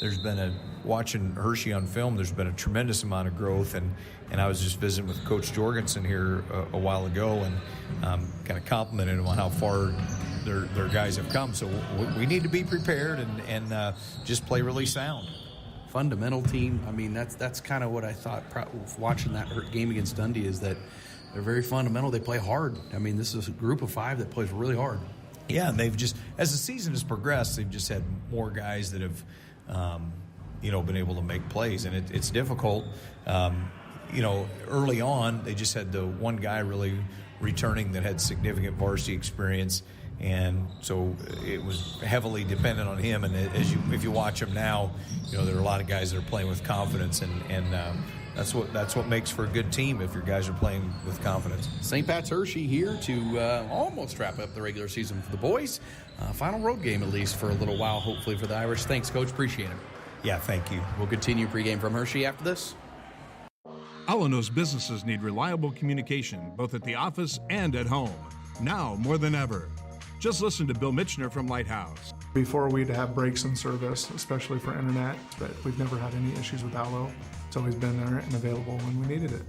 Z: there's been watching Hershey on film, there's been a tremendous amount of growth, and I was just visiting with Coach Jorgensen here a while ago, and kind of complimented him on how far their guys have come. So we need to be prepared and just play really sound.
X: Fundamental team. I mean, that's kind of what I thought watching that game against Dundee, is that they're very fundamental. They play hard. I mean, this is a group of 5 that plays really hard.
Z: Yeah, and they've just, as the season has progressed, they've just had more guys that have been able to make plays, and it's difficult. Early on, they just had the one guy really returning that had significant varsity experience, and so it was heavily dependent on him. And if you watch him now, there are a lot of guys that are playing with confidence, and that's what makes for a good team if your guys are playing with confidence.
X: St. Pat's Hershey here to almost wrap up the regular season for the boys. Final road game, at least for a little while, hopefully for the Irish. Thanks, Coach. Appreciate it.
Z: Yeah, thank you.
X: We'll continue pregame from Hershey after this.
A: Allo knows businesses need reliable communication, both at the office and at home. Now more than ever. Just listen to Bill Mitchner from Lighthouse.
K: Before we'd have breaks in service, especially for internet, but we've never had any issues with Allo. It's always been there and available when we needed it.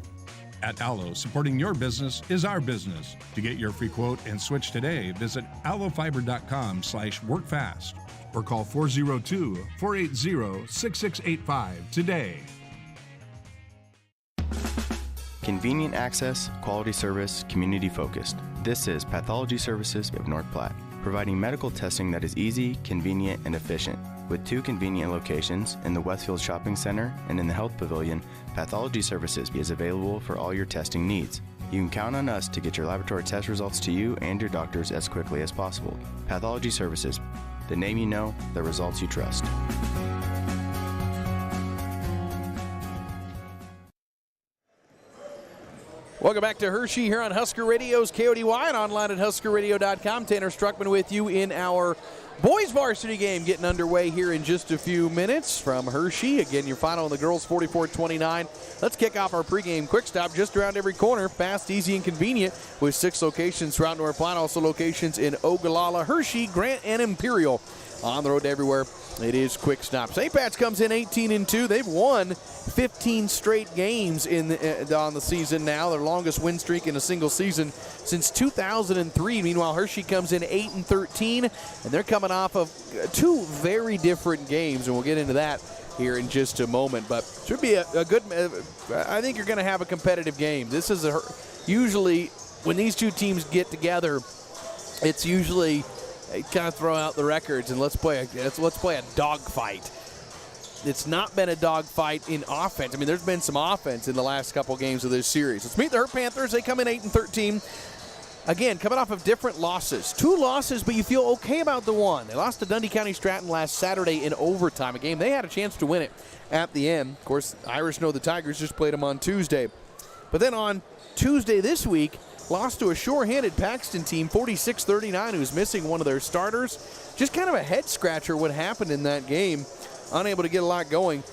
A: At Allo, supporting your business is our business. To get your free quote and switch today, visit allofiber.com/workfast or call 402-480-6685 today.
L: Convenient access, quality service, community focused. This is Pathology Services of North Platte, providing medical testing that is easy, convenient, and efficient. With 2 convenient locations in the Westfield Shopping Center and in the Health Pavilion, Pathology Services is available for all your testing needs. You can count on us to get your laboratory test results to you and your doctors as quickly as possible. Pathology Services, the name you know, the results you trust.
B: Welcome back to Hershey here on Husker Radio's KODY and online at huskerradio.com. Tanner Struckman with you in our boys varsity game getting underway here in just a few minutes from Hershey. Again, your final in the girls 44-29. Let's kick off our pregame quick stop just around every corner. Fast, easy, and convenient with 6 locations throughout North Platte. Also locations in Ogallala, Hershey, Grant, and Imperial. On the road to everywhere, it is Quick Stop. St. Pat's comes in 18-2. They've won 15 straight games on the season now, their longest win streak in a single season since 2003. Meanwhile, Hershey comes in 8-13, and they're coming off of 2 very different games, and we'll get into that here in just a moment. But should be a good. I think you're going to have a competitive game. This is usually when these 2 teams get together, it's usually kind of throw out the records and let's play a dogfight. It's not been a dogfight in offense. I mean, there's been some offense in the last couple games of this series. Let's meet the Hurt Panthers. They come in 8-13. Again, coming off of different losses. 2 losses, but you feel okay about the one. They lost to Dundee County Stratton last Saturday in overtime, a game they had a chance to win it at the end. Of course, Irish know the Tigers just played them on Tuesday. But then on Tuesday this week, lost to a sure-handed Paxton team, 46-39, who's missing one of their starters. Just kind of a head-scratcher what happened in that game. Unable to get a lot going.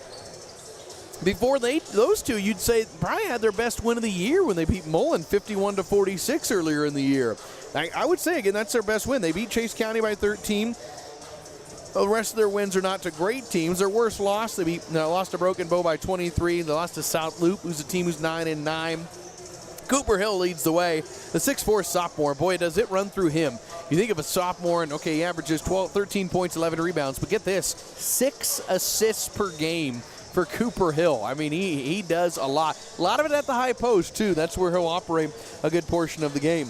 B: Before those 2, you'd say probably had their best win of the year when they beat Mullen 51-46 earlier in the year. I would say, again, that's their best win. They beat Chase County by 13. The rest of their wins are not to great teams. Their worst loss, they lost to Broken Bow by 23. They lost to South Loop, who's a team who's 9-9. Cooper Hill leads the way. The 6'4 sophomore, boy, does it run through him. You think of a sophomore, and okay, he averages 13 points, 11 rebounds, but get this, 6 assists per game for Cooper Hill. I mean, he does a lot. A lot of it at the high post, too. That's where he'll operate a good portion of the game.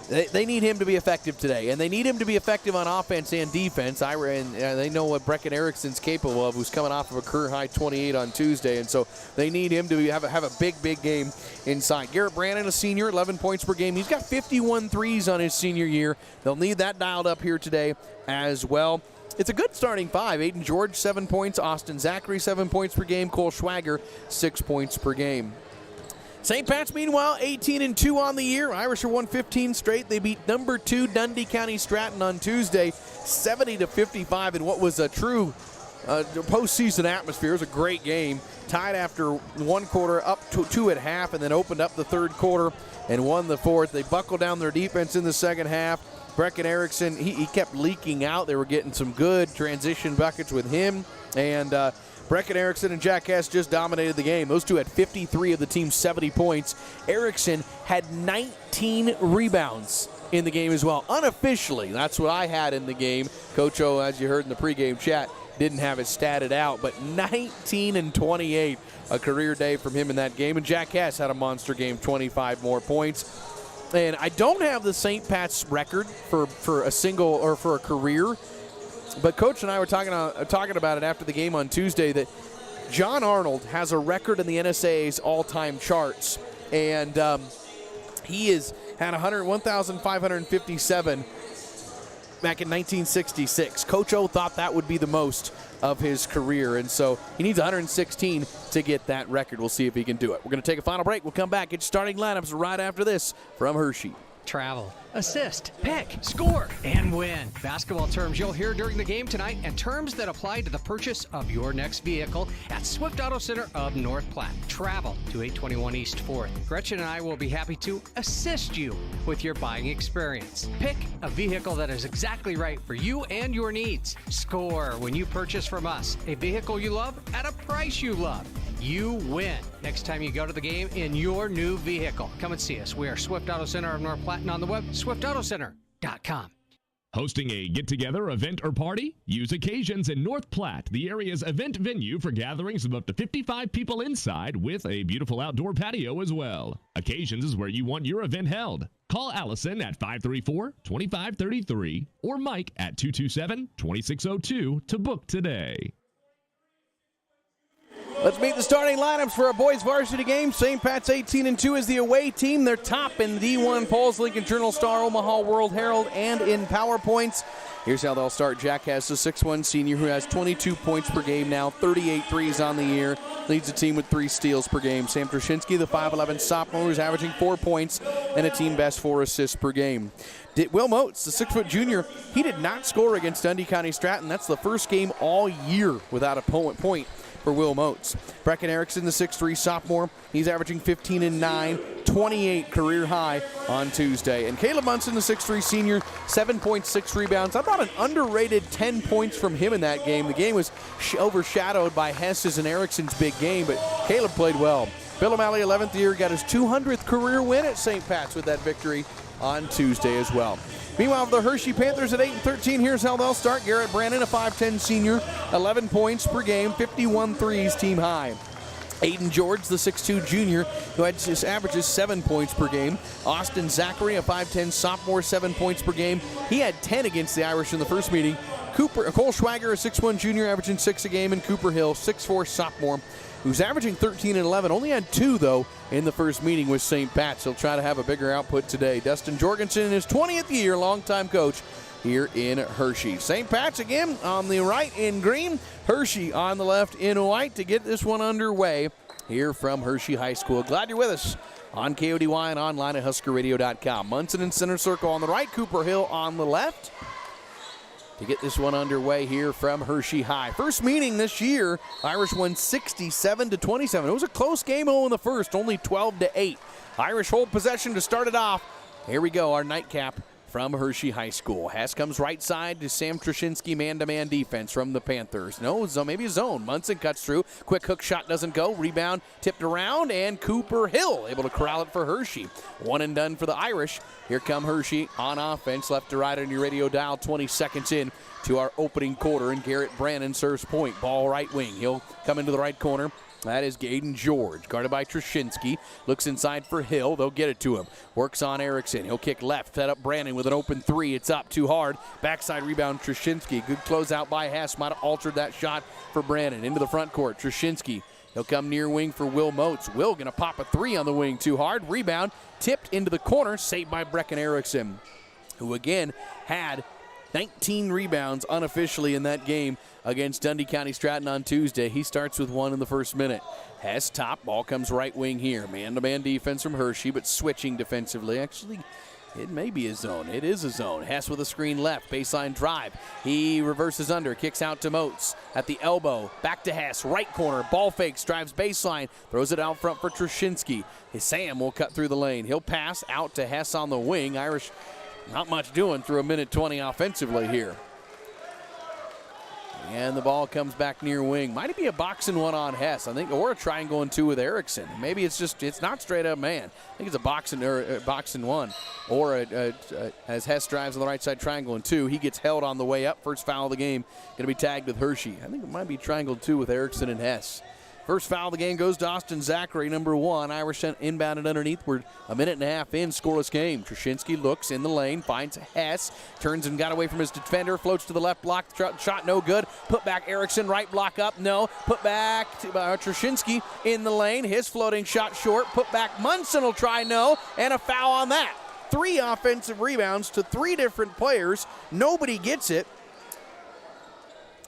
B: They need him to be effective today, and they need him to be effective on offense and defense. They know what Brecken Erickson's capable of, who's coming off of a career-high 28 on Tuesday, and so they need him to have a big game inside. Garrett Brannon, a senior, 11 points per game. He's got 51 threes on his senior year. They'll need that dialed up here today as well. It's a good starting five. Aiden George, 7 points. Austin Zachary, 7 points per game. Cole Schwager, 6 points per game. St. Pat's, meanwhile, 18-2 on the year. Irish are won 15 straight. They beat number 2 Dundee County Stratton on Tuesday, 70-55 in what was a true postseason atmosphere. It was a great game. Tied after one quarter, up to 2 at half, and then opened up the third quarter and won the fourth. They buckled down their defense in the second half. Brecken Erickson, he kept leaking out. They were getting some good transition buckets with him. And Brecken Erickson and Jack Hess just dominated the game. Those two had 53 of the team's 70 points. Erickson had 19 rebounds in the game as well. Unofficially, that's what I had in the game. Coach O, as you heard in the pregame chat, didn't have it statted out, but 19 and 28, a career day from him in that game. And Jack Hess had a monster game, 25 more points. And I don't have the St. Pat's record for a single or for a career, but Coach and I were talking about it after the game on Tuesday that John Arnold has a record in the NSAA's all-time charts, and he had 1,557 back in 1966. Coach O thought that would be the most of his career, and so he needs 116 to get that record. We'll see if he can do it. We're going to take a final break. We'll come back. Get starting lineups right after this from Hershey.
M: Travel, assist, pick, score, and win. Basketball terms you'll hear during the game tonight and terms that apply to the purchase of your next vehicle at Swift Auto Center of North Platte. Travel to 821 East 4th. Gretchen and I will be happy to assist you with your buying experience. Pick a vehicle that is exactly right for you and your needs. Score when you purchase from us a vehicle you love at a price you love. You win next time you go to the game in your new vehicle. Come and see us. We are Swift Auto Center of North Platte, and on the web, swiftautocenter.com.
O: Hosting a get-together, event, or party? Use Occasions in North Platte, the area's event venue for gatherings of up to 55 people inside with a beautiful outdoor patio as well. Occasions is where you want your event held. Call Allison at 534-2533 or Mike at 227-2602 to book today.
B: Let's meet the starting lineups for our boys varsity game. St. Pat's 18-2 is the away team. They're top in D1 polls, Lincoln Journal-Star, Omaha World Herald, and in power points. Here's how they'll start. Jack Hess, a 6'1 senior who has 22 points per game now, 38 threes on the year, leads the team with 3 steals per game. Sam Trushinsky, the 5'11 sophomore, who's averaging 4 points and a team best 4 assists per game. Will Moats, the 6' junior, he did not score against Dundee County Stratton. That's the first game all year without a point for Will Moats. Brecken Erickson, the 6'3 sophomore, he's averaging 15 and 9, 28 career high on Tuesday. And Caleb Munson, the 6'3 senior, 7.6 rebounds. I thought an underrated 10 points from him in that game. The game was overshadowed by Hess's and Erickson's big game, but Caleb played well. Bill O'Malley, 11th year, got his 200th career win at St. Pat's with that victory on Tuesday as well. Meanwhile, for the Hershey Panthers at 8-13, here's how they'll start. Garrett Brannon, a 5'10 senior, 11 points per game, 51 threes, team high. Aiden George, the 6'2 junior, who had just averages 7 points per game. Austin Zachary, a 5'10 sophomore, 7 points per game. He had 10 against the Irish in the first meeting. Cole Schwager, a 6'1 junior, averaging 6 a game. And Cooper Hill, 6'4 sophomore, who's averaging 13 and 11. Only had 2, though, in the first meeting with St. Pat's. He'll try to have a bigger output today. Dustin Jorgensen in his 20th year, longtime coach here in Hershey. St. Pat's again on the right in green. Hershey on the left in white to get this one underway here from Hershey High School. Glad you're with us on KODY and online at HuskerRadio.com. Munson in center circle on the right, Cooper Hill on the left to get this one underway here from Hershey High. First meeting this year, Irish won 67-27. It was a close game in the first, only 12-8. Irish hold possession to start it off. Here we go, our nightcap from Hershey High School. Hess comes right side to Sam Trushinsky, man-to-man defense from the Panthers. No, maybe a zone. Munson cuts through. Quick hook shot doesn't go. Rebound tipped around, and Cooper Hill able to corral it for Hershey. One and done for the Irish. Here come Hershey on offense. Left to right on your radio dial. 20 seconds in to our opening quarter, and Garrett Brannon serves point. Ball right wing. He'll come into the right corner. That is Gaden George, guarded by Trushinsky. Looks inside for Hill. They'll get it to him. Works on Erickson. He'll kick left. Set up Brandon with an open three. It's up too hard. Backside rebound, Trushinsky. Good closeout by Hess. Might have altered that shot for Brandon. Into the front court, Trushinsky. He'll come near wing for Will Moats. Will going to pop a three on the wing. Too hard. Rebound. Tipped into the corner. Saved by Brecken Erickson, who again had 19 rebounds unofficially in that game against Dundee County Stratton on Tuesday. He starts with one in the first minute. Hess top. Ball comes right wing here. Man-to-man defense from Hershey, but switching defensively. Actually, it may be a zone. It is a zone. Hess with a screen left. Baseline drive. He reverses under. Kicks out to Moats. At the elbow. Back to Hess. Right corner. Ball fakes. Drives baseline. Throws it out front for Trushinsky. Sam will cut through the lane. He'll pass out to Hess on the wing. Irish not much doing through a minute 20 offensively here. And the ball comes back near wing. Might be a boxing one on Hess, I think, or a triangle and two with Erickson. Maybe it's not straight up man. I think it's a boxing one. Or as Hess drives on the right side, triangle and two. He gets held on the way up. First foul of the game. Going to be tagged with Hershey. I think it might be triangle two with Erickson and Hess. First foul of the game goes to Austin Zachary, number 1. Irish inbounded underneath. We're a minute and a half in, scoreless game. Trushinsky looks in the lane, finds Hess, turns and got away from his defender, floats to the left block, shot no good. Put back Erickson, right block up, no. Put back to Trushinsky in the lane. His floating shot short. Put back Munson will try, no. And a foul on that. 3 offensive rebounds to 3 different players. Nobody gets it.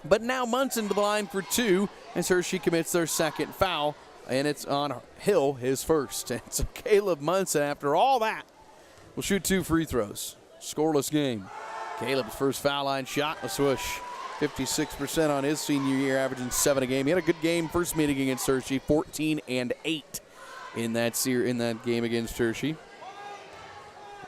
B: But now Munson to the line for 2 as Hershey commits their second foul, and it's on Hill, his first. And so Caleb Munson, after all that, will shoot 2 free throws. Scoreless game. Caleb's first foul line shot, a swoosh. 56% on his senior year, averaging 7 a game. He had a good game first meeting against Hershey, 14 and 8 in that game against Hershey.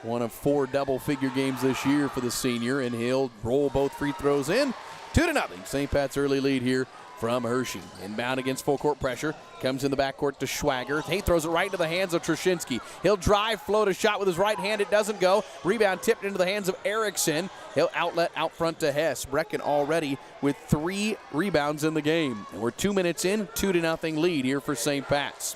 B: One of 4 double-figure games this year for the senior, and he'll roll both free throws in. 2-0. St. Pat's early lead here from Hershey. Inbound against full court pressure. Comes in the backcourt to Schwager. He throws it right into the hands of Trushinsky. He'll drive, float a shot with his right hand. It doesn't go. Rebound tipped into the hands of Erickson. He'll outlet out front to Hess. Brecken already with 3 rebounds in the game. And we're 2 minutes in, 2-0 lead here for St. Pat's.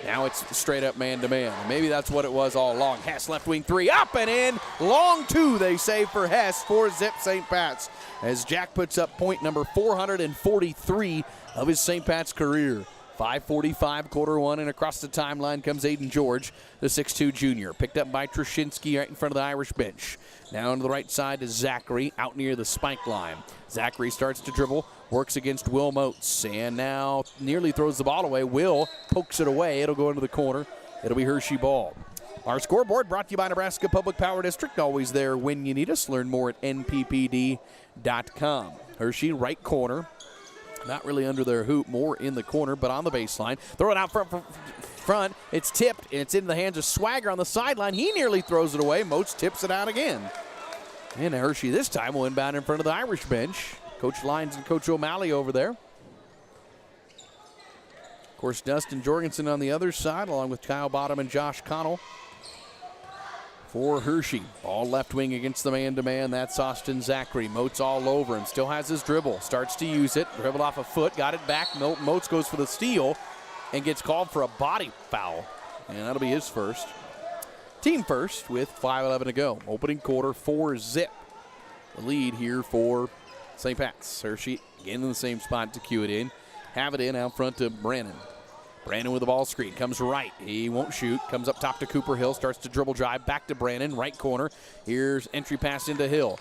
B: Now it's straight up man-to-man. Maybe that's what it was all along. Hess left wing 3, up and in. Long 2, they say, for Hess. 4-zip St. Pat's. As Jack puts up point number 443 of his St. Pat's career. 5:45, quarter 1, and across the timeline comes Aiden George, the 6'2 junior. Picked up by Trushinsky right in front of the Irish bench. Now on the right side is Zachary, out near the spike line. Zachary starts to dribble, works against Will Moats, and now nearly throws the ball away. Will pokes it away. It'll go into the corner. It'll be Hershey ball. Our scoreboard brought to you by Nebraska Public Power District. Always there when you need us. Learn more at nppd.com. Hershey, right corner. Not really under their hoop, more in the corner, but on the baseline. Throw it out front. It's tipped, and it's in the hands of Swagger on the sideline. He nearly throws it away. Moats tips it out again. And Hershey this time will inbound in front of the Irish bench. Coach Lyons and Coach O'Malley over there. Of course, Dustin Jorgensen on the other side, along with Kyle Bottom and Josh Connell. For Hershey, ball left wing against the man-to-man. That's Austin Zachary. Moats all over him. Still has his dribble. Starts to use it. Dribble off a foot. Got it back. Moats goes for the steal and gets called for a body foul. And that'll be his first. Team first with 5:11 to go. Opening quarter, 4-zip. The lead here for St. Pat's. Hershey again in the same spot to cue it in. Have it in out front to Brannon. Brandon with the ball screen, comes right. He won't shoot, comes up top to Cooper Hill, starts to dribble drive, back to Brandon, right corner. Here's entry pass into Hill.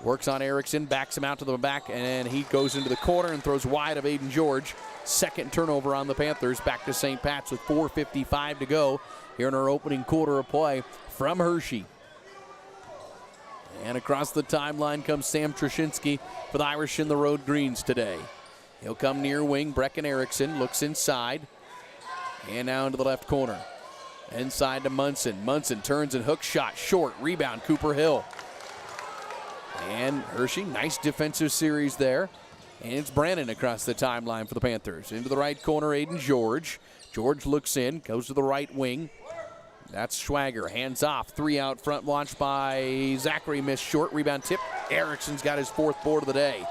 B: Works on Erickson, backs him out to the back, and he goes into the corner and throws wide of Aiden George. Second turnover on the Panthers, back to St. Pat's with 4:55 to go here in our opening quarter of play from Hershey. And across the timeline comes Sam Trushinsky for the Irish in the road greens today. He'll come near wing, Brecken Erickson looks inside. And now into the left corner. Inside to Munson. Munson turns and hook shot. Short. Rebound, Cooper Hill. And Hershey, nice defensive series there. And it's Brannon across the timeline for the Panthers. Into the right corner, Aiden George. George looks in, goes to the right wing. That's Schwager. Hands off. 3 out front. Launched by Zachary. Missed short. Rebound tip. Erickson's got his 4th board of the day.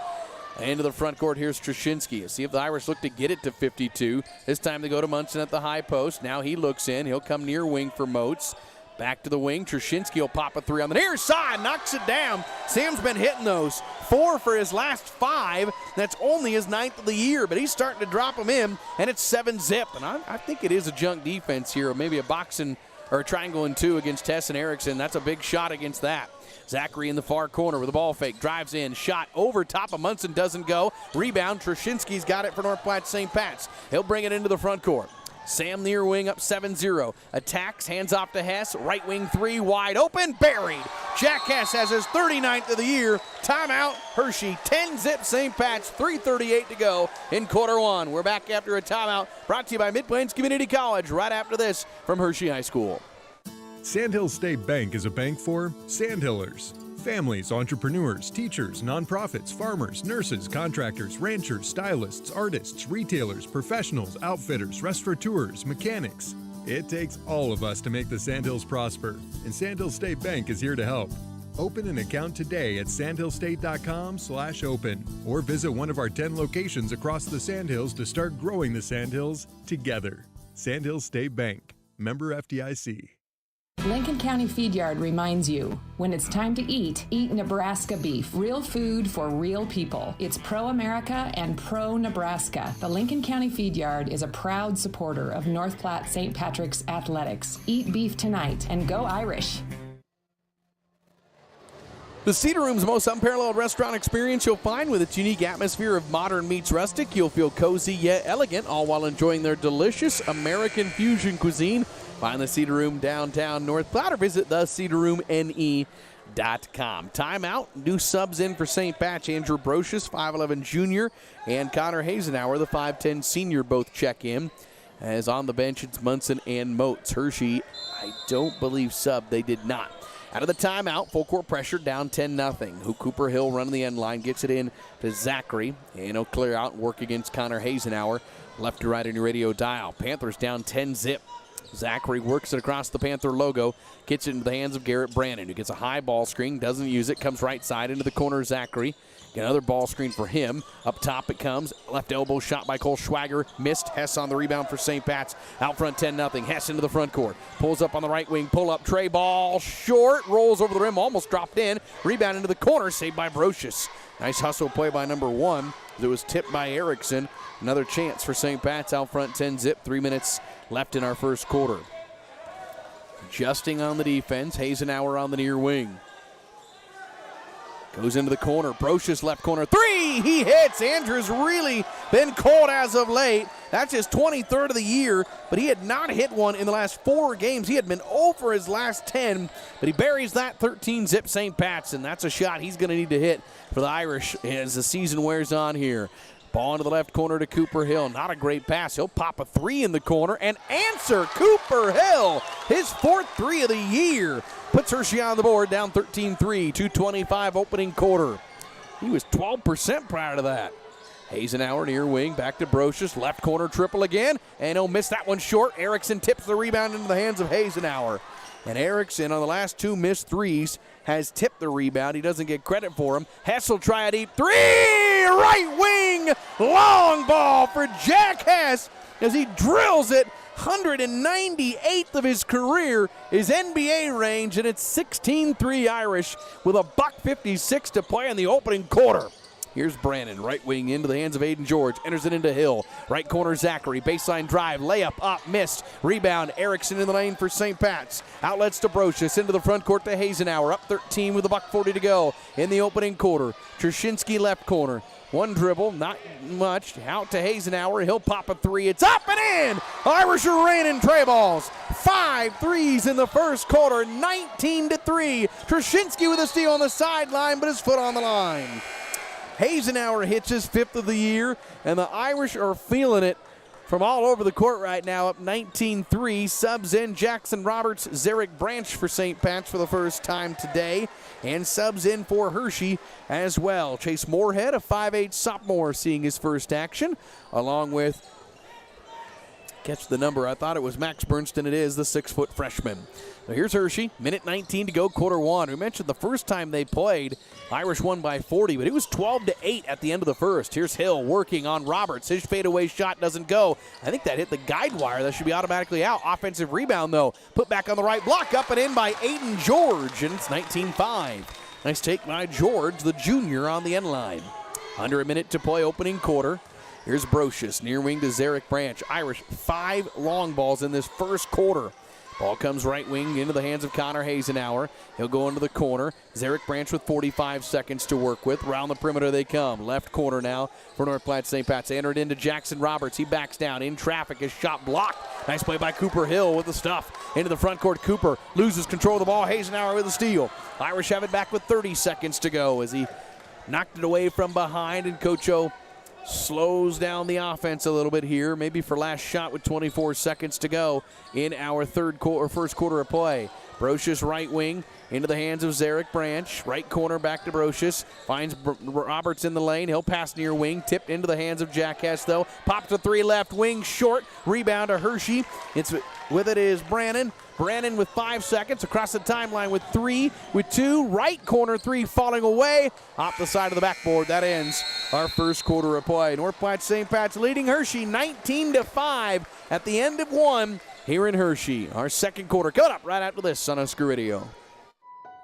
B: Into the front court, here's Trushinsky. See if the Irish look to get it to 52. This time they go to Munson at the high post. Now he looks in. He'll come near wing for Moats. Back to the wing. Trushinsky will pop a 3 on the near side. Knocks it down. Sam's been hitting those. 4 for his last 5. That's only his 9th of the year, but he's starting to drop them in, and it's 7-zip. And I think it is a junk defense here, or maybe a boxing or a triangle and 2 against Tess and Erickson. That's a big shot against that. Zachary in the far corner with a ball fake. Drives in. Shot over top of Munson. Doesn't go. Rebound. Trushinsky's got it for North Platte St. Pat's. He'll bring it into the front court. Sam near wing up 7-0. Attacks. Hands off to Hess. Right wing 3. Wide open. Buried. Jack Hess has his 39th of the year. Timeout. Hershey. 10-zip St. Pat's. 3:38 to go in quarter 1. We're back after a timeout. Brought to you by Mid-Plains Community College. Right after this from Hershey High School.
A: Sandhill State Bank is a bank for Sandhillers. Families, entrepreneurs, teachers, nonprofits, farmers, nurses, contractors, ranchers, stylists, artists, retailers, professionals, outfitters, restaurateurs, mechanics. It takes all of us to make the Sandhills prosper, and Sandhill State Bank is here to help. Open an account today at sandhillstate.com/open or visit one of our 10 locations across the Sandhills to start growing the Sandhills together. Sandhill State Bank, member FDIC.
P: Lincoln County Feed Yard reminds you, when it's time to eat Nebraska beef. Real food for real people. It's pro-America and pro-Nebraska. The Lincoln County Feed Yard is a proud supporter of North Platte St. Patrick's athletics. Eat beef tonight and go Irish.
B: The Cedar Room's most unparalleled restaurant experience you'll find. With its unique atmosphere of modern meets rustic, you'll feel cozy yet elegant, all while enjoying their delicious American fusion cuisine. Find the Cedar Room downtown North Platte or visit thecedarroomne.com. Timeout. New subs in for St. Patch. Andrew Brocious, 5'11 junior, and Connor Hazenauer, the 5'10 senior, both check in. As on the bench, it's Munson and Moats. Hershey, I don't believe sub. They did not. Out of the timeout, full court pressure, down 10-0. Who Cooper Hill running the end line, gets it in to Zachary, and he'll clear out and work against Connor Hazenauer. Left to right on your radio dial. Panthers down 10-zip. Zachary works it across the Panther logo, gets it into the hands of Garrett Brannon, who gets a high ball screen, doesn't use it, comes right side into the corner of Zachary. Another ball screen for him. Up top it comes. Left elbow shot by Cole Schwager. Missed. Hess on the rebound for St. Pat's. Out front 10-0. Hess into the front court. Pulls up on the right wing. Pull up. Trey ball short. Rolls over the rim. Almost dropped in. Rebound into the corner. Saved by Brocious. Nice hustle play by number 1. It was tipped by Erickson. Another chance for St. Pat's out front 10-zip. 3 minutes left in our first quarter. Adjusting on the defense. Hazenauer on the near wing. Goes into the corner. Brocious left corner. 3! He hits. Andrews really been cold as of late. That's his 23rd of the year, but he had not hit one in the last 4 games. He had been 0 for his last 10, but he buries that 13-zip St. Pat's, and that's a shot he's going to need to hit for the Irish as the season wears on here. Ball into the left corner to Cooper Hill. Not a great pass. He'll pop a 3 in the corner and answer Cooper Hill. His 4th 3 of the year. Puts Hershey on the board, down 13-3, 2:25 opening quarter. He was 12% prior to that. Hazenauer near wing, back to Brocious, left corner triple again, and he'll miss that one short. Erickson tips the rebound into the hands of Hazenauer. And Erickson, on the last 2 missed threes, has tipped the rebound. He doesn't get credit for him. Hess will try a deep 3! Right wing, long ball for Jack Hess as he drills it. 198th of his career is NBA range, and it's 16-3 Irish with a $1:56 to play in the opening quarter. Here's Brannon, right wing into the hands of Aiden George. Enters it into Hill. Right corner Zachary. Baseline drive. Layup up. Missed. Rebound. Erickson in the lane for St. Pat's. Outlets to Brocious. Into the front court to Hazenauer. Up 13 with a $1:40 to go in the opening quarter. Trushinsky left corner. One dribble, not much. Out to Hazenauer. He'll pop a 3. It's up and in! Irish are raining tray balls. 5 threes in the first quarter. 19-3. Trushinsky with a steal on the sideline, but his foot on the line. Hazenauer hits his 5th of the year, and the Irish are feeling it. from all over the court right now, up 19-3. Subs in Jackson Roberts, Zarek Branch for St. Pat's for the first time today. And subs in for Hershey as well. Chase Moorhead, a 5'8 sophomore, seeing his first action, along with, catch the number, I thought it was Max Bernstein. It is the 6-foot freshman. So here's Hershey, minute 19 to go, quarter one. We mentioned the first time they played, Irish won by 40, but it was 12-8 at the end of the first. Here's Hill working on Roberts. His fadeaway shot doesn't go. I think that hit the guide wire. That should be automatically out. Offensive rebound, though. Put back on the right block, up and in by Aiden George, and it's 19-5. Nice take by George, the junior, on the end line. Under a minute to play, opening quarter. Here's Brocious, near wing to Zarek Branch. Irish, 5 long balls in this first quarter. Ball comes right wing into the hands of Connor Hasenauer. He'll go into the corner. Zarek Branch with 45 seconds to work with. Round the perimeter they come. Left corner now for North Platte St. Pat's. They entered into Jackson Roberts. He backs down in traffic. His shot blocked. Nice play by Cooper Hill with the stuff. Into the front court. Cooper loses control of the ball. Hasenauer with a steal. Irish have it back with 30 seconds to go as he knocked it away from behind, and Coach O slows down the offense a little bit here, maybe for last shot with 24 seconds to go in our first quarter of play. Brocious right wing into the hands of Zarek Branch. Right corner back to Brocious. Finds Roberts in the lane. He'll pass near wing. Tipped into the hands of Jack Hess, though. Pops a 3 left wing. Short. Rebound to Hershey. With it is Brannon. Brannon with 5 seconds. Across the timeline with 3. With 2. Right corner 3 falling away. Off the side of the backboard. That ends our first quarter of play. North Platte St. Pat's leading Hershey 19-5 at the end of 1. Here in Hershey, our second quarter coming up right after this on Husker Radio.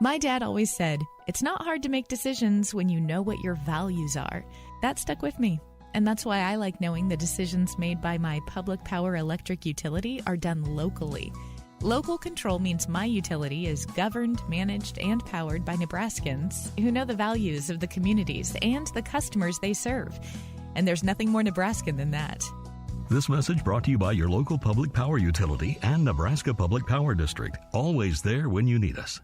C: My dad always said, it's not hard to make decisions when you know what your values are. That stuck with me, and that's why I like knowing the decisions made by my public power electric utility are done locally. Local control means my utility is governed, managed, and powered by Nebraskans who know the values of the communities and the customers they serve. And there's nothing more Nebraskan than that.
Q: This message brought to you by your local public power utility and Nebraska Public Power District. Always there when you need us.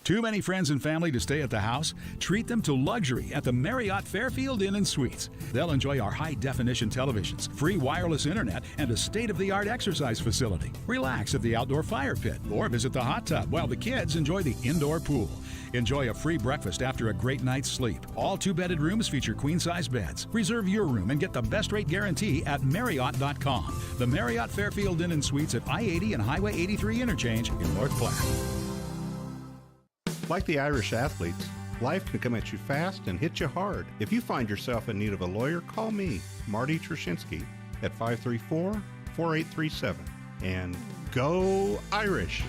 R: Too many friends and family to stay at the house? Treat them to luxury at the Marriott Fairfield Inn & Suites. They'll enjoy our high-definition televisions, free wireless internet, and a state-of-the-art exercise facility. Relax at the outdoor fire pit or visit the hot tub while the kids enjoy the indoor pool. Enjoy a free breakfast after a great night's sleep. All 2-bedded rooms feature queen-size beds. Reserve your room and get the best rate guarantee at Marriott.com. The Marriott Fairfield Inn & Suites at I-80 and Highway 83 interchange in North Platte.
S: Like the Irish athletes, life can come at you fast and hit you hard. If you find yourself in need of a lawyer, call me, Marty Trushinsky, at 534-4837. And go Irish!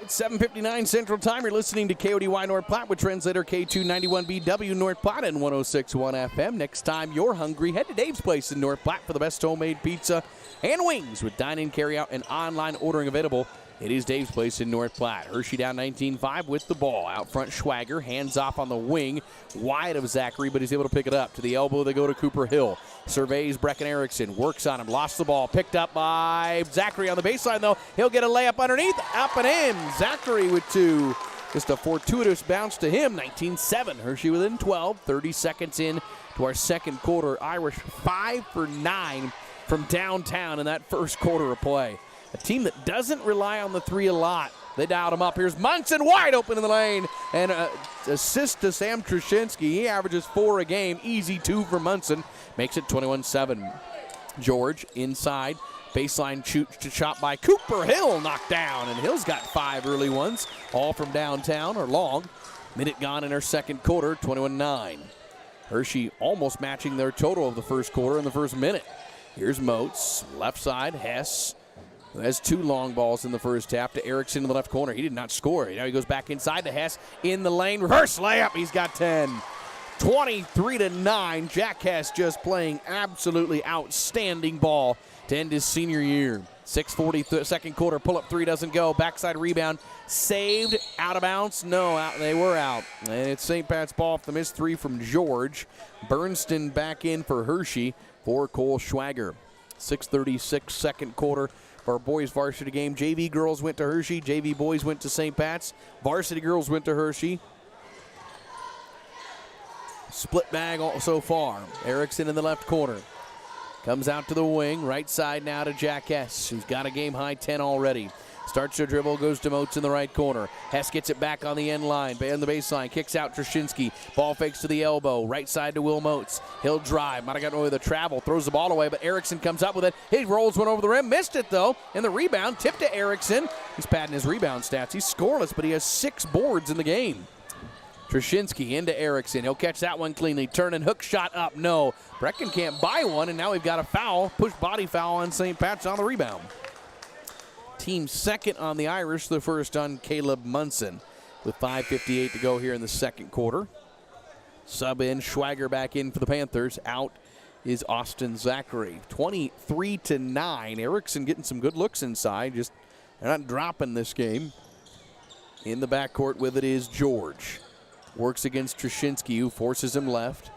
B: It's 7:59 Central Time. You're listening to KODY North Platte with translator K291BW North Platte and 106.1 FM. Next time you're hungry, head to Dave's Place in North Platte for the best homemade pizza and wings with dine-in, carry-out, and online ordering available. It is Dave's Place in North Platte. Hershey down 19-5 with the ball. Out front, Schwager, hands off on the wing, wide of Zachary, but he's able to pick it up. To the elbow, they go to Cooper Hill. Surveys Brecken Erickson, works on him, lost the ball, picked up by Zachary on the baseline, though. He'll get a layup underneath, up and in. Zachary with 2. Just a fortuitous bounce to him, 19-7. Hershey within 12, 30 seconds in to our second quarter. Irish 5 for 9 from downtown in that first quarter of play. A team that doesn't rely on the 3 a lot. They dialed him up. Here's Munson wide open in the lane. And assist to Sam Trushinsky. He averages 4 a game. Easy 2 for Munson. Makes it 21-7. George inside. Baseline shot by Cooper Hill. Knocked down. And Hill's got 5 early ones. All from downtown or long. Minute gone in our second quarter. 21-9. Hershey almost matching their total of the first quarter in the first minute. Here's Moats. Left side. Hess, who has 2 long balls in the first half, to Erickson in the left corner. He did not score. Now he goes back inside to Hess in the lane. Reverse layup. He's got 10. 23-9. Jack Hess just playing absolutely outstanding ball to end his senior year. 6:40 second quarter. Pull-up 3 doesn't go. Backside rebound. Saved. Out of bounds. No, they were out. And it's St. Pat's ball off the missed 3 from George. Bernston back in for Hershey for Cole Schwager. 6:36 second quarter. For our boys varsity game, JV girls went to Hershey, JV boys went to St. Pat's, varsity girls went to Hershey. split bag so far. Erickson in the left corner. Comes out to the wing. Right side now to Jack Hess, who's got a game-high 10 already. Starts to dribble, goes to Moats in the right corner. Hess gets it back on the end line, on the baseline, kicks out Trzynski. Ball fakes to the elbow, right side to Will Moats. He'll drive, might have gotten away with the travel, throws the ball away, but Erickson comes up with it. He rolls one over the rim, missed it though, and the rebound tipped to Erickson. He's padding his rebound stats. He's scoreless, but he has 6 boards in the game. Trzynski into Erickson. He'll catch that one cleanly. Turn and hook shot up. No. Brecken can't buy one, and now we've got a foul. Push body foul on St. Pat's on the rebound. Team second on the Irish, the first on Caleb Munson. With 5:58 to go here in the second quarter. Sub in, Schwager back in for the Panthers. Out is Austin Zachary. 23-9. Erickson getting some good looks inside. Just they're not dropping this game. In the backcourt with it is George. Works against Trzynski, who forces him left.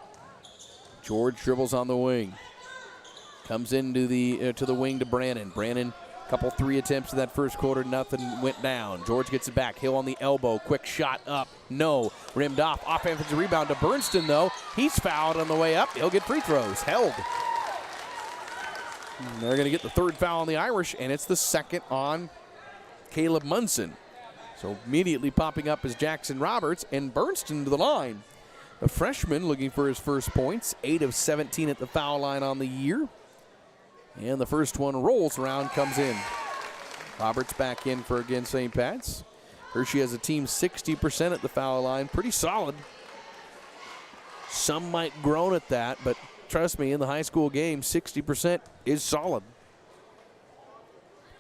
B: George dribbles on the wing. Comes into the to the wing to Brannon. Brannon, couple 3 attempts in that first quarter, nothing went down. George gets it back. Hill on the elbow. Quick shot up. No. Rimmed off. Offensive rebound to Bernston, though. He's fouled on the way up. He'll get free throws. Held. And they're going to get the 3rd foul on the Irish, and it's the 2nd on Caleb Munson. So immediately popping up is Jackson Roberts and Bernston to the line. The freshman looking for his first points. 8 of 17 at the foul line on the year. And the first one rolls around, comes in. Roberts back in for again St. Pat's. Hershey has a team 60% at the foul line. Pretty solid. Some might groan at that, but trust me, in the high school game, 60% is solid.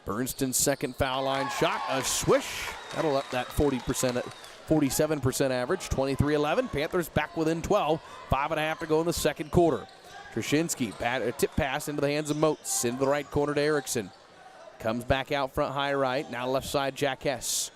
B: Bernston's second foul line shot, a swish. That'll up that 47% average, 23-11. Panthers back within 12. 5.5 to go in the second quarter. Trzynski, a tip pass into the hands of Moats. Into the right corner to Erickson. Comes back out front, high right. Now left side, Jack Hess.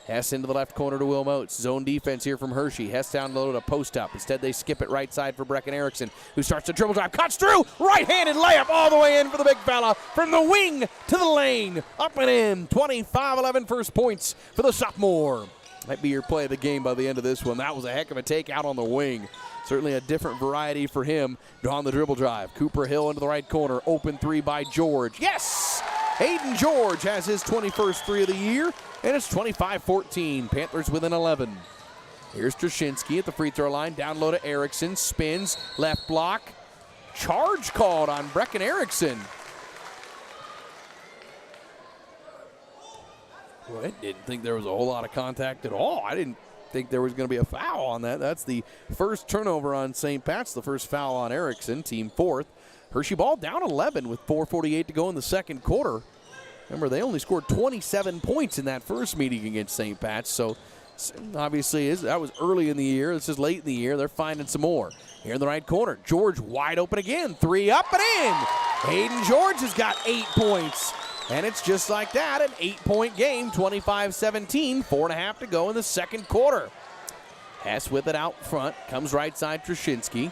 B: Hess into the left corner to Will Moats. Zone defense here from Hershey. Hess down low to post up. Instead, they skip it right side for Brecken Erickson, who starts to dribble drive. Cuts through. Right-handed layup all the way in for the big fella. From the wing to the lane. Up and in. 25-11 first points for the sophomore. Might be your play of the game by the end of this one. That was a heck of a take out on the wing. Certainly a different variety for him on the dribble drive. Cooper Hill into the right corner. Open 3 by George. Yes! Hayden George has his 21st 3 of the year, and it's 25-14. Panthers within 11. Here's Trzynski at the free throw line. Down low to Erickson. Spins. Left block. Charge called on Brecken Erickson. Well, I didn't think there was a whole lot of contact at all. I didn't think there was going to be a foul on that. That's the first turnover on St. Pat's, the first foul on Erickson, team 4th. Hershey ball down 11 with 4:48 to go in the second quarter. Remember, they only scored 27 points in that first meeting against St. Pat's, so obviously that was early in the year. This is late in the year. They're finding some more. Here in the right corner, George wide open again. 3 up and in. Hayden George has got 8 points. And it's just like that, an 8-point game, 25-17, 4.5 to go in the second quarter. Hess with it out front, comes right side Trzynski.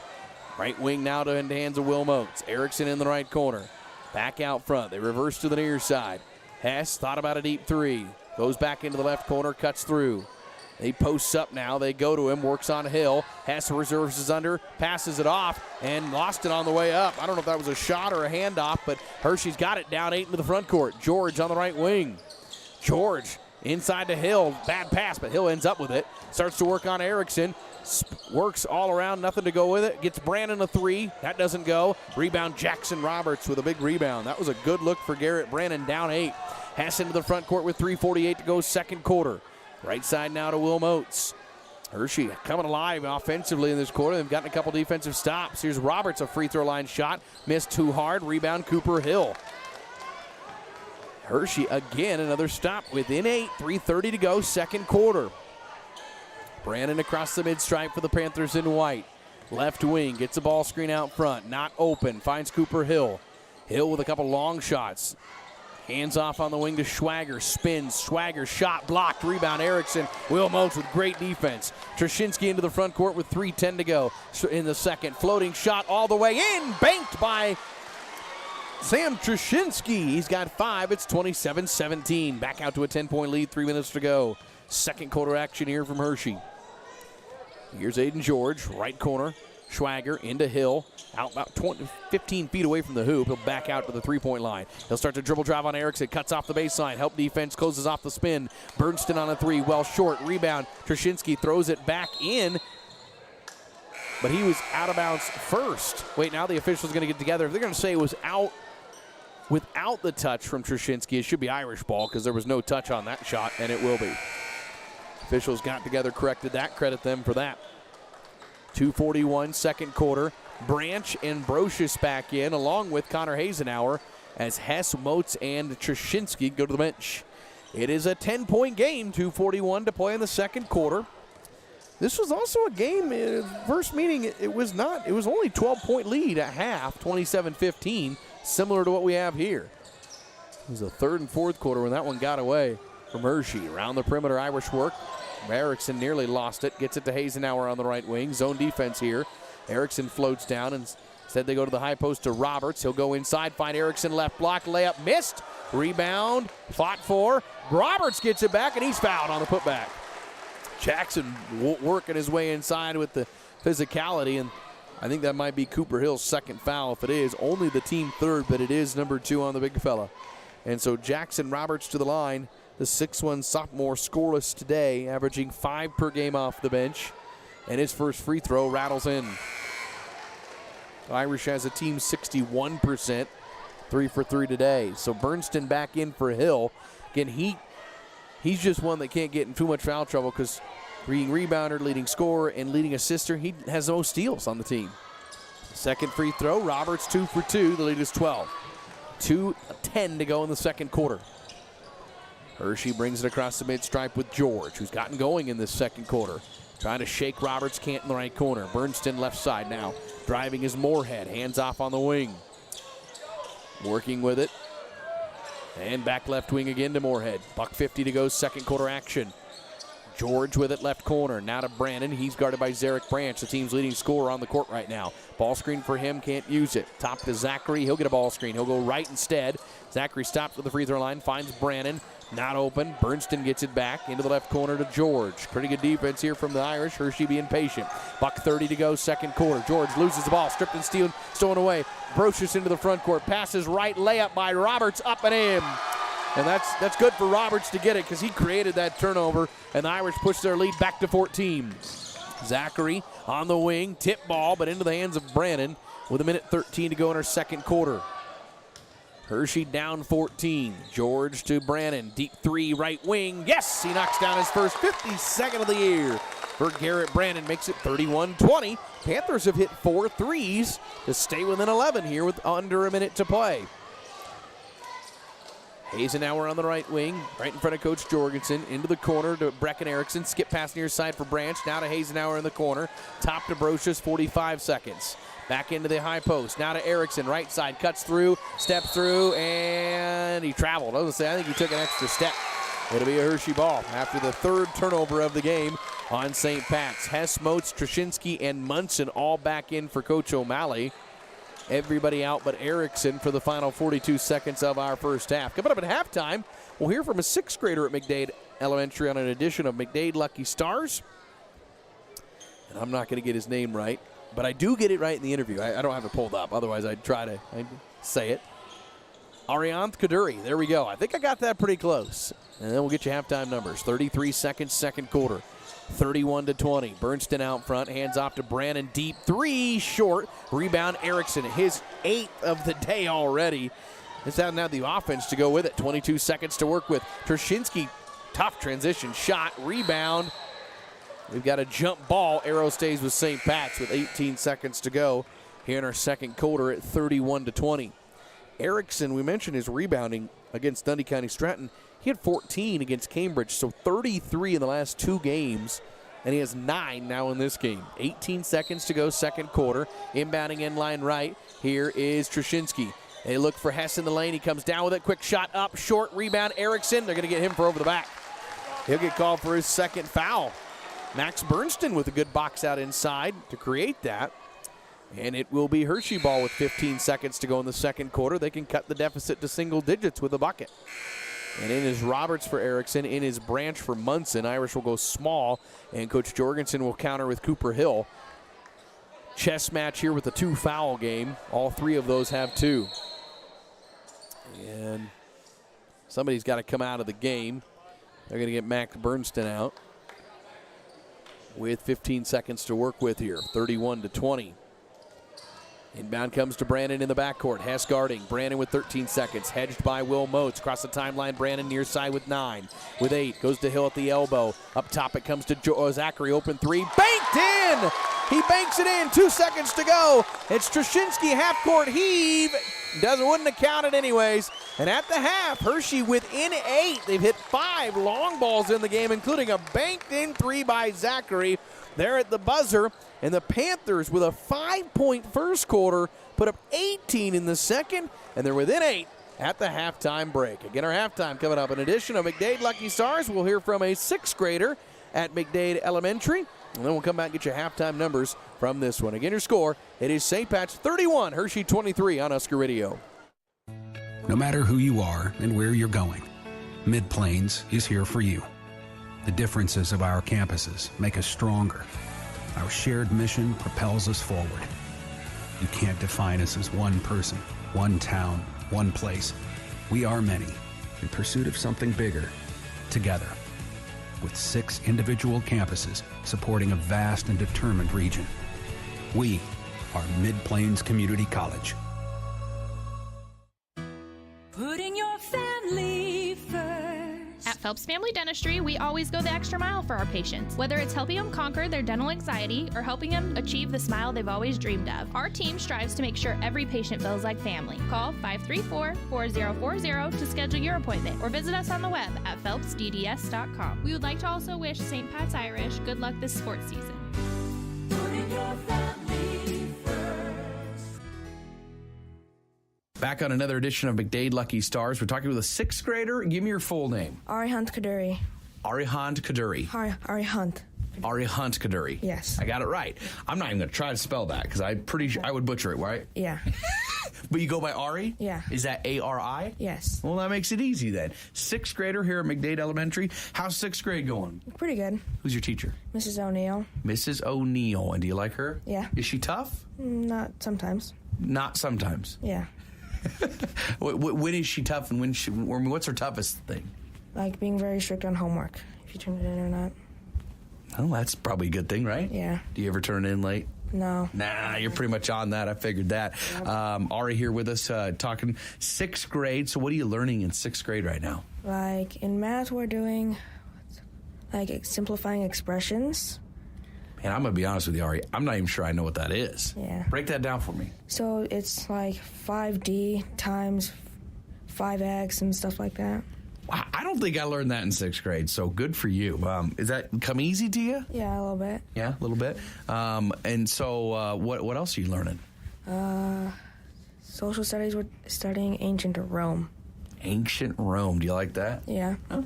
B: Right wing now to the hands of Will Moats. Erickson in the right corner. Back out front, they reverse to the near side. Hess thought about a deep 3. Goes back into the left corner, cuts through. He posts up now, they go to him, works on Hill. Hess reserves his under, passes it off, and lost it on the way up. I don't know if that was a shot or a handoff, but Hershey's got it down 8 into the front court. George on the right wing. George inside to Hill, bad pass, but Hill ends up with it. Starts to work on Erickson, works all around, nothing to go with it. Gets Brannon a 3, that doesn't go. Rebound Jackson Roberts with a big rebound. That was a good look for Garrett Brannon, down 8. Hess into the front court with 3:48 to go, second quarter. Right side now to Will Moats. Hershey coming alive offensively in this quarter. They've gotten a couple defensive stops. Here's Roberts, a free throw line shot. Missed too hard. Rebound Cooper Hill. Hershey again, another stop within 8. 3:30 to go, second quarter. Brannon across the mid-stripe for the Panthers in white. Left wing, gets the ball screen out front. Not open, finds Cooper Hill. Hill with a couple long shots. Hands off on the wing to Schwager. Spins. Schwager shot blocked. Rebound Erickson. Will Moats with great defense. Trzynski into the front court with 3:10 to go in the second. Floating shot all the way in. Banked by Sam Trzynski. He's got 5. It's 27-17. Back out to a 10-point lead. 3 minutes to go. Second quarter action here from Hershey. Here's Aiden George. Right corner. Schwager into Hill, out about 15 feet away from the hoop. He'll back out to the three-point line. He'll start to dribble drive on Erickson, cuts off the baseline. Help defense, closes off the spin. Bernston on a three, well short. Rebound, Trzynski throws it back in, but he was out of bounds first. Wait, now the official's going to get together. If they're going to say it was out without the touch from Trzynski, it should be Irish ball because there was no touch on that shot, and it will be. Officials got together, corrected that. Credit them for that. 2:41, second quarter. Branch and Brocious back in, along with Connor Hasenauer, as Hess, Moats, and Trzynski go to the bench. It is a 10-point game, 2:41 to play in the second quarter. This was also a game, first meeting, it was only 12-point lead at half, 27-15, similar to what we have here. It was the third and fourth quarter when that one got away from Hershey. Around the perimeter, Irish work. Erickson nearly lost it, gets it to Hasenauer on the right wing. Zone defense here. Erickson floats down, and instead they go to the high post to Roberts. He'll go inside, find Erickson, left block, layup missed. Rebound, fought for. Roberts gets it back, and he's fouled on the putback. Jackson working his way inside with the physicality, and I think that might be Cooper Hill's second foul. If it is, only the team third, but it is number 2 on the big fella. And so Jackson Roberts to the line. The 6'1" sophomore scoreless today, averaging 5 per game off the bench. And his first free throw rattles in. Irish has a team 61%, 3 for 3 today. So Bernston back in for Hill. Again, he's just one that can't get in too much foul trouble because leading rebounder, leading scorer, and leading assister, he has the most steals on the team. Second free throw, Roberts 2 for 2. The lead is 12. 2:10 to go in the second quarter. Hershey brings it across the mid-stripe with George, who's gotten going in this second quarter. Trying to shake Roberts, can't in the right corner. Bernston left side now. Driving is Moorhead, hands off on the wing. Working with it. And back left wing again to Moorhead. $1:50 to go, second quarter action. George with it, left corner. Now to Brandon. He's guarded by Zarek Branch, the team's leading scorer on the court right now. Ball screen for him, can't use it. Top to Zachary. He'll get a ball screen. He'll go right instead. Zachary stops at the free throw line, finds Brandon. Not open. Bernston gets it back into the left corner to George. Pretty good defense here from the Irish. Hershey being patient. $1:30 to go, second quarter. George loses the ball, stripped and stolen away. Brocious into the front court. Passes right, layup by Roberts, up and in. And that's good for Roberts to get it because he created that turnover, and the Irish push their lead back to 14. Zachary on the wing, tip ball, but into the hands of Brandon with 1:13 to go in our second quarter. Hershey down 14. George to Brandon. Deep three, right wing. Yes, he knocks down his first 52nd of the year for Garrett Brandon. Makes it 31-20. Panthers have hit 4 threes to stay within 11 here with under a minute to play. Hasenauer on the right wing, right in front of Coach Jorgensen. Into the corner to Brecken Erickson. Skip pass near side for Branch. Now to Hasenauer in the corner. Top to Brocious, 45 seconds. Back into the high post. Now to Erickson, right side, cuts through, steps through, and he traveled. I think he took an extra step. It'll be a Hershey ball after the third turnover of the game on St. Pat's. Hess, Moats, Trzynski, and Munson all back in for Coach O'Malley. Everybody out but Erickson for the final 42 seconds of our first half. Coming up at halftime, we'll hear from a 6th grader at McDade Elementary on an edition of McDade Lucky Stars. And I'm not going to get his name right, but I do get it right in the interview. I don't have it pulled up. Otherwise, I'd say it. Arianth Kaduri. There we go. I think I got that pretty close. And then we'll get you halftime numbers. 33 seconds, second quarter. 31-20. Bernston out front. Hands off to Brandon. Deep three. Short. Rebound Erickson. His 8th of the day already. It's out now the offense to go with it. 22 seconds to work with. Trzynski. Tough transition shot. Rebound. We've got a jump ball. Arrow stays with St. Pat's with 18 seconds to go here in our second quarter at 31-20. Erickson, we mentioned his rebounding against Dundee County Stratton. He had 14 against Cambridge, so 33 in the last 2 games, and he has 9 now in this game. 18 seconds to go, second quarter. Inbounding in line right. Here is Trzynski. They look for Hess in the lane. He comes down with it. Quick shot up, short rebound. Erickson, they're going to get him for over the back. He'll get called for his second foul. Max Bernston with a good box out inside to create that. And it will be Hershey ball with 15 seconds to go in the second quarter. They can cut the deficit to single digits with a bucket. And in is Roberts for Erickson. In is Branch for Munson. Irish will go small, and Coach Jorgensen will counter with Cooper Hill. chess match here with the 2-foul game. All 3 of those have 2. And somebody's got to come out of the game. They're going to get Max Bernston out with 15 seconds to work with here, 31-20. Inbound comes to Brandon in the backcourt. Hess guarding. Brandon with 13 seconds. Hedged by Will Moats. Across the timeline, Brandon near side with 9. With 8. Goes to Hill at the elbow. Up top it comes to Zachary. Open 3. Banked in! He banks it in. 2 seconds to go. It's Trushinsky half-court heave. Wouldn't have counted anyways. And at the half, Hershey within 8. They've hit 5 long balls in the game, including a banked-in 3 by Zachary. They're at the buzzer. And the Panthers, with a 5-point first quarter, put up 18 in the second, and they're within 8 at the halftime break. Again, our halftime coming up. In addition of McDade Lucky Stars, we'll hear from a 6th grader at McDade Elementary, and then we'll come back and get your halftime numbers from this one. Again, your score, it is St. Pat's 31, Hershey 23 on Husker Radio.
D: No matter who you are and where you're going, Mid-Plains is here for you. The differences of our campuses make us stronger. Our shared mission propels us forward. You can't define us as one person, one town, one place. We are many, in pursuit of something bigger, together. With 6 individual campuses supporting a vast and determined region. We are Mid-Plains Community College.
E: Putting your family first.
N: At Phelps Family Dentistry, we always go the extra mile for our patients. Whether it's helping them conquer their dental anxiety or helping them achieve the smile they've always dreamed of, our team strives to make sure every patient feels like family. Call 534-4040 to schedule your appointment or visit us on the web at phelpsdds.com. We would like to also wish St. Pat's Irish good luck this sports season.
E: Putting your family first.
X: Back on another edition of McDade Lucky Stars. We're talking with a 6th grader. Give me your full name.
W: Arihant Kaduri.
X: Arihant Kaduri.
W: Arihant.
X: Arihant Kaduri.
W: Yes.
X: I got it right. I'm not even going to try to spell that because I'm pretty sure I would butcher it, right?
W: Yeah.
X: But you go by Ari?
W: Yeah.
X: Is that A-R-I?
W: Yes.
X: Well, that makes it easy then. 6th grader here at McDade Elementary. How's 6th grade going?
W: Pretty good.
X: Who's your teacher?
W: Mrs. O'Neill.
X: Mrs. O'Neill. And do you like her?
W: Yeah.
X: Is she tough?
W: Not sometimes.
X: Not sometimes.
W: Yeah.
X: When is she tough and what's her toughest thing?
W: Like being very strict on homework, if you turn it in or not.
X: Well, that's probably a good thing, right?
W: Yeah.
X: Do you ever turn it in late?
W: No.
X: Nah, you're pretty much on that. I figured that. Ari here with us talking 6th grade. So what are you learning in 6th grade right now?
W: Like in math, we're doing like simplifying expressions.
X: And I'm going to be honest with you, Ari. I'm not even sure I know what that is.
W: Yeah.
X: Break that down for me.
W: So it's like 5D times 5X and stuff like that.
X: I don't think I learned that in 6th grade, so good for you. Is that come easy to you?
W: Yeah, a little bit.
X: Yeah, a little bit. And so what else are you learning?
W: Social studies, we're studying ancient Rome.
X: Ancient Rome. Do you like that?
W: Yeah.
X: Oh,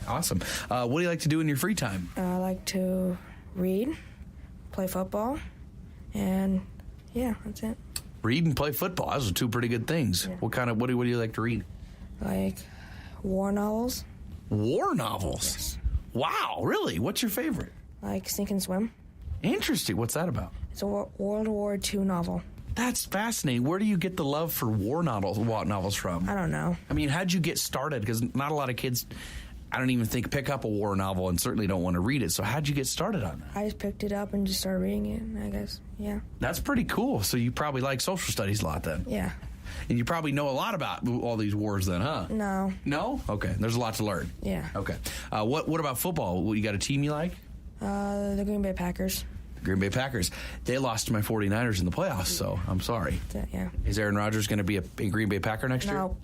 X: awesome. What do you like to do in your free time?
W: I like to read, play football, and yeah, that's it.
X: Read and play football. Those are 2 pretty good things.
W: Yeah.
X: What do you like to read?
W: Like war novels.
X: War novels?
W: Yes.
X: Wow, really? What's your favorite?
W: Like Sink and Swim.
X: Interesting. What's that about?
W: It's a World War II novel.
X: That's fascinating. Where do you get the love for war novels from?
W: I don't know.
X: I mean, how'd you get started? Because not a lot of kids, I don't even think, pick up a war novel and certainly don't want to read it. So how'd you get started on that?
W: I just picked it up and just started reading it, and I guess, yeah.
X: That's pretty cool. So you probably like social studies a lot then.
W: Yeah.
X: And you probably know a lot about all these wars then, huh?
W: No.
X: No? Okay. There's a lot to learn.
W: Yeah.
X: Okay. What about football? You got a team you like?
W: The Green Bay Packers.
X: Green Bay Packers. They lost to my 49ers in the playoffs, so I'm sorry.
W: Yeah.
X: Is Aaron Rodgers going to be a Green Bay Packer next
W: No.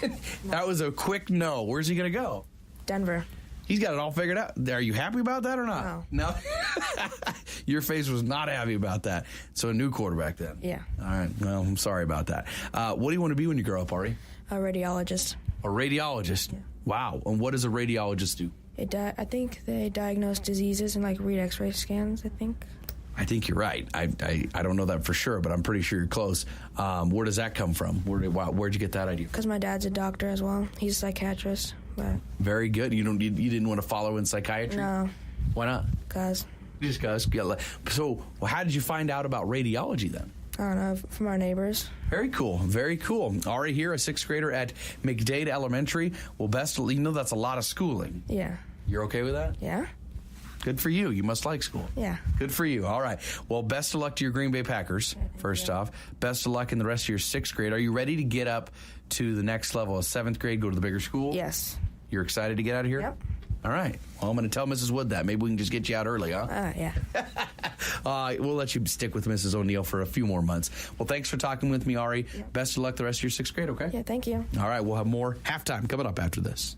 X: year? That was a quick no. Where's he going to go?
W: Denver.
X: He's got it all figured out. Are you happy about that or not? No. Your face was not happy about that. So a new quarterback then?
W: Yeah.
X: All right. Well, I'm sorry about that. What do you want to be when you grow up, Ari?
W: A radiologist.
X: A radiologist? Yeah. Wow. And what does a radiologist do?
W: I think they diagnose diseases and like read x-ray scans, I think.
X: I think you're right. I don't know that for sure, but I'm pretty sure you're close. Where does that come from? Where'd you get that idea from?
W: Because my dad's a doctor as well. He's a psychiatrist. But
X: very good. You didn't want to follow in psychiatry?
W: No.
X: Why not?
W: Because
X: Discuss. So, how did you find out about radiology then?
W: I don't know, from our neighbors.
X: Very cool. Very cool. Ari here, a 6th grader at McDade Elementary. Well, that's a lot of schooling.
W: Yeah.
X: You're okay with that?
W: Yeah.
X: Good for you. You must like school.
W: Yeah.
X: Good for you. All right. Well, best of luck to your Green Bay Packers, first off. Best of luck in the rest of your 6th grade. Are you ready to get up to the next level of 7th grade, go to the bigger school?
W: Yes.
X: You're excited to get out of here?
W: Yep.
X: All right. Well, I'm going to tell Mrs. Wood that. Maybe we can just get you out early, huh?
W: Yeah.
X: We'll let you stick with Mrs. O'Neill for a few more months. Well, thanks for talking with me, Ari.
W: Yep.
X: Best of luck the rest of your 6th grade, okay?
W: Yeah, thank you.
X: All right. We'll have more halftime coming up after this.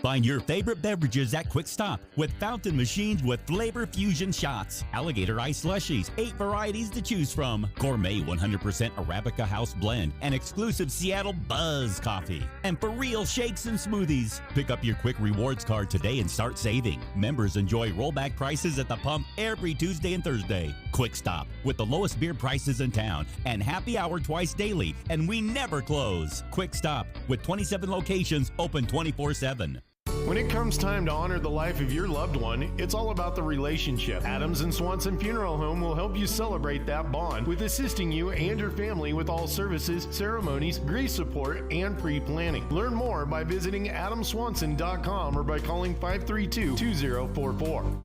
F: Find your favorite beverages at Quick Stop with fountain machines with flavor fusion shots, alligator ice slushies, 8 varieties to choose from, gourmet 100% Arabica house blend, and exclusive Seattle Buzz coffee. And for real shakes and smoothies. Pick up your Quick Rewards card today and start saving. Members enjoy rollback prices at the pump every Tuesday and Thursday. Quick Stop with the lowest beer prices in town and happy hour twice daily, and we never close. Quick Stop with 27 locations open 24/7.
G: When it comes time to honor the life of your loved one, it's all about the relationship. Adams and Swanson Funeral Home will help you celebrate that bond with assisting you and your family with all services, ceremonies, grief support, and pre-planning. Learn more by visiting adamswanson.com or by calling 532-2044.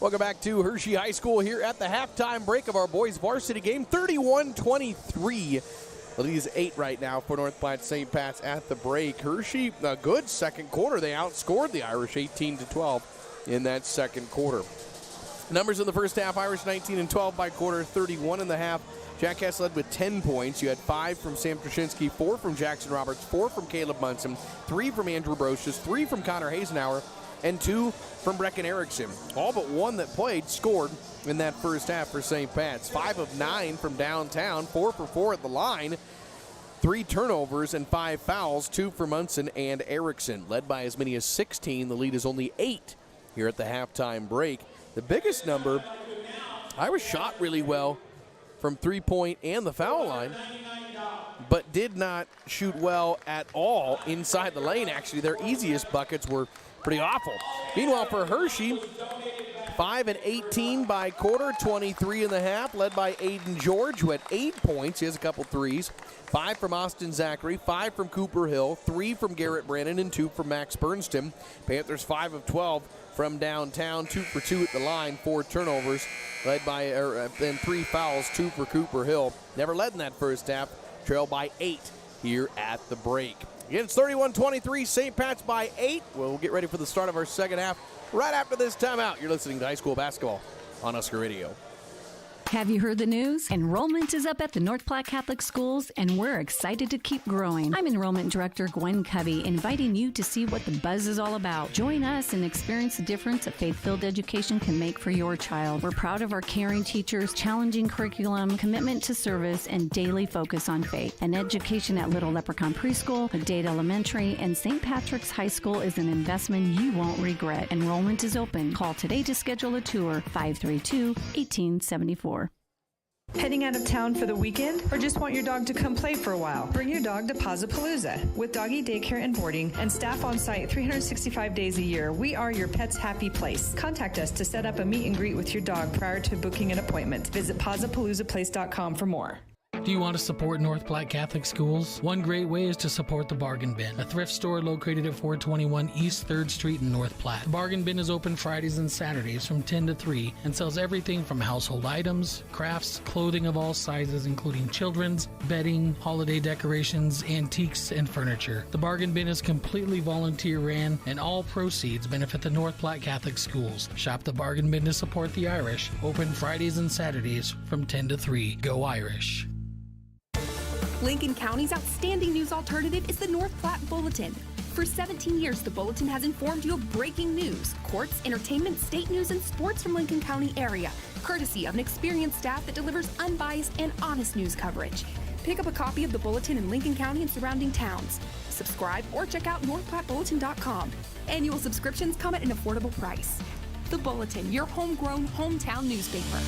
B: Welcome back to Hershey High School here at the halftime break of our boys varsity game. 31-23. The lead is 8 right now for North Platte St. Pat's at the break. Hershey, a good second quarter. They outscored the Irish 18-12 in that second quarter. Numbers in the first half, Irish 19-12 by quarter, 31 in the half. Jackass led with 10 points. You had 5 from Sam Trushinsky, 4 from Jackson Roberts, 4 from Caleb Munson, 3 from Andrew Brocious, 3 from Connor Hasenauer, and 2 from Brecken Erickson. All but one that played scored in that first half for St. Pat's. 5 of 9 from downtown, 4 for 4 at the line, 3 turnovers and 5 fouls, 2 for Munson and Erickson. Led by as many as 16, the lead is only 8 here at the halftime break. The biggest number, Irish shot really well from three-point and the foul line, but did not shoot well at all inside the lane. Actually, their easiest buckets were pretty awful. Meanwhile, for Hershey, 5 and 18 by quarter, 23 in the half, led by Aiden George, who had 8 points. He has a couple threes. 5 from Austin Zachary, 5 from Cooper Hill, 3 from Garrett Brannon, and 2 from Max Bernston. Panthers 5 of 12 from downtown, 2 for 2 at the line, 4 turnovers, led by and 3 fouls, 2 for Cooper Hill. Never led in that first half, trailed by 8 here at the break. Again, it's 31-23, St. Pat's by 8. We'll get ready for the start of our second half right after this timeout. You're listening to high school basketball on Husker Radio.
H: Have you heard the news? Enrollment is up at the North Platte Catholic Schools, and we're excited to keep growing. I'm Enrollment Director Gwen Covey, inviting you to see what the buzz is all about. Join us and experience the difference a faith-filled education can make for your child. We're proud of our caring teachers, challenging curriculum, commitment to service, and daily focus on faith. An education at Little Leprechaun Preschool, McDade Elementary, and St. Patrick's High School is an investment you won't regret. Enrollment is open. Call today to schedule a tour, 532-1874.
T: Heading out of town for the weekend or just want your dog to come play for a while? Bring your dog to Pazapalooza. With doggy daycare and boarding and staff on site 365 days a year, we are your pet's happy place. Contact us to set up a meet and greet with your dog prior to booking an appointment. Visit PazapaloozaPlace.com for more.
I: Do you want to support North Platte Catholic Schools? One great way is to support the Bargain Bin, a thrift store located at 421 East 3rd Street in North Platte. The Bargain Bin is open Fridays and Saturdays from 10 to 3 and sells everything from household items, crafts, clothing of all sizes, including children's, bedding, holiday decorations, antiques, and furniture. The Bargain Bin is completely volunteer ran, and all proceeds benefit the North Platte Catholic Schools. Shop the Bargain Bin to support the Irish. Open Fridays and Saturdays from 10 to 3. Go Irish.
J: Lincoln County's outstanding news alternative is the North Platte Bulletin. For 17 years, the Bulletin has informed you of breaking news, courts, entertainment, state news, and sports from Lincoln County area, courtesy of an experienced staff that delivers unbiased and honest news coverage. Pick up a copy of the Bulletin in Lincoln County and surrounding towns. Subscribe or check out northplattebulletin.com. Annual subscriptions come at an affordable price. The Bulletin, your homegrown hometown newspaper.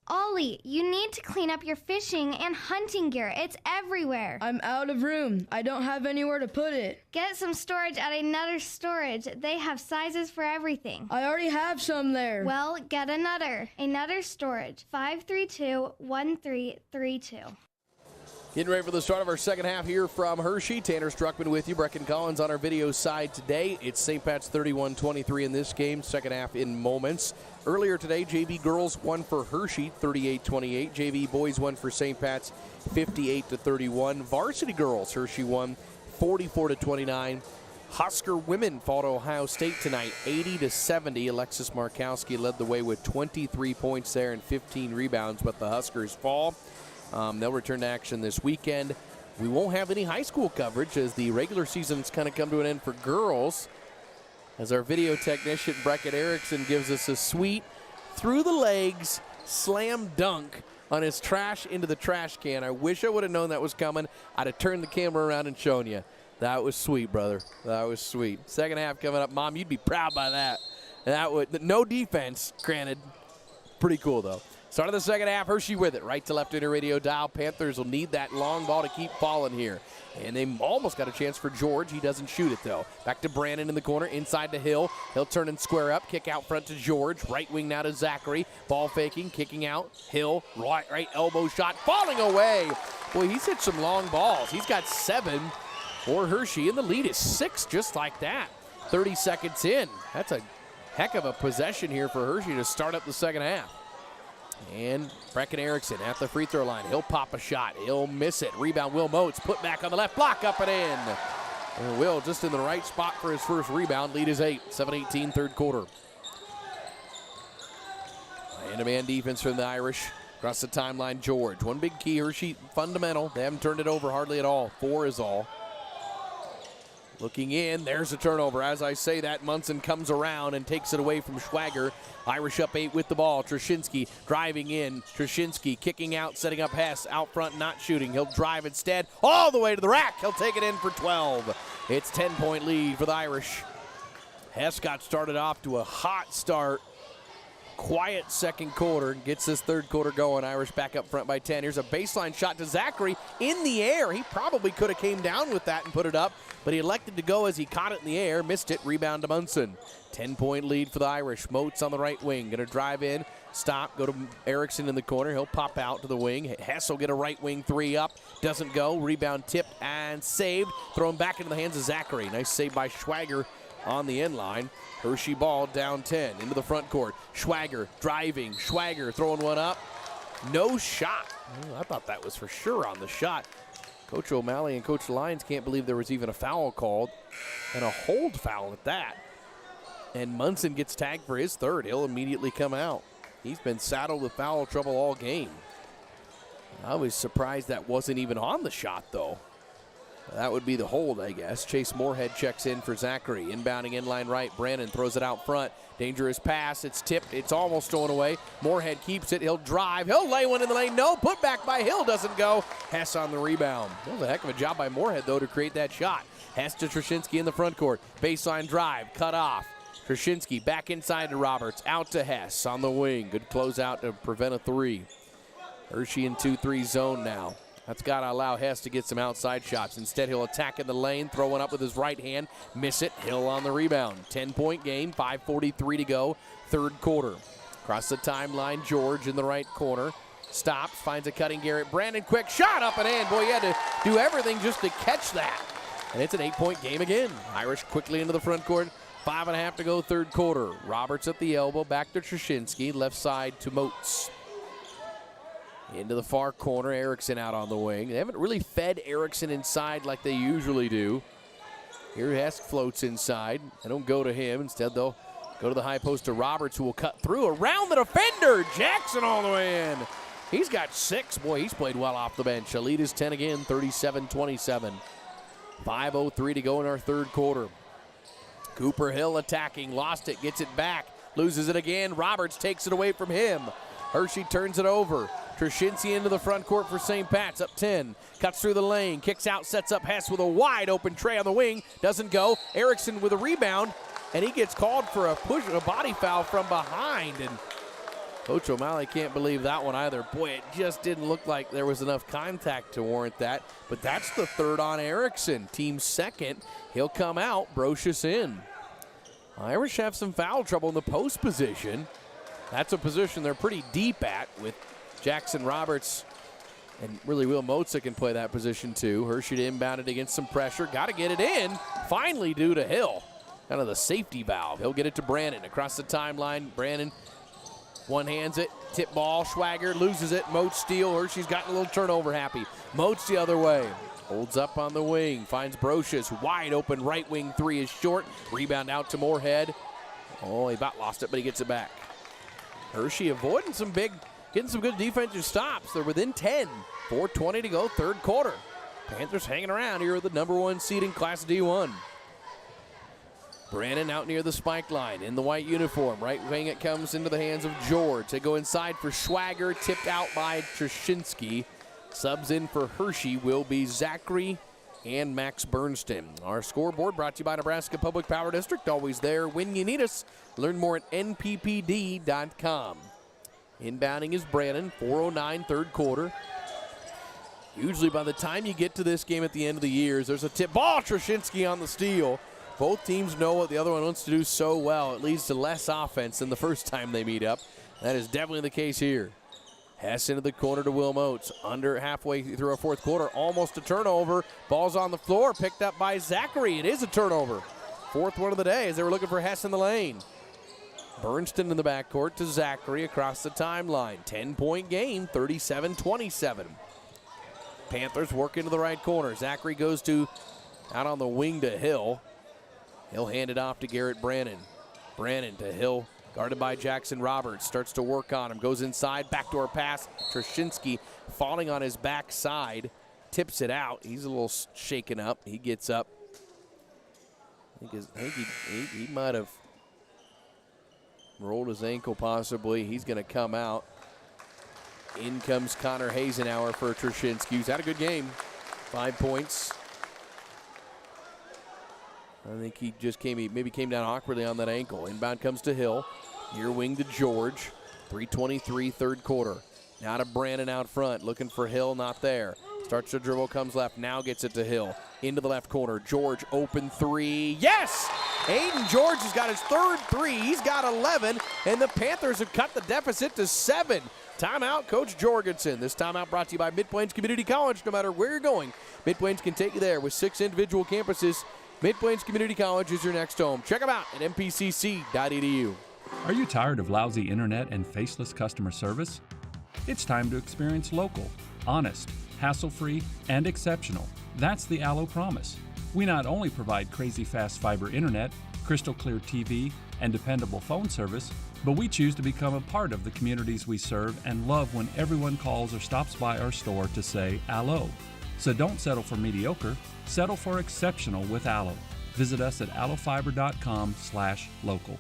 V: Ollie, Ollie, you need to clean up your fishing and hunting gear. It's everywhere.
K: I'm out of room. I don't have anywhere to put it.
V: Get some storage at Another Storage. They have sizes for everything.
K: I already have some there.
V: Well, get another. Another Storage, 532-1332.
B: Getting ready for the start of our second half here from Hershey. Tanner Struckman with you. Brecken Collins on our video side today. It's St. Pat's 31-23 in this game. Second half in moments. Earlier today, JV girls won for Hershey 38-28. JV boys won for St. Pat's 58-31. Varsity girls, Hershey won 44-29. Husker women fought Ohio State tonight 80-70. Alexis Markowski led the way with 23 points there and 15 rebounds, but the Huskers fall. They'll return to action this weekend. We won't have any high school coverage as the regular season's kind of come to an end for girls, as our video technician Brecken Erickson gives us a sweet through the legs slam dunk on his trash into the trash can. I wish I would have known that was coming. I'd have turned the camera around and shown you. That was sweet, brother. That was sweet. Second half coming up. Mom, you'd be proud by that. No defense, granted. Pretty cool, though. Start of the second half, Hershey with it. Right to left in her radio dial. Panthers will need that long ball to keep falling here. And they almost got a chance for George. He doesn't shoot it, though. Back to Brandon in the corner, inside to Hill. He'll turn and square up. Kick out front to George. Right wing now to Zachary. Ball faking, kicking out. Hill, right elbow shot, falling away. Boy, he's hit some long balls. He's got 7 for Hershey, and the lead is 6 just like that. 30 seconds in. That's a heck of a possession here for Hershey to start up the second half. And Brecken Erickson at the free throw line. He'll pop a shot. He'll miss it. Rebound, Will Motes. Put back on the left block, up and in. And Will just in the right spot for his first rebound. Lead is 8. 7-18 third quarter. Man-to-man defense from the Irish. Across the timeline, George. One big key, Hershey fundamental. They haven't turned it over hardly at all. 4 is all. Looking in, there's a turnover. As I say that, Munson comes around and takes it away from Schwager. Irish up 8 with the ball. Trushinsky driving in. Trushinsky kicking out, setting up Hess. Out front, not shooting. He'll drive instead all the way to the rack. He'll take it in for 12. It's 10-point lead for the Irish. Hess got started off to a hot start. Quiet second quarter, gets this third quarter going. Irish back up front by 10. Here's a baseline shot to Zachary in the air. He probably could have came down with that and put it up, but he elected to go as he caught it in the air, missed it, rebound to Munson. 10-point lead for the Irish. Motes on the right wing, gonna drive in, stop, go to Erickson in the corner. He'll pop out to the wing. Hess will get a right wing 3 up, doesn't go. Rebound tipped and saved. Thrown back into the hands of Zachary. Nice save by Schwager on the end line. Hershey ball down 10 into the front court. Schwager driving. Schwager throwing one up. No shot. I thought that was for sure on the shot. Coach O'Malley and Coach Lyons can't believe there was even a foul called, and a hold foul at that. And Munson gets tagged for his third. He'll immediately come out. He's been saddled with foul trouble all game. I was surprised that wasn't even on the shot, though. That would be the hold, I guess. Chase Moorhead checks in for Zachary. Inbounding inline right. Brandon throws it out front. Dangerous pass. It's tipped. It's almost stolen away. Moorhead keeps it. He'll drive. He'll lay one in the lane. No. Put back by Hill. Doesn't go. Hess on the rebound. That was a heck of a job by Moorhead, though, to create that shot. Hess to Trushinsky in the front court. Baseline drive. Cut off. Trushinsky back inside to Roberts. Out to Hess on the wing. Good closeout to prevent a 3. Hershey in 2-3 zone now. That's got to allow Hess to get some outside shots. Instead, he'll attack in the lane, throw one up with his right hand, miss it. Hill on the rebound. 10-point game, 5:43 to go, third quarter. Across the timeline, George in the right corner. Stops, finds a cutting Garrett. Brandon, quick shot up and in. Boy, you had to do everything just to catch that. And it's an 8-point game again. Irish quickly into the front court. 5.5 to go, third quarter. Roberts at the elbow, back to Trushinsky, left side to Motes. Into the far corner, Erickson out on the wing. They haven't really fed Erickson inside like they usually do. Here Hess floats inside. They don't go to him. Instead, they'll go to the high post to Roberts, who will cut through around the defender. Jackson all the way in. He's got 6. Boy, he's played well off the bench. The lead is 10 again, 37-27. 5:03 to go in our third quarter. Cooper Hill attacking, lost it, gets it back, loses it again. Roberts takes it away from him. Hershey turns it over. Trushinsky into the front court for St. Pat's, up 10. Cuts through the lane, kicks out, sets up Hess with a wide open tray on the wing. Doesn't go. Erickson with a rebound, and he gets called for a body foul from behind. And Coach O'Malley can't believe that one either. Boy, it just didn't look like there was enough contact to warrant that. But that's the third on Erickson. Team second. He'll come out. Brocious in. Irish have some foul trouble in the post position. That's a position they're pretty deep at with Jackson Roberts. And really, Will Motza can play that position too. Hershey to inbound it against some pressure. Got to get it in. Finally due to Hill. Kind of the safety valve. He'll get it to Brannon across the timeline. Brannon one-hands it. Tip ball. Schwager loses it. Moats steal. Hershey's gotten a little turnover happy. Moats the other way. Holds up on the wing. Finds Brocious. Wide open right wing three is short. Rebound out to Moorhead. Oh, he about lost it, but he gets it back. Hershey avoiding some getting some good defensive stops. They're within 10. 4:20 to go, third quarter. Panthers hanging around here with the number one seed in Class D1. Brannon out near the spike line in the white uniform. Right wing it comes into the hands of George. They go inside for Schwager, tipped out by Trzynski. Subs in for Hershey will be Zachary and Max Bernston. Our scoreboard brought to you by Nebraska Public Power District. Always there when you need us. Learn more at nppd.com. Inbounding is Brannon. 4:09 third quarter. Usually by the time you get to this game at the end of the years, there's a tip ball. Trzynski on the steal. Both teams know what the other one wants to do so well. It leads to less offense than the first time they meet up. That is definitely the case here. Hess into the corner to Will Moats. Under halfway through our fourth quarter, almost a turnover. Ball's on the floor, picked up by Zachary. It is a turnover. Fourth one of the day as they were looking for Hess in the lane. Bernston in the backcourt to Zachary across the timeline. 10-point game, 37-27. Panthers work into the right corner. Zachary goes out on the wing to Hill. He'll hand it off to Garrett Brannon. Brannon to Hill, guarded by Jackson Roberts. Starts to work on him. Goes inside, backdoor pass. Trzynski falling on his backside. Tips it out. He's a little shaken up. He gets up. I think he might have rolled his ankle possibly. He's going to come out. In comes Connor Hazenauer for Trzynski. He's had a good game. 5 points. I think he maybe came down awkwardly on that ankle. Inbound comes to Hill. Near wing to George. 3:23 third quarter. Now to Brannon out front. Looking for Hill, not there. Starts to dribble, comes left. Now gets it to Hill. Into the left corner. George open three. Yes! Aiden George has got his third three. He's got 11. And the Panthers have cut the deficit to 7. Timeout, Coach Jorgensen. This timeout brought to you by Mid-Plains Community College. No matter where you're going, Mid-Plains can take you there with 6 individual campuses. Mid-Plains Community College is your next home. Check them out at mpcc.edu.
L: Are you tired of lousy internet and faceless customer service? It's time to experience local, honest, hassle-free, and exceptional. That's the Allo Promise. We not only provide crazy fast fiber internet, crystal clear TV, and dependable phone service, but we choose to become a part of the communities we serve and love when everyone calls or stops by our store to say Allo. So don't settle for mediocre, settle for exceptional with Allo. Visit us at allofiber.com/local.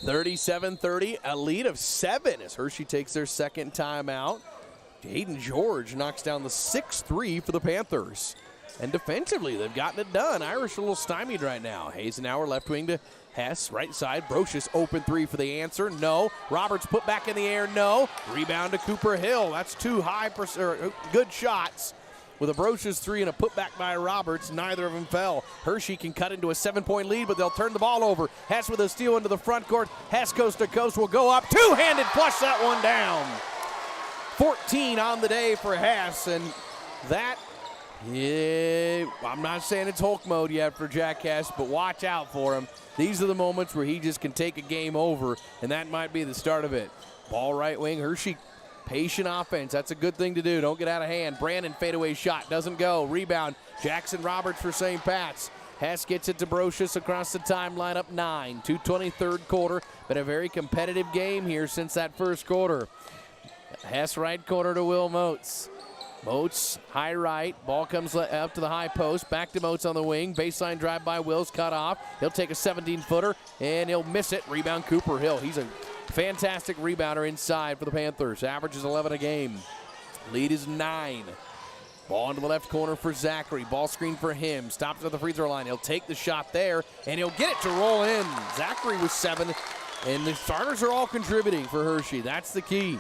B: 37-30, a lead of 7 as Hershey takes their second timeout. Aiden George knocks down the 6-3 for the Panthers. And defensively, they've gotten it done. Irish a little stymied right now. Hazenauer left wing to Hess, right side. Brocious open three for the answer. No. Roberts put back in the air. No. Rebound to Cooper Hill. That's two good shots. With a Brocious three and a putback by Roberts, neither of them fell. Hershey can cut into a 7-point lead, but they'll turn the ball over. Hess with a steal into the front court. Hess coast to coast will go up. Two-handed flush that one down. 14 on the day for Hess, and that, I'm not saying it's Hulk mode yet for Jack Hess, but watch out for him. These are the moments where he just can take a game over, and that might be the start of it. Ball right wing, Hershey, patient offense. That's a good thing to do. Don't get out of hand. Brannon fadeaway shot, doesn't go. Rebound, Jackson Roberts for St. Pat's. Hess gets it to Brocious across the timeline, up 9. 2:20 third quarter. Been a very competitive game here since that first quarter. Hess right corner to Will Moats. Moats, high right. Ball comes up to the high post. Back to Moats on the wing. Baseline drive by Will's cut off. He'll take a 17-footer, and he'll miss it. Rebound Cooper Hill. He's a fantastic rebounder inside for the Panthers. Averages 11 a game. Lead is 9. Ball into the left corner for Zachary. Ball screen for him. Stops at the free throw line. He'll take the shot there, and he'll get it to roll in. Zachary with 7, and the starters are all contributing for Hershey. That's the key.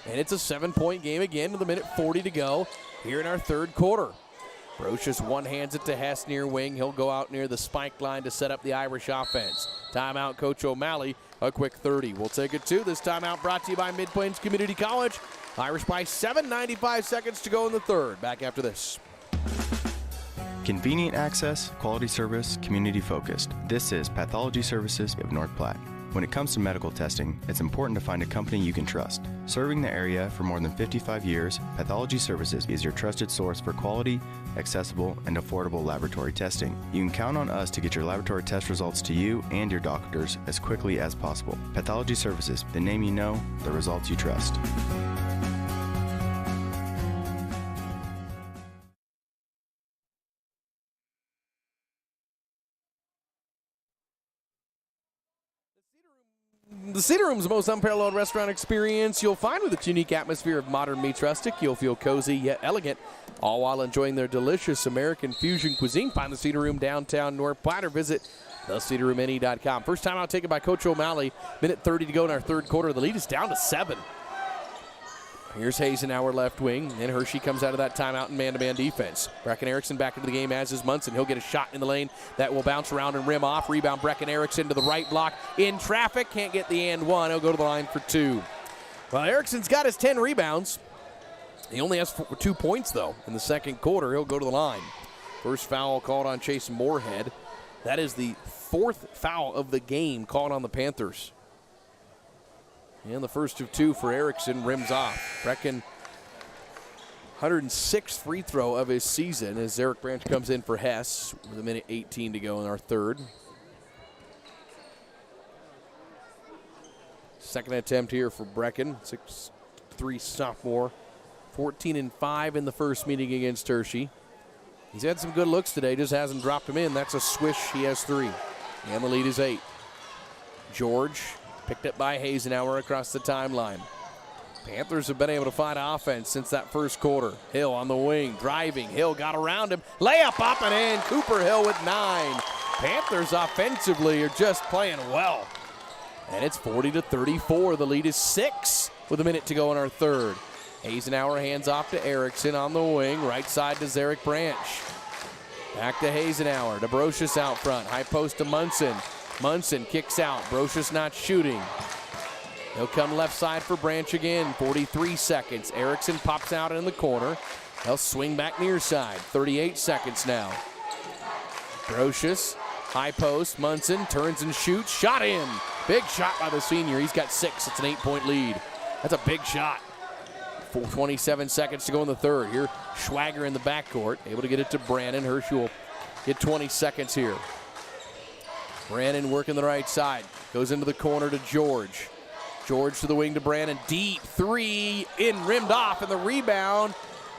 B: And it's a 7-point game again with a minute 40 to go here in our third quarter. Brocious one-hands it to Hess near wing. He'll go out near the spike line to set up the Irish offense. Timeout, Coach O'Malley. A quick 30. We'll take it to this timeout brought to you by Mid-Plains Community College. Irish by 7, 95 seconds to go in the third. Back after this.
A: Convenient access, quality service, community focused. This is Pathology Services of North Platte. When it comes to medical testing, it's important to find a company you can trust. Serving the area for more than 55 years, Pathology Services is your trusted source for quality, accessible, and affordable laboratory testing. You can count on us to get your laboratory test results to you and your doctors as quickly as possible. Pathology Services, the name you know, the results you trust.
B: The Cedar Room's the most unparalleled restaurant experience you'll find with its unique atmosphere of modern meets rustic. You'll feel cozy yet elegant, all while enjoying their delicious American fusion cuisine. Find the Cedar Room downtown North Platte or visit thecedarroomne.com. First time out taken by Coach O'Malley. Minute 30 to go in our third quarter. The lead is down to 7. Here's Hazenauer left wing, and Hershey comes out of that timeout in man-to-man defense. Brecken Erickson back into the game, as is Munson. He'll get a shot in the lane that will bounce around and rim off. Rebound, Brecken Erickson to the right block. In traffic, can't get the and one. He'll go to the line for 2. Well, Erickson's got his 10 rebounds. He only has 2 points, though, in the second quarter. He'll go to the line. First foul called on Chase Moorhead. That is the 4th foul of the game called on the Panthers. And the first of 2 for Erickson, rims off. Brecken, 106th free throw of his season as Eric Branch comes in for Hess with a minute 18 to go in our third. Second attempt here for Brecken, 6'3" sophomore. 14-5 in the first meeting against Hershey. He's had some good looks today, just hasn't dropped them in. That's a swish, he has 3. And the lead is 8. George picked up by Hazenauer across the timeline. Panthers have been able to find offense since that first quarter. Hill on the wing, driving. Hill got around him. Layup up and in. Cooper Hill with 9. Panthers offensively are just playing well. And it's 40-34. The lead is 6 with a minute to go in our third. Hazenauer hands off to Erickson on the wing. Right side to Zarek Branch. Back to Hazenauer. To Brocious out front. High post to Munson. Munson kicks out. Brocious not shooting. He'll come left side for Branch again. 43 seconds. Erickson pops out in the corner. He'll swing back near side. 38 seconds now. Brocious, high post. Munson turns and shoots. Shot in. Big shot by the senior. He's got 6. It's an 8-point lead. That's a big shot. 27 seconds to go in the third. Here, Schwager in the backcourt. Able to get it to Brannon. Hershey will get 20 seconds here. Brannon working the right side. Goes into the corner to George. George to the wing to Brannon. Deep 3 in, rimmed off, and the rebound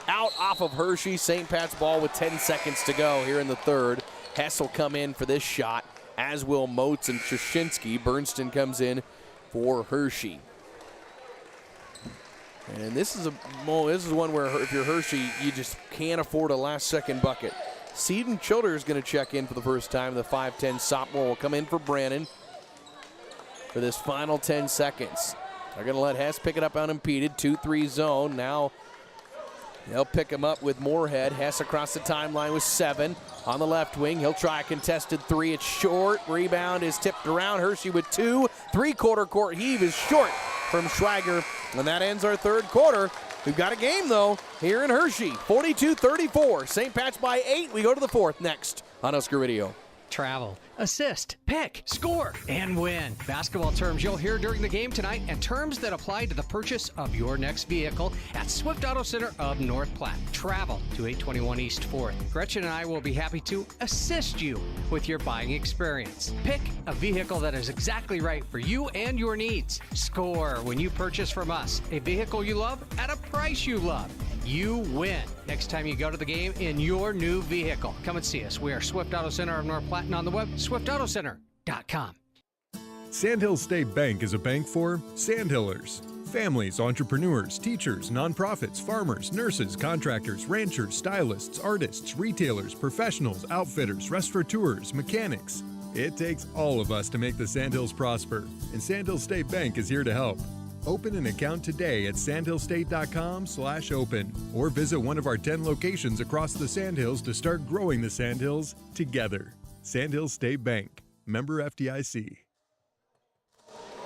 B: out off of Hershey. St. Pat's ball with 10 seconds to go here in the third. Hess will come in for this shot, as will Moats and Trzynski. Bernston comes in for Hershey. And this is one where if you're Hershey, you just can't afford a last-second bucket. Seaton Childer is going to check in for the first time. The 5'10" sophomore will come in for Brannon for this final 10 seconds. They're going to let Hess pick it up unimpeded. 2-3 zone. Now they'll pick him up with Moorhead. Hess across the timeline with 7. On the left wing, he'll try a contested 3. It's short. Rebound is tipped around. Hershey with 2. 3-quarter court heave is short from Schwager. And that ends our third quarter. We've got a game, though, here in Hershey. 42-34. St. Pat's by 8. We go to the fourth next on Husker Radio.
M: Travel, assist, pick, score, and win. Basketball terms you'll hear during the game tonight and terms that apply to the purchase of your next vehicle at Swift Auto Center of North Platte. Travel to 821 East 4th. Gretchen and I will be happy to assist you with your buying experience. Pick a vehicle that is exactly right for you and your needs. Score when you purchase from us a vehicle you love at a price you love. You win next time you go to the game in your new vehicle. Come and see us. We are Swift Auto Center of North Platte, and on the web, swiftautocenter.com.
O: Sandhill State Bank is a bank for Sandhillers.
C: Families, entrepreneurs, teachers, nonprofits, farmers, nurses, contractors, ranchers, stylists, artists, retailers, professionals, outfitters, restaurateurs, mechanics. It takes all of us to make the Sandhills prosper, and Sandhills State Bank is here to help. Open an account today at sandhillstate.com/open or visit one of our 10 locations across the Sandhills to start growing the Sandhills together. Sandhills State Bank, member FDIC.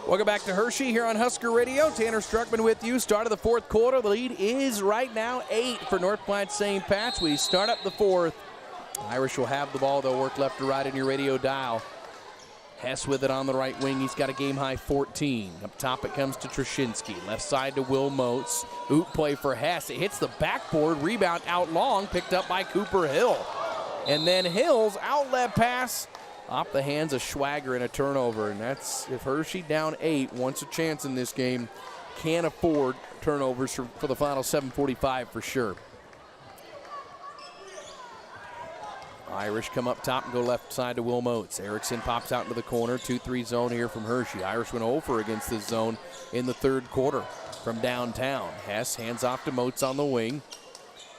B: Welcome back to Hershey here on Husker Radio. Tanner Struckman with you. Start of the fourth quarter. The lead is right now 8 for North Platte St. Pat's. We start up the fourth. Irish will have the ball. They'll work left to right in your radio dial. Hess with it on the right wing. He's got a game-high 14. Up top it comes to Trushinsky. Left side to Will Moats. Oop play for Hess. It hits the backboard. Rebound out long. Picked up by Cooper Hill. And then Hill's outlet pass off the hands of Schwager and a turnover. And that's, if Hershey down 8 wants a chance in this game, can't afford turnovers for the final 7:45 for sure. Irish come up top and go left side to Will Moats. Erickson pops out into the corner. 2-3 zone here from Hershey. Irish went over against this zone in the third quarter from downtown. Hess hands off to Moats on the wing.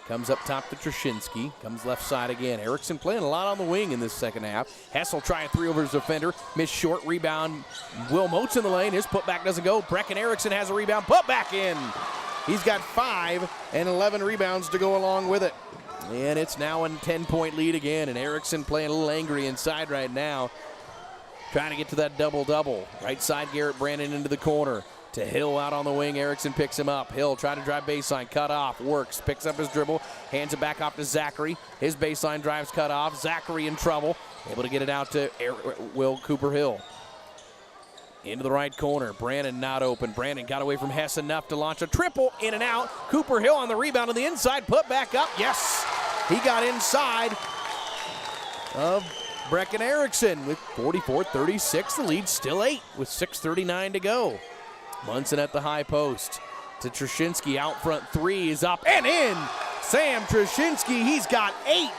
B: Comes up top to Trushinsky. Comes left side again. Erickson playing a lot on the wing in this second half. Hess will try a three over his defender. Miss short rebound. Will Moats in the lane. His putback doesn't go. Brecken Erickson has a rebound. Put back in. He's got 5 and 11 rebounds to go along with it. And it's now a 10-point lead again. And Erickson playing a little angry inside right now. Trying to get to that double-double. Right side, Garrett Brandon into the corner. To Hill out on the wing. Erickson picks him up. Hill trying to drive baseline. Cut off. Works. Picks up his dribble. Hands it back off to Zachary. His baseline drive's cut off. Zachary in trouble. Able to get it out to Will Cooper Hill. Into the right corner. Brandon not open. Brandon got away from Hess enough to launch a triple. In and out. Cooper Hill on the rebound on the inside. Put back up. Yes. He got inside of Brecken Erickson with 44-36. The lead still 8 with 6:39 to go. Munson at the high post to Trushinsky. Out front 3 is up and in. Sam Trushinsky, he's got 8.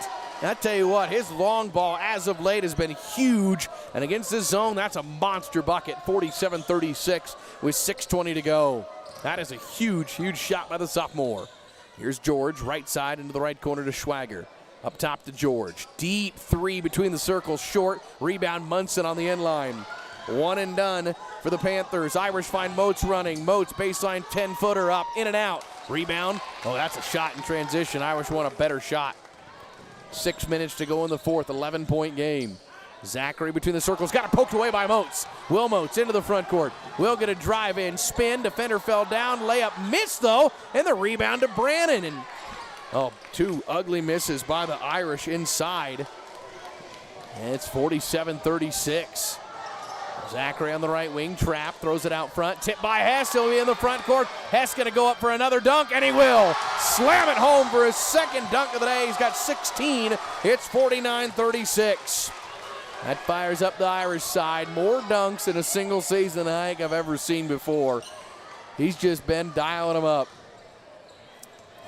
B: And I tell you what, his long ball as of late has been huge. And against this zone, that's a monster bucket. 47-36 with 6:20 to go. That is a huge, huge shot by the sophomore. Here's George, right side into the right corner to Schwager. Up top to George. Deep 3 between the circles, short. Rebound Munson on the end line. One and done for the Panthers. Irish find Moats running. Moats baseline 10-footer up, in and out. Rebound. Oh, that's a shot in transition. Irish want a better shot. 6 minutes to go in the fourth, 11-point game. Zachary between the circles, got it poked away by Moats. Will Moats into the front court. Will get a drive in, spin, defender fell down, layup missed though, and the rebound to Brannon. And 2 ugly misses by the Irish inside. And it's 47-36. Zachary on the right wing, trap, throws it out front, tipped by Hess, he'll be in the front court. Hess gonna go up for another dunk, and he will. Slam it home for his second dunk of the day. He's got 16, it's 49-36. That fires up the Irish side. More dunks in a single season than I think I've ever seen before. He's just been dialing them up.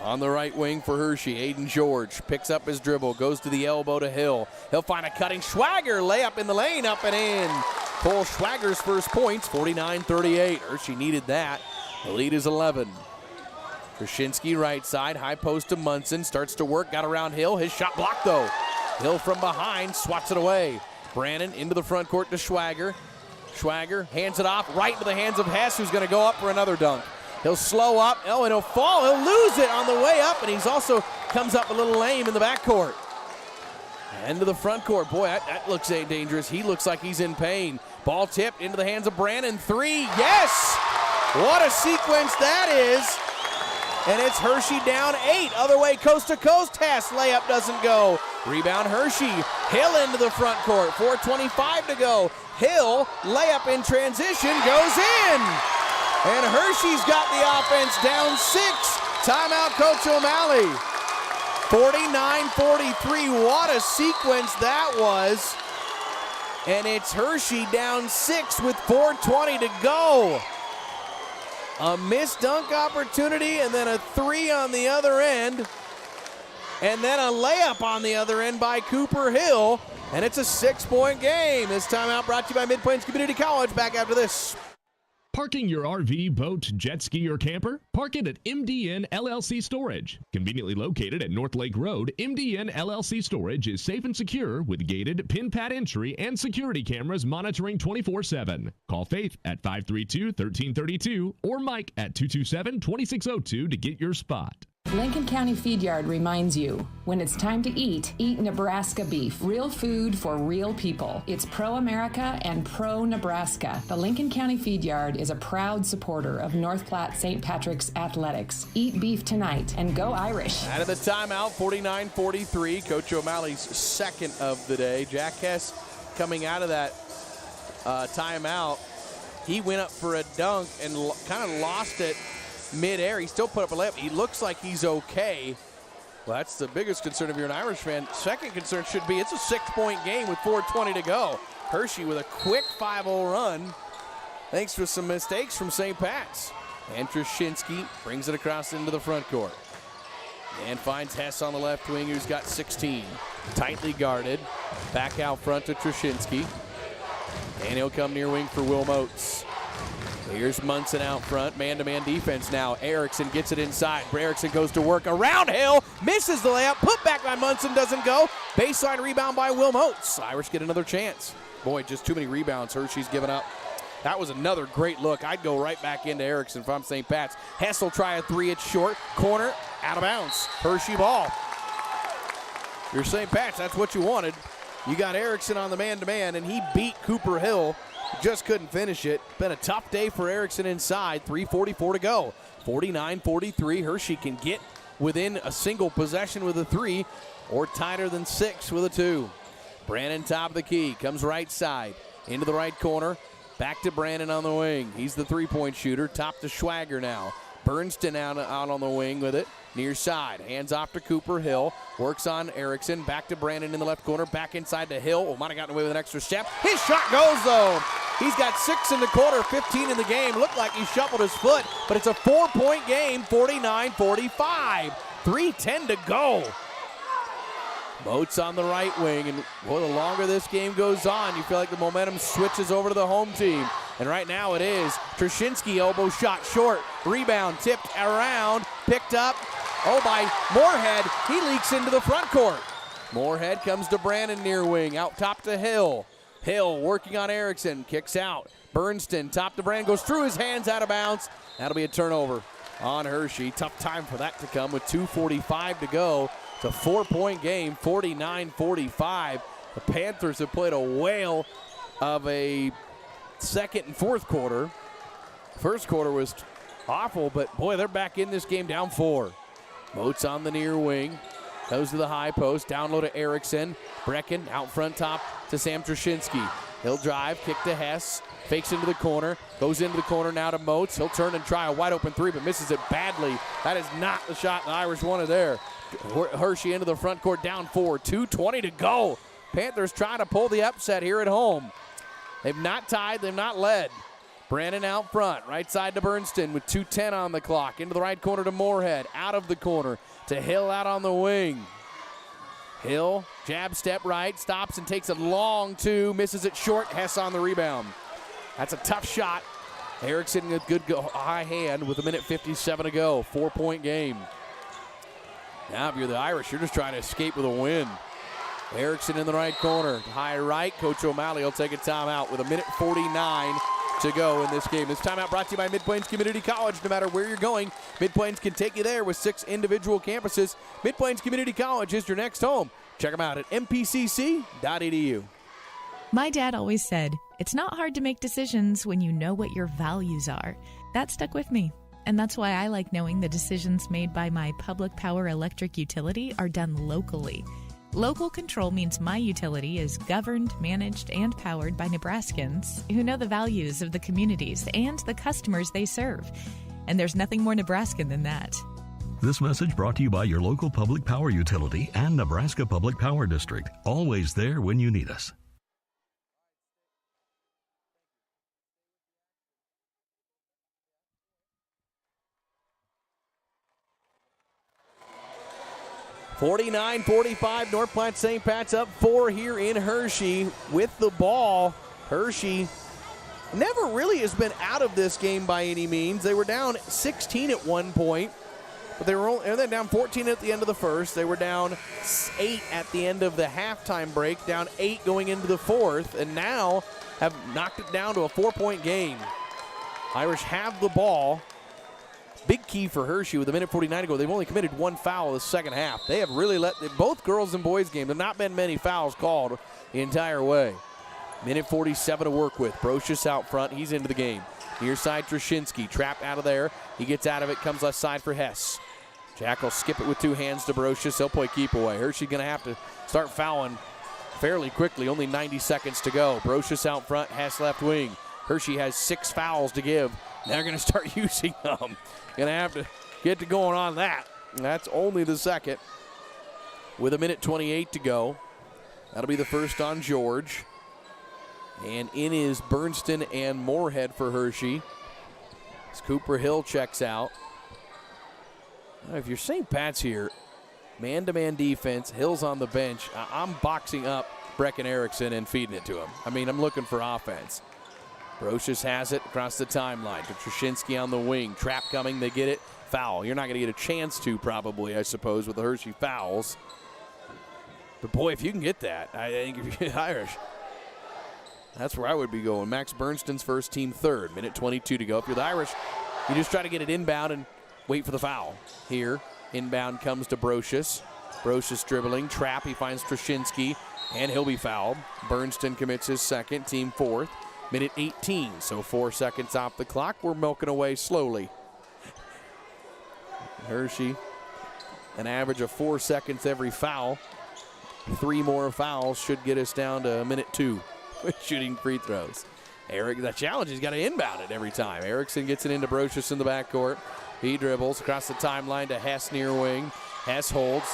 B: On the right wing for Hershey, Aiden George picks up his dribble, goes to the elbow to Hill. He'll find a cutting Schwager, layup in the lane, up and in. Cole Schwager's first points, 49-38. Hershey needed that. The lead is 11. Trushinsky right side, high post to Munson, starts to work, got around Hill. His shot blocked though. Hill from behind, swats it away. Brandon into the front court to Schwager. Schwager hands it off right into the hands of Hess, who's going to go up for another dunk. He'll slow up, and he'll fall. He'll lose it on the way up, and he's also comes up a little lame in the backcourt. Into the front court. Boy, that looks dangerous. He looks like he's in pain. Ball tipped into the hands of Brandon. 3, yes! What a sequence that is. And it's Hershey down 8. Other way, coast to coast. Hess, layup doesn't go. Rebound Hershey. Hill into the front court. 4:25 to go. Hill, layup in transition, goes in. And Hershey's got the offense down 6. Timeout, Coach O'Malley. 49-43, what a sequence that was. And it's Hershey down 6 with 4:20 to go. A missed dunk opportunity and then a 3 on the other end. And then a layup on the other end by Cooper Hill. And it's a 6-point game. This timeout brought to you by Mid-Plains Community College. Back after this.
O: Parking your RV, boat, jet ski, or camper? Park it at MDN LLC Storage. Conveniently located at North Lake Road, MDN LLC Storage is safe and secure with gated pin-pad entry and security cameras monitoring 24/7. Call Faith at 532-1332 or Mike at 227-2602 to get your spot.
P: Lincoln County Feed Yard reminds you, when it's time to eat Nebraska beef. Real food for real people. It's pro-America and pro-Nebraska. The Lincoln County Feed Yard is a proud supporter of North Platte St. Patrick's Athletics. Eat beef tonight and go Irish.
B: Out of the timeout, 49-43. Coach O'Malley's second of the day. Jack Hess coming out of that timeout. He went up for a dunk and kind of lost it midair. He still put up a layup. He looks like he's okay. Well, that's the biggest concern if you're an Irish fan. Second concern should be it's a 6-point game with 4:20 to go. Hershey with a quick 5-0 run. Thanks for some mistakes from St. Pat's. And Trushinsky brings it across into the front court. And finds Hess on the left wing, who's got 16. Tightly guarded. Back out front to Trushinsky. And he'll come near wing for Will Moats. Here's Munson out front, man-to-man defense now. Erickson gets it inside. Erickson goes to work around Hill, misses the layup, put back by Munson, doesn't go. Baseline rebound by Will Moats. Irish get another chance. Boy, just too many rebounds Hershey's given up. That was another great look. I'd go right back into Erickson if I'm St. Pat's. Hess will try a three, it's short. Corner, out of bounds. Hershey ball. If you're St. Pat's, that's what you wanted. You got Erickson on the man-to-man, and he beat Cooper Hill. Just couldn't finish it. Been a tough day for Erickson inside. 3:44 to go. 49-43. Hershey can get within a single possession with a three or tighter than 6 with a 2. Brandon top of the key. Comes right side. Into the right corner. Back to Brandon on the wing. He's the three-point shooter. Top to Schwager now. Bernston out on the wing with it. Near side. Hands off to Cooper Hill. Works on Erickson. Back to Brandon in the left corner. Back inside to Hill. Might have gotten away with an extra step. His shot goes, though. He's got 6 in the quarter, 15 in the game. Looked like he shuffled his foot, but it's a 4-point game, 49-45. 3:10 to go. Moats on the right wing, and boy, the longer this game goes on, you feel like the momentum switches over to the home team. And right now it is. Trushinsky elbow shot short. Rebound tipped around, picked up. Oh, by Moorhead. He leaks into the front court. Moorhead comes to Brandon near wing. Out top to Hill. Hill working on Erickson. Kicks out. Bernston top to Brandon. Goes through his hands, out of bounds. That'll be a turnover on Hershey. Tough time for that to come with 2:45 to go. It's a 4-point game, 49-45. The Panthers have played a whale of a second and fourth quarter. First quarter was awful, but boy, they're back in this game down 4. Moats on the near wing. Goes to the high post. Down low to Erickson. Brecken out front top to Sam Trushinsky. He'll drive, kick to Hess. Fakes into the corner. Goes into the corner now to Moats. He'll turn and try a wide open three, but misses it badly. That is not the shot the Irish wanted there. Hershey into the front court, down 4. 2:20 to go. Panthers trying to pull the upset here at home. They've not tied, they've not led. Brandon out front, right side to Bernston with 2:10 on the clock. Into the right corner to Moorhead, out of the corner to Hill out on the wing. Hill, jab step right, stops and takes a long 2, misses it short. Hess on the rebound. That's a tough shot. Erickson with good high hand with 1:57 to go. 4-point game. Now if you're the Irish, you're just trying to escape with a win. Erickson in the right corner, high right. Coach O'Malley will take a timeout with 1:49 to go in this game. This timeout brought to you by Mid-Plains Community College. No matter where you're going, Mid-Plains can take you there with 6 individual campuses. Mid-Plains Community College is your next home. Check them out at mpcc.edu.
Q: My dad always said, it's not hard to make decisions when you know what your values are. That stuck with me. And that's why I like knowing the decisions made by my public power electric utility are done locally. Local control means my utility is governed, managed, and powered by Nebraskans who know the values of the communities and the customers they serve. And there's nothing more Nebraskan than that.
U: This message brought to you by your local public power utility and Nebraska Public Power District. Always there when you need us.
B: (49-45) North Platte St. Pat's up 4 here in Hershey with the ball. Hershey never really has been out of this game by any means. They were down 16 at one point, but they were down 14 at the end of the first. They were down 8 at the end of the halftime break, down 8 going into the fourth, and now have knocked it down to a 4-point game. Irish have the ball. Big key for Hershey with a minute 49 to go. They've only committed one foul in the second half. They have really both girls and boys games, there have not been many fouls called the entire way. Minute 47 to work with. Brocious out front. He's into the game. Near side, Trushinsky. Trapped out of there. He gets out of it. Comes left side for Hess. Jack will skip it with 2 hands to Brocious. He'll play keep away. Hershey's going to have to start fouling fairly quickly. Only 90 seconds to go. Brocious out front. Hess left wing. Hershey has 6 fouls to give. They're going to start using them. Going to have to get to going on that. And that's only the second. With a minute 28 to go. That'll be the first on George. And in is Bernston and Moorhead for Hershey. As Cooper Hill checks out. Now, if you're St. Pat's here, man-to-man defense, Hill's on the bench. I'm boxing up Brecken Erickson and feeding it to him. I mean, I'm looking for offense. Brocious has it across the timeline to Trushinsky on the wing. Trap coming, they get it. Foul. You're not going to get a chance to probably, I suppose, with the Hershey fouls. But, boy, if you can get that, I think if you're Irish, that's where I would be going. Max Bernston's first, team third. Minute 22 to go. If you're the Irish, you just try to get it inbound and wait for the foul. Here, inbound comes to Brocious. Brocious dribbling. Trap, he finds Trushinsky, and he'll be fouled. Bernston commits his second, team fourth. Minute 18, so 4 seconds off the clock. We're milking away slowly. Hershey, an average of 4 seconds every foul. 3 more fouls should get us down to minute 2 with shooting free throws. Eric, the challenge, he's got to inbound it every time. Erickson gets it into Brocious in the backcourt. He dribbles across the timeline to Hess near wing. Hess holds.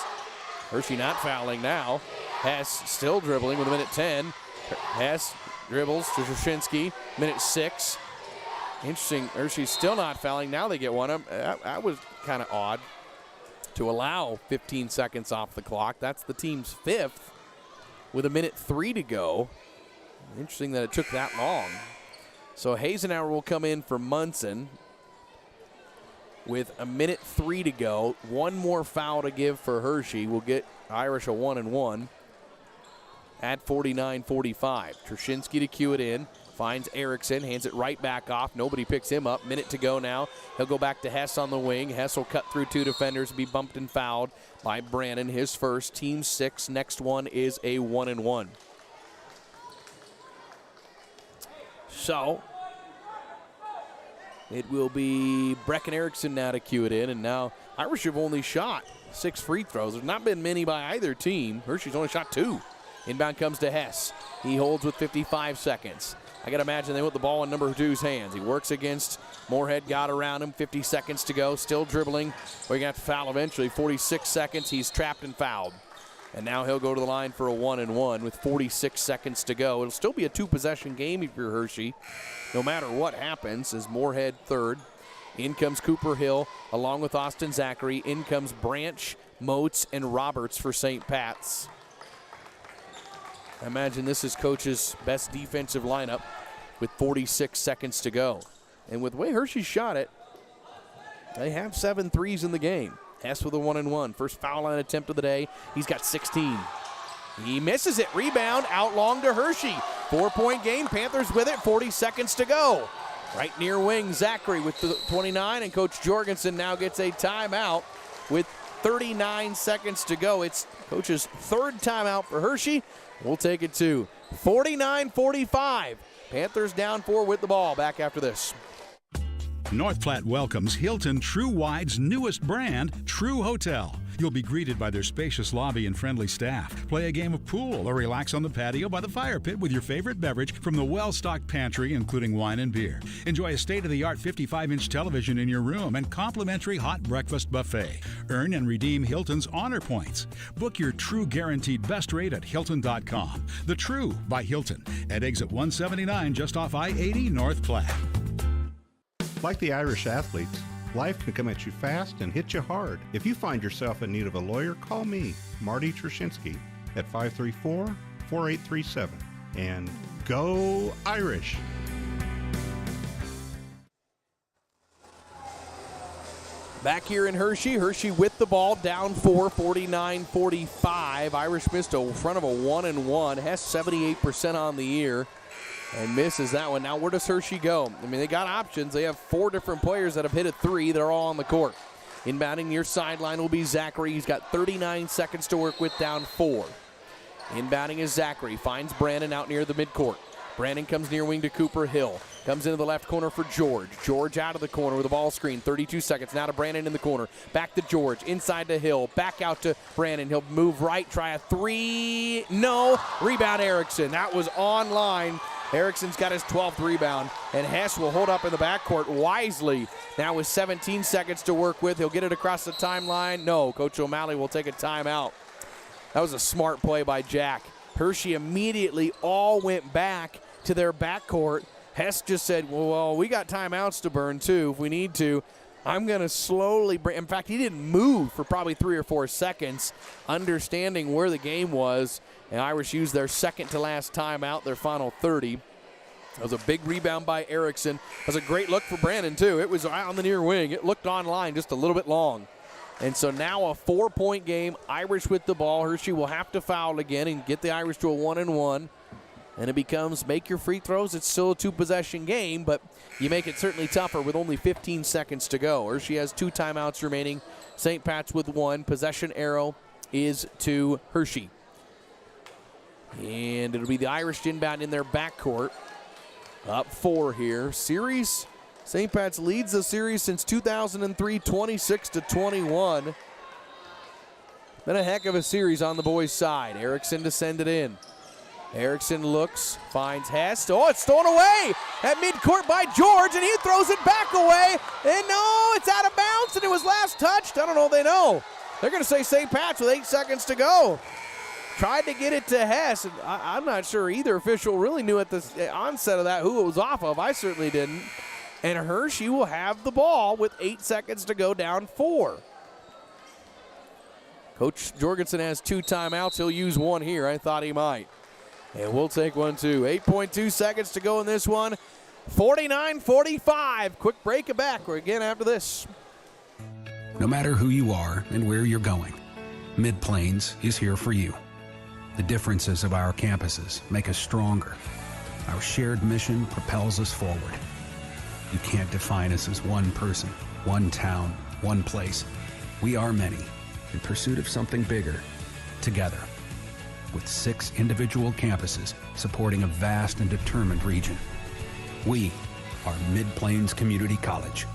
B: Hershey not fouling now. Hess still dribbling with a minute 10. Hess dribbles to Trushinsky, minute 6. Interesting, Hershey's still not fouling. Now they get one. That was kind of odd to allow 15 seconds off the clock. That's the team's 5th with a minute 3 to go. Interesting that it took that long. So Hazenauer will come in for Munson with a minute 3 to go. One more foul to give for Hershey. Will get Irish a 1-and-1. At 49-45. Trushinsky to cue it in. Finds Erickson. Hands it right back off. Nobody picks him up. Minute to go now. He'll go back to Hess on the wing. Hess will cut through 2 defenders. Be bumped and fouled by Brannon. His first. Team 6. Next one is a 1-and-1. So it will be Brecken Erickson now to cue it in. And now Irish have only shot 6 free throws. There's not been many by either team. Hershey's only shot 2. Inbound comes to Hess. He holds with 55 seconds. I got to imagine they put the ball in number 2's hands. He works against Moorhead, got around him. 50 seconds to go. Still dribbling. We're going to have to foul eventually. 46 seconds. He's trapped and fouled. And now he'll go to the line for a 1-and-1 with 46 seconds to go. It'll still be a 2-possession game if you're Hershey, no matter what happens, as Moorhead third. In comes Cooper Hill along with Austin Zachary. In comes Branch, Moats, and Roberts for St. Pat's. I imagine this is Coach's best defensive lineup with 46 seconds to go. And with the way Hershey shot it, they have 7 threes in the game. Hess with a 1-and-1. First foul line attempt of the day. He's got 16. He misses it. Rebound out long to Hershey. 4-point game. Panthers with it. 40 seconds to go. Right near wing, Zachary with the 29, and Coach Jorgensen now gets a timeout with 39 seconds to go. It's Coach's 3rd timeout for Hershey. We'll take it to 49-45. Panthers down 4 with the ball. Back after this.
D: North Platte welcomes Hilton True Wide's newest brand, True Hotel. You'll be greeted by their spacious lobby and friendly staff. Play a game of pool or relax on the patio by the fire pit with your favorite beverage from the well-stocked pantry, including wine and beer. Enjoy a state-of-the-art 55-inch television in your room and complimentary hot breakfast buffet. Earn and redeem Hilton's Honor Points. Book your True Guaranteed Best Rate at Hilton.com. The True by Hilton at exit 179 just off I-80 North Platte.
N: Like the Irish athletes, life can come at you fast and hit you hard. If you find yourself in need of a lawyer, call me, Marty Trushinsky, at 534-4837. And go Irish!
B: Back here in Hershey with the ball, down 4, 49-45. Irish missed a front of a 1-and-1. Hess 78% on the year and misses that one. Now where does Hershey go? I mean, they got options. They have 4 different players that have hit a 3. They're all on the court. Inbounding near sideline will be Zachary. He's got 39 seconds to work with, down 4. Inbounding is Zachary. Finds Brandon out near the midcourt. Brandon comes near wing to Cooper Hill. Comes into the left corner for George. George out of the corner with a ball screen. 32 seconds. Now to Brandon in the corner. Back to George. Inside to Hill. Back out to Brandon. He'll move right. Try a 3. No. Rebound Erickson. That was online. Erickson's got his 12th rebound. And Hess will hold up in the backcourt wisely. Now with 17 seconds to work with. He'll get it across the timeline. No. Coach O'Malley will take a timeout. That was a smart play by Jack. Hershey immediately all went back to their backcourt. Hess just said, well, we got timeouts to burn too if we need to. I'm going to slowly bring. In fact, he didn't move for probably 3 or 4 seconds, understanding where the game was. And Irish used their second to last timeout, their final 30. That was a big rebound by Erickson. That was a great look for Brandon too. It was on the near wing. It looked online just a little bit long. And so now a 4-point game. Irish with the ball. Hershey will have to foul again and get the Irish to a 1-and-1. And it becomes make your free throws. It's still a 2-possession game, but you make it certainly tougher with only 15 seconds to go. Hershey has 2 timeouts remaining. St. Pat's with 1. Possession arrow is to Hershey. And it'll be the Irish inbound in their backcourt. Up 4 here. Series, St. Pat's leads the series since 2003, 26-21. Been a heck of a series on the boys' side. Erickson to send it in. Erickson looks, finds Hess. Oh, it's stolen away at midcourt by George, and he throws it back away. And no, it's out of bounds, and it was last touched. I don't know if they know. They're going to say St. Pat's with 8 seconds to go. Tried to get it to Hess. And I'm not sure either official really knew at the onset of that who it was off of. I certainly didn't. And Hershey will have the ball with 8 seconds to go, down 4. Coach Jorgensen has 2 timeouts. He'll use 1 here. I thought he might. And we'll take 1 too. 8.2 seconds to go in this one. 49-45. Quick break it back. We're again after this.
E: No matter who you are and where you're going, Mid-Plains is here for you. The differences of our campuses make us stronger. Our shared mission propels us forward. You can't define us as one person, one town, one place. We are many, in pursuit of something bigger, together. With 6 individual campuses supporting a vast and determined region. We are Mid-Plains Community College.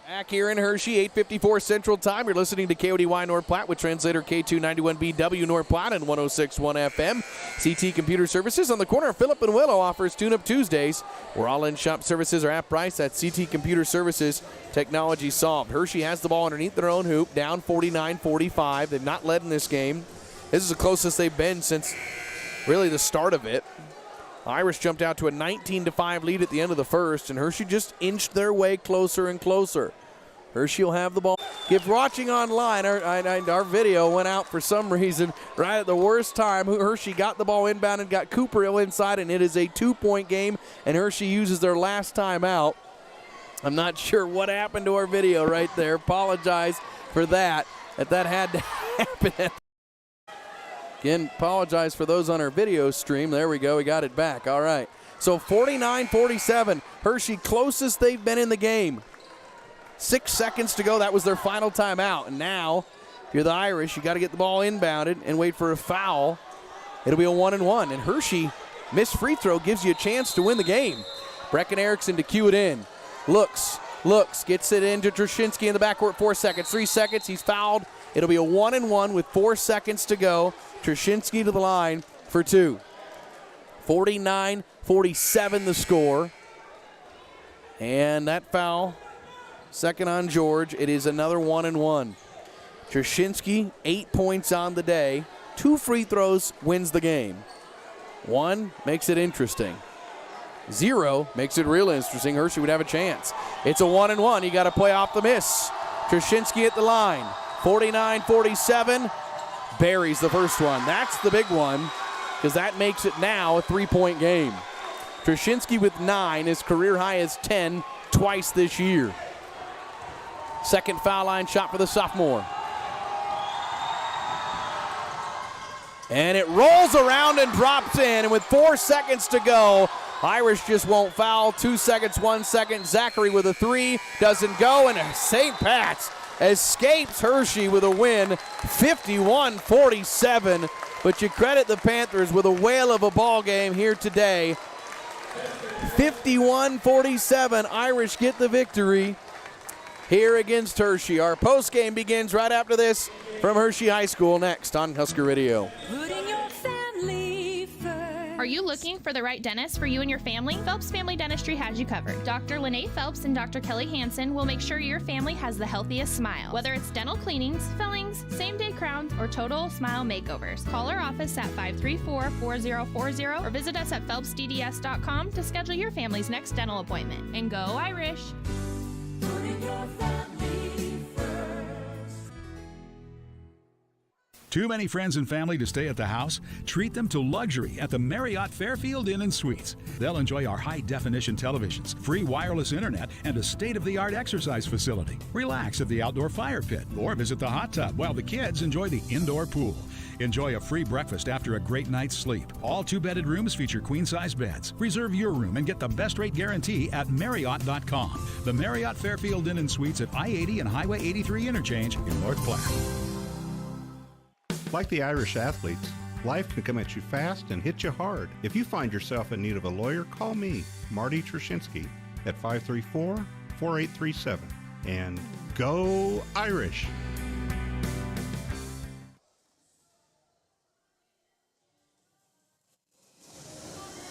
B: Back here in Hershey, 8:54 Central Time. You're listening to KODY North Platte with translator K291BW North Platte and 106.1 FM. CT Computer Services on the corner of Phillip and Willow offers Tune-Up Tuesdays, where all in-shop services are at price. That's CT Computer Services, technology solved. Hershey has the ball underneath their own hoop, down 49-45. They've not led in this game. This is the closest they've been since really the start of it. Irish jumped out to a 19-5 lead at the end of the first, and Hershey just inched their way closer and closer. Hershey will have the ball. If watching online, our video went out for some reason right at the worst time. Hershey got the ball inbound and got Cooper Hill inside, and it is a 2-point game, and Hershey uses their last time out. I'm not sure what happened to our video right there. Apologize for that. That had to happen. Again, apologize for those on our video stream. There we go. We got it back. All right. So 49-47. Hershey closest they've been in the game. 6 seconds to go. That was their final timeout. And now, if you're the Irish, you got to get the ball inbounded and wait for a foul. It'll be a 1-and-1. And Hershey, missed free throw, gives you a chance to win the game. Brecken Erickson to cue it in. Looks, gets it into Trushinsky in the backcourt. 4 seconds, 3 seconds. He's fouled. It'll be a 1-and-1 with 4 seconds to go. Trushinsky to the line for 2. 49-47 the score. And that foul, second on George. It is another 1-and-1. Trushinsky, 8 points on the day. 2 free throws wins the game. 1 makes it interesting. 0 makes it real interesting. Hershey would have a chance. It's a 1-and-1. You got to play off the miss. Trushinsky at the line. 49-47. Buries the first one. That's the big one. because that makes it now a 3-point game. Trushinsky with 9. His career high is 10 twice this year. Second foul line shot for the sophomore. And it rolls around and drops in. And with 4 seconds to go, Irish just won't foul. 2 seconds, 1 second. Zachary with a 3. Doesn't go. And St. Pat's escapes Hershey with a win, 51-47. But you credit the Panthers with a whale of a ball game here today. 51-47. Irish get the victory here against Hershey. Our postgame begins right after this from Hershey High School next on Husker Radio.
R: Are you looking for the right dentist for you and your family? Phelps Family Dentistry has you covered. Dr. Lene Phelps and Dr. Kelly Hansen will make sure your family has the healthiest smile. Whether it's dental cleanings, fillings, same-day crowns, or total smile makeovers. Call our office at 534-4040 or visit us at phelpsdds.com to schedule your family's next dental appointment. And go Irish!
D: Too many friends and family to stay at the house? Treat them to luxury at the Marriott Fairfield Inn and Suites. They'll enjoy our high-definition televisions, free wireless internet, and a state-of-the-art exercise facility. Relax at the outdoor fire pit or visit the hot tub while the kids enjoy the indoor pool. Enjoy a free breakfast after a great night's sleep. All 2-bedded rooms feature queen-size beds. Reserve your room and get the best rate guarantee at Marriott.com. The Marriott Fairfield Inn and Suites at I-80 and Highway 83 interchange in North Platte.
N: Like the Irish athletes, life can come at you fast and hit you hard. If you find yourself in need of a lawyer, call me, Marty Trushinsky, at 534-4837. And go Irish!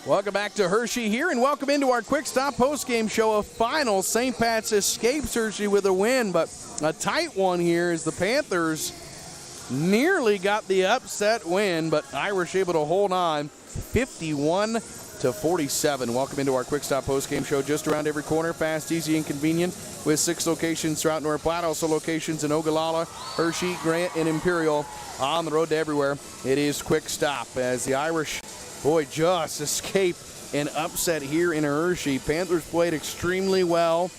B: Welcome back to Hershey here, and welcome into our quick stop postgame show of final. St. Pat's escapes Hershey with a win, but a tight one here as the Panthers nearly got the upset win, but Irish able to hold on 51-47. Welcome into our quick stop postgame show, just around every corner, fast, easy, and convenient, with 6 locations throughout North Platte, also locations in Ogallala, Hershey, Grant, and Imperial. On the road to everywhere, it is quick stop as the Irish, boy, just escape an upset here in Hershey. Panthers played extremely well.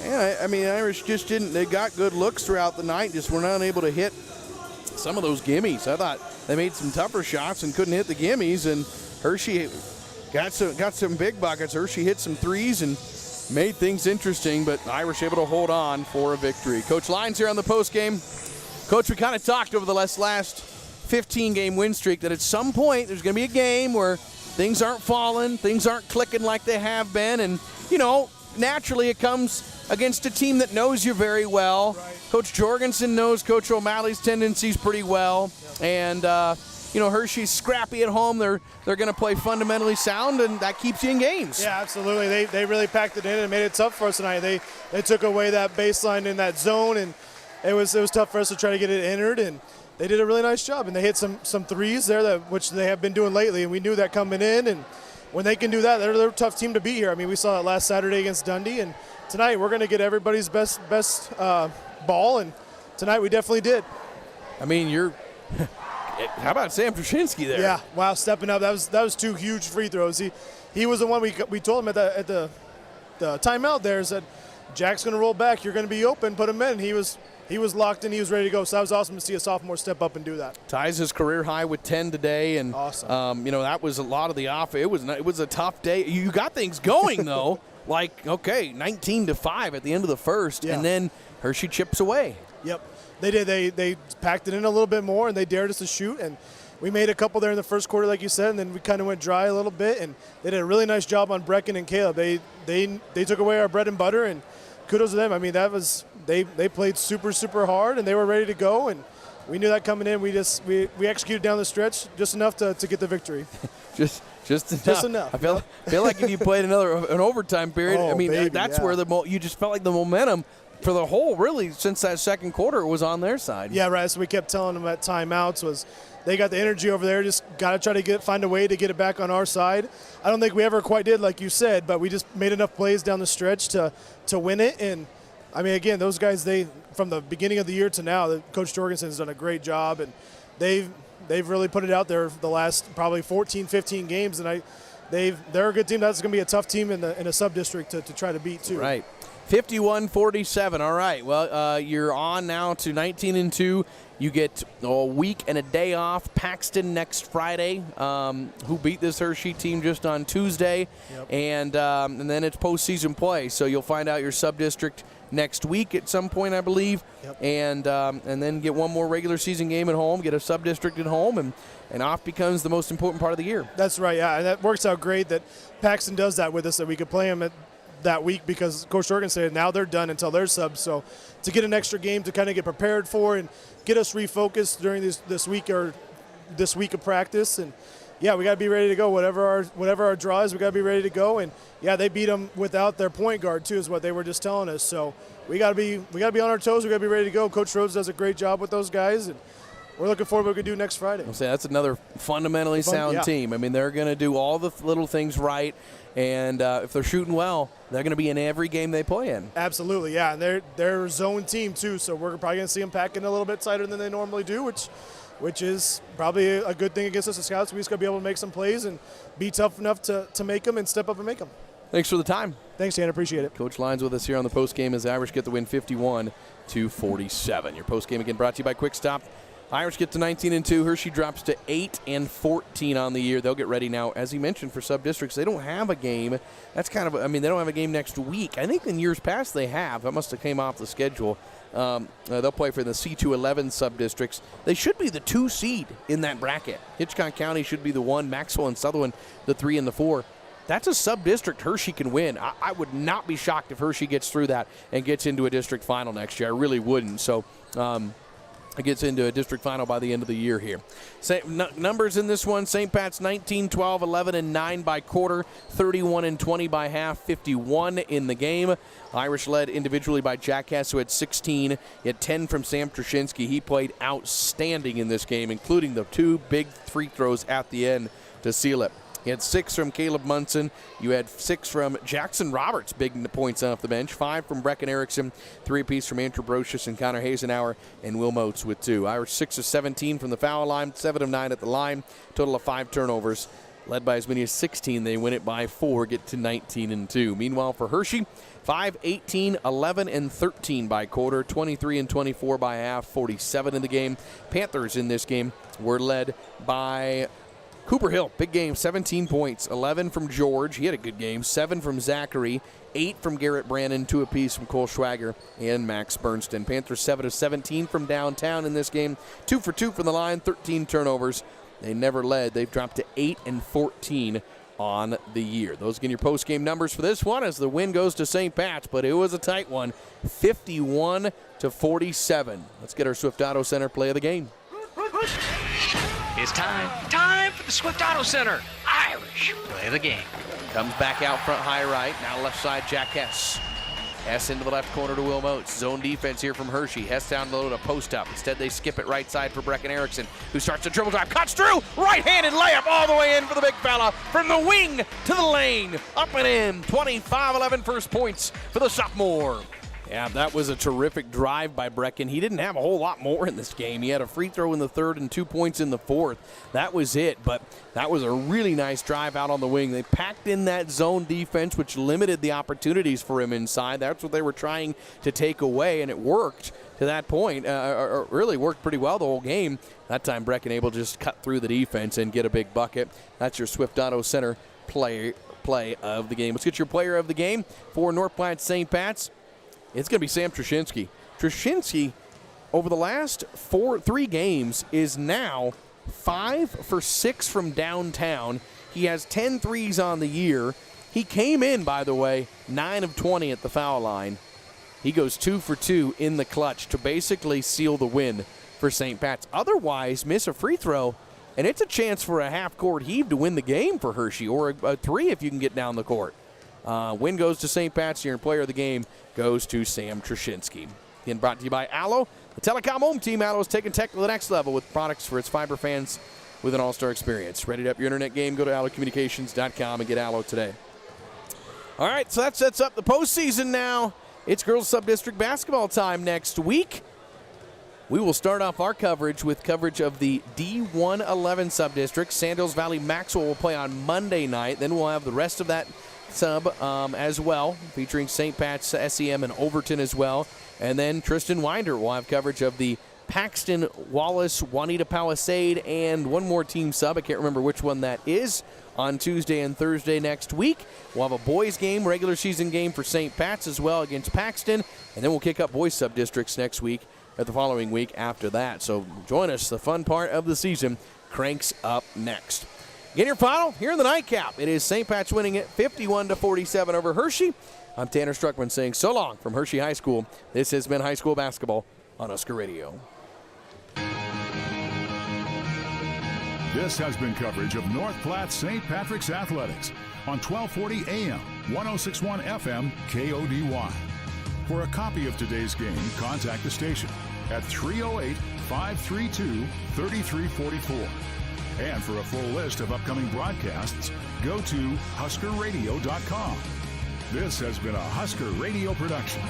B: And I mean, Irish just didn't, they got good looks throughout the night, just were not able to hit some of those gimmies. I thought they made some tougher shots and couldn't hit the gimmies, and Hershey got some big buckets. Hershey hit some threes and made things interesting, but Irish able to hold on for a victory. Coach Lyons here on the postgame. Coach, we kind of talked over the last 15-game win streak that at some point there's going to be a game where things aren't falling, things aren't clicking like they have been, and, you know, naturally it comes against a team that knows you very well. Right. Coach Jorgensen knows Coach O'Malley's tendencies pretty well. Yep. And, you know, Hershey's scrappy at home. They're going to play fundamentally sound, and that keeps you in games.
S: Yeah, absolutely. They really packed it in and made it tough for us tonight. They took away that baseline in that zone, and it was tough for us to try to get it entered, and they did a really nice job. And they hit some threes there, which they have been doing lately, and we knew that coming in. And when they can do that, they're a tough team to beat here. I mean, we saw that last Saturday against Dundee, and tonight we're going to get everybody's best ball, and tonight we definitely did. I mean,
B: how about Sam Trushinsky there?
S: Yeah, wow, stepping up. That was 2 huge free throws. He was the one we told him at the timeout there, said, Jack's going to roll back. You're going to be open. Put him in. And he was locked in. He was ready to go. So that was awesome to see a sophomore step up and do that.
B: Ties his career high with 10 today, and awesome. You know, that was a lot of the off. It was a tough day. You got things going though. Like, okay, 19-5 at the end of the first, and then Hershey chips away.
S: Yep, they did. They packed it in a little bit more, and they dared us to shoot, and we made a couple there in the first quarter, like you said, and then we kind of went dry a little bit, and they did a really nice job on Brecken and Caleb. They took away our bread and butter, and kudos to them. I mean, they played super, super hard, and they were ready to go, and we knew that coming in. We executed down the stretch just enough to get the victory.
B: Just enough. I feel like if you played an overtime period, that's where you just felt like the momentum for the whole, really, since that second quarter was on their side.
S: Yeah, right. So we kept telling them at timeouts was they got the energy over there, just got to try to find a way to get it back on our side. I don't think we ever quite did, like you said, but we just made enough plays down the stretch to win it. And, I mean, again, those guys, from the beginning of the year to now, Coach Jorgensen's done a great job, and they've they've really put it out there the last probably 14, 15 games, and they're a good team. That's going to be a tough team in a sub-district to try to beat, too.
B: Right. 51-47. All right. Well, you're on now to 19-2. You get a week and a day off. Paxton next Friday, who beat this Hershey team just on Tuesday.
S: Yep.
B: And then it's postseason play. So you'll find out your sub-district next week at some point, I believe.
S: Yep.
B: And then get one more regular season game at home, get a sub-district at home, and off becomes the most important part of the year.
S: That's right, yeah. And that works out great that Paxton does that with us, that we could play them that week, because Coach Dorgan said now they're done until they're subs. So to get an extra game to kind of get prepared for and get us refocused during this week of practice. And yeah, we got to be ready to go. Whatever our draw is, we got to be ready to go. And yeah, they beat them without their point guard too, is what they were just telling us. So we got to be on our toes. We got to be ready to go. Coach Rhodes does a great job with those guys, and we're looking forward to what we can do next Friday.
B: I'll say that's another fundamentally sound team. I mean, they're going to do all the little things right, and if they're shooting well, they're going to be in every game they play in.
S: Absolutely, yeah. And they're a zone team too, so we're probably going to see them packing a little bit tighter than they normally do, which is probably a good thing against us as scouts. We just got to be able to make some plays and be tough enough to make them and step up and make them.
B: Thanks for the time.
S: Thanks, Dan. Appreciate it.
B: Coach Lyons with us here on the postgame as Irish get the win 51-47. Your postgame again brought to you by Quick Stop. Irish get to 19-2. Hershey drops to 8-14 on the year. They'll get ready now, as he mentioned, for sub-districts. They don't have a game. That's kind of, they don't have a game next week. I think in years past they have. That must have came off the schedule. They'll play for the C211 sub-districts. They should be the 2 seed in that bracket. Hitchcock County should be the 1. Maxwell and Sutherland, the 3 and the 4. That's a sub-district Hershey can win. I would not be shocked if Hershey gets through that and gets into a district final next year. I really wouldn't. So, it gets into a district final by the end of the year here. Numbers in this one: St. Pat's 19-12, 11-9 by quarter, 31-20 by half, 51 in the game. Irish led individually by Jack Hess, who had 16. He had 10 from Sam Trushinsky. He played outstanding in this game, including the 2 big free throws at the end to seal it. You had 6 from Caleb Munson. You had 6 from Jackson Roberts, big points off the bench. 5 from Brecken Erickson. 3 apiece from Andrew Brocious and Connor Hazenauer, and Will Motes with 2. Irish 6 of 17 from the foul line, 7 of 9 at the line. Total of 5 turnovers. Led by as many as 16, they win it by 4, get to 19-2. Meanwhile, for Hershey, 5-18, 11-13 by quarter, 23-24 by half, 47 in the game. Panthers in this game were led by Cooper Hill, big game, 17 points, 11 from George. He had a good game. 7 from Zachary, 8 from Garrett Brannon, 2 apiece from Cole Schwager and Max Bernston. Panthers 7 of 17 from downtown in this game. 2 for 2 from the line, 13 turnovers. They never led. They've dropped to 8-14 on the year. Those again your post-game numbers for this one as the win goes to St. Pat's, but it was a tight one, 51-47. Let's get our Swift Auto Center play of the game.
M: It's time for the Swift Auto Center. Irish play of the game.
B: Comes back out front high right. Now left side, Jack Hess. Hess into the left corner to Will Motes. Zone defense here from Hershey. Hess down low to post up. Instead, they skip it right side for Brecken Erickson, who starts a dribble drive. Cuts through. Right-handed layup all the way in for the big fella. From the wing to the lane. Up and in. 25-11 first points for the sophomore. Yeah, that was a terrific drive by Brecken. He didn't have a whole lot more in this game. He had a free throw in the third and 2 points in the fourth. That was it, but that was a really nice drive out on the wing. They packed in that zone defense, which limited the opportunities for him inside. That's what they were trying to take away, and it worked to that point. Really worked pretty well the whole game. That time, Brecken able to just cut through the defense and get a big bucket. That's your Swift Auto Center play of the game. Let's get your player of the game for North Platte St. Pat's. It's going to be Sam Trushinsky. Trushinsky, over the last 3 games, is now 5 for 6 from downtown. He has 10 threes on the year. He came in, by the way, 9 of 20 at the foul line. He goes 2 for 2 in the clutch to basically seal the win for St. Pat's. Otherwise, miss a free throw, and it's a chance for a half-court heave to win the game for Hershey, or a 3 if you can get down the court. Win goes to St. Pat's here, and player of the game goes to Sam Trushinsky. Again, brought to you by Allo. The telecom home team. Allo is taking tech to the next level with products for its fiber fans with an all-star experience. Ready to up your internet game? Go to allocommunications.com and get Allo today. All right, so that sets up the postseason now. It's girls sub-district basketball time next week. We will start off our coverage with coverage of the D111 sub-district. Sandals Valley Maxwell will play on Monday night. Then we'll have the rest of that sub as well, featuring St. Pat's, SEM, and Overton as well. And then Tristan Winder will have coverage of the Paxton, Wallace, Juanita Palisade, and one more team sub. I can't remember which one that is. On Tuesday and Thursday next week, we'll have a boys game, regular season game for St. Pat's as well against Paxton. And then we'll kick up boys sub-districts next week. At the following week after that. So join us. The fun part of the season cranks up next. Get your final here in the nightcap. It is St. Pat's winning it 51-47 over Hershey. I'm Tanner Struckman saying so long from Hershey High School. This has been high school basketball on Husker Radio.
D: This has been coverage of North Platte St. Patrick's Athletics on 1240 AM, 1061 FM, KODY. For a copy of today's game, contact the station at 308-532-3344. And for a full list of upcoming broadcasts, go to HuskerRadio.com. This has been a Husker Radio production.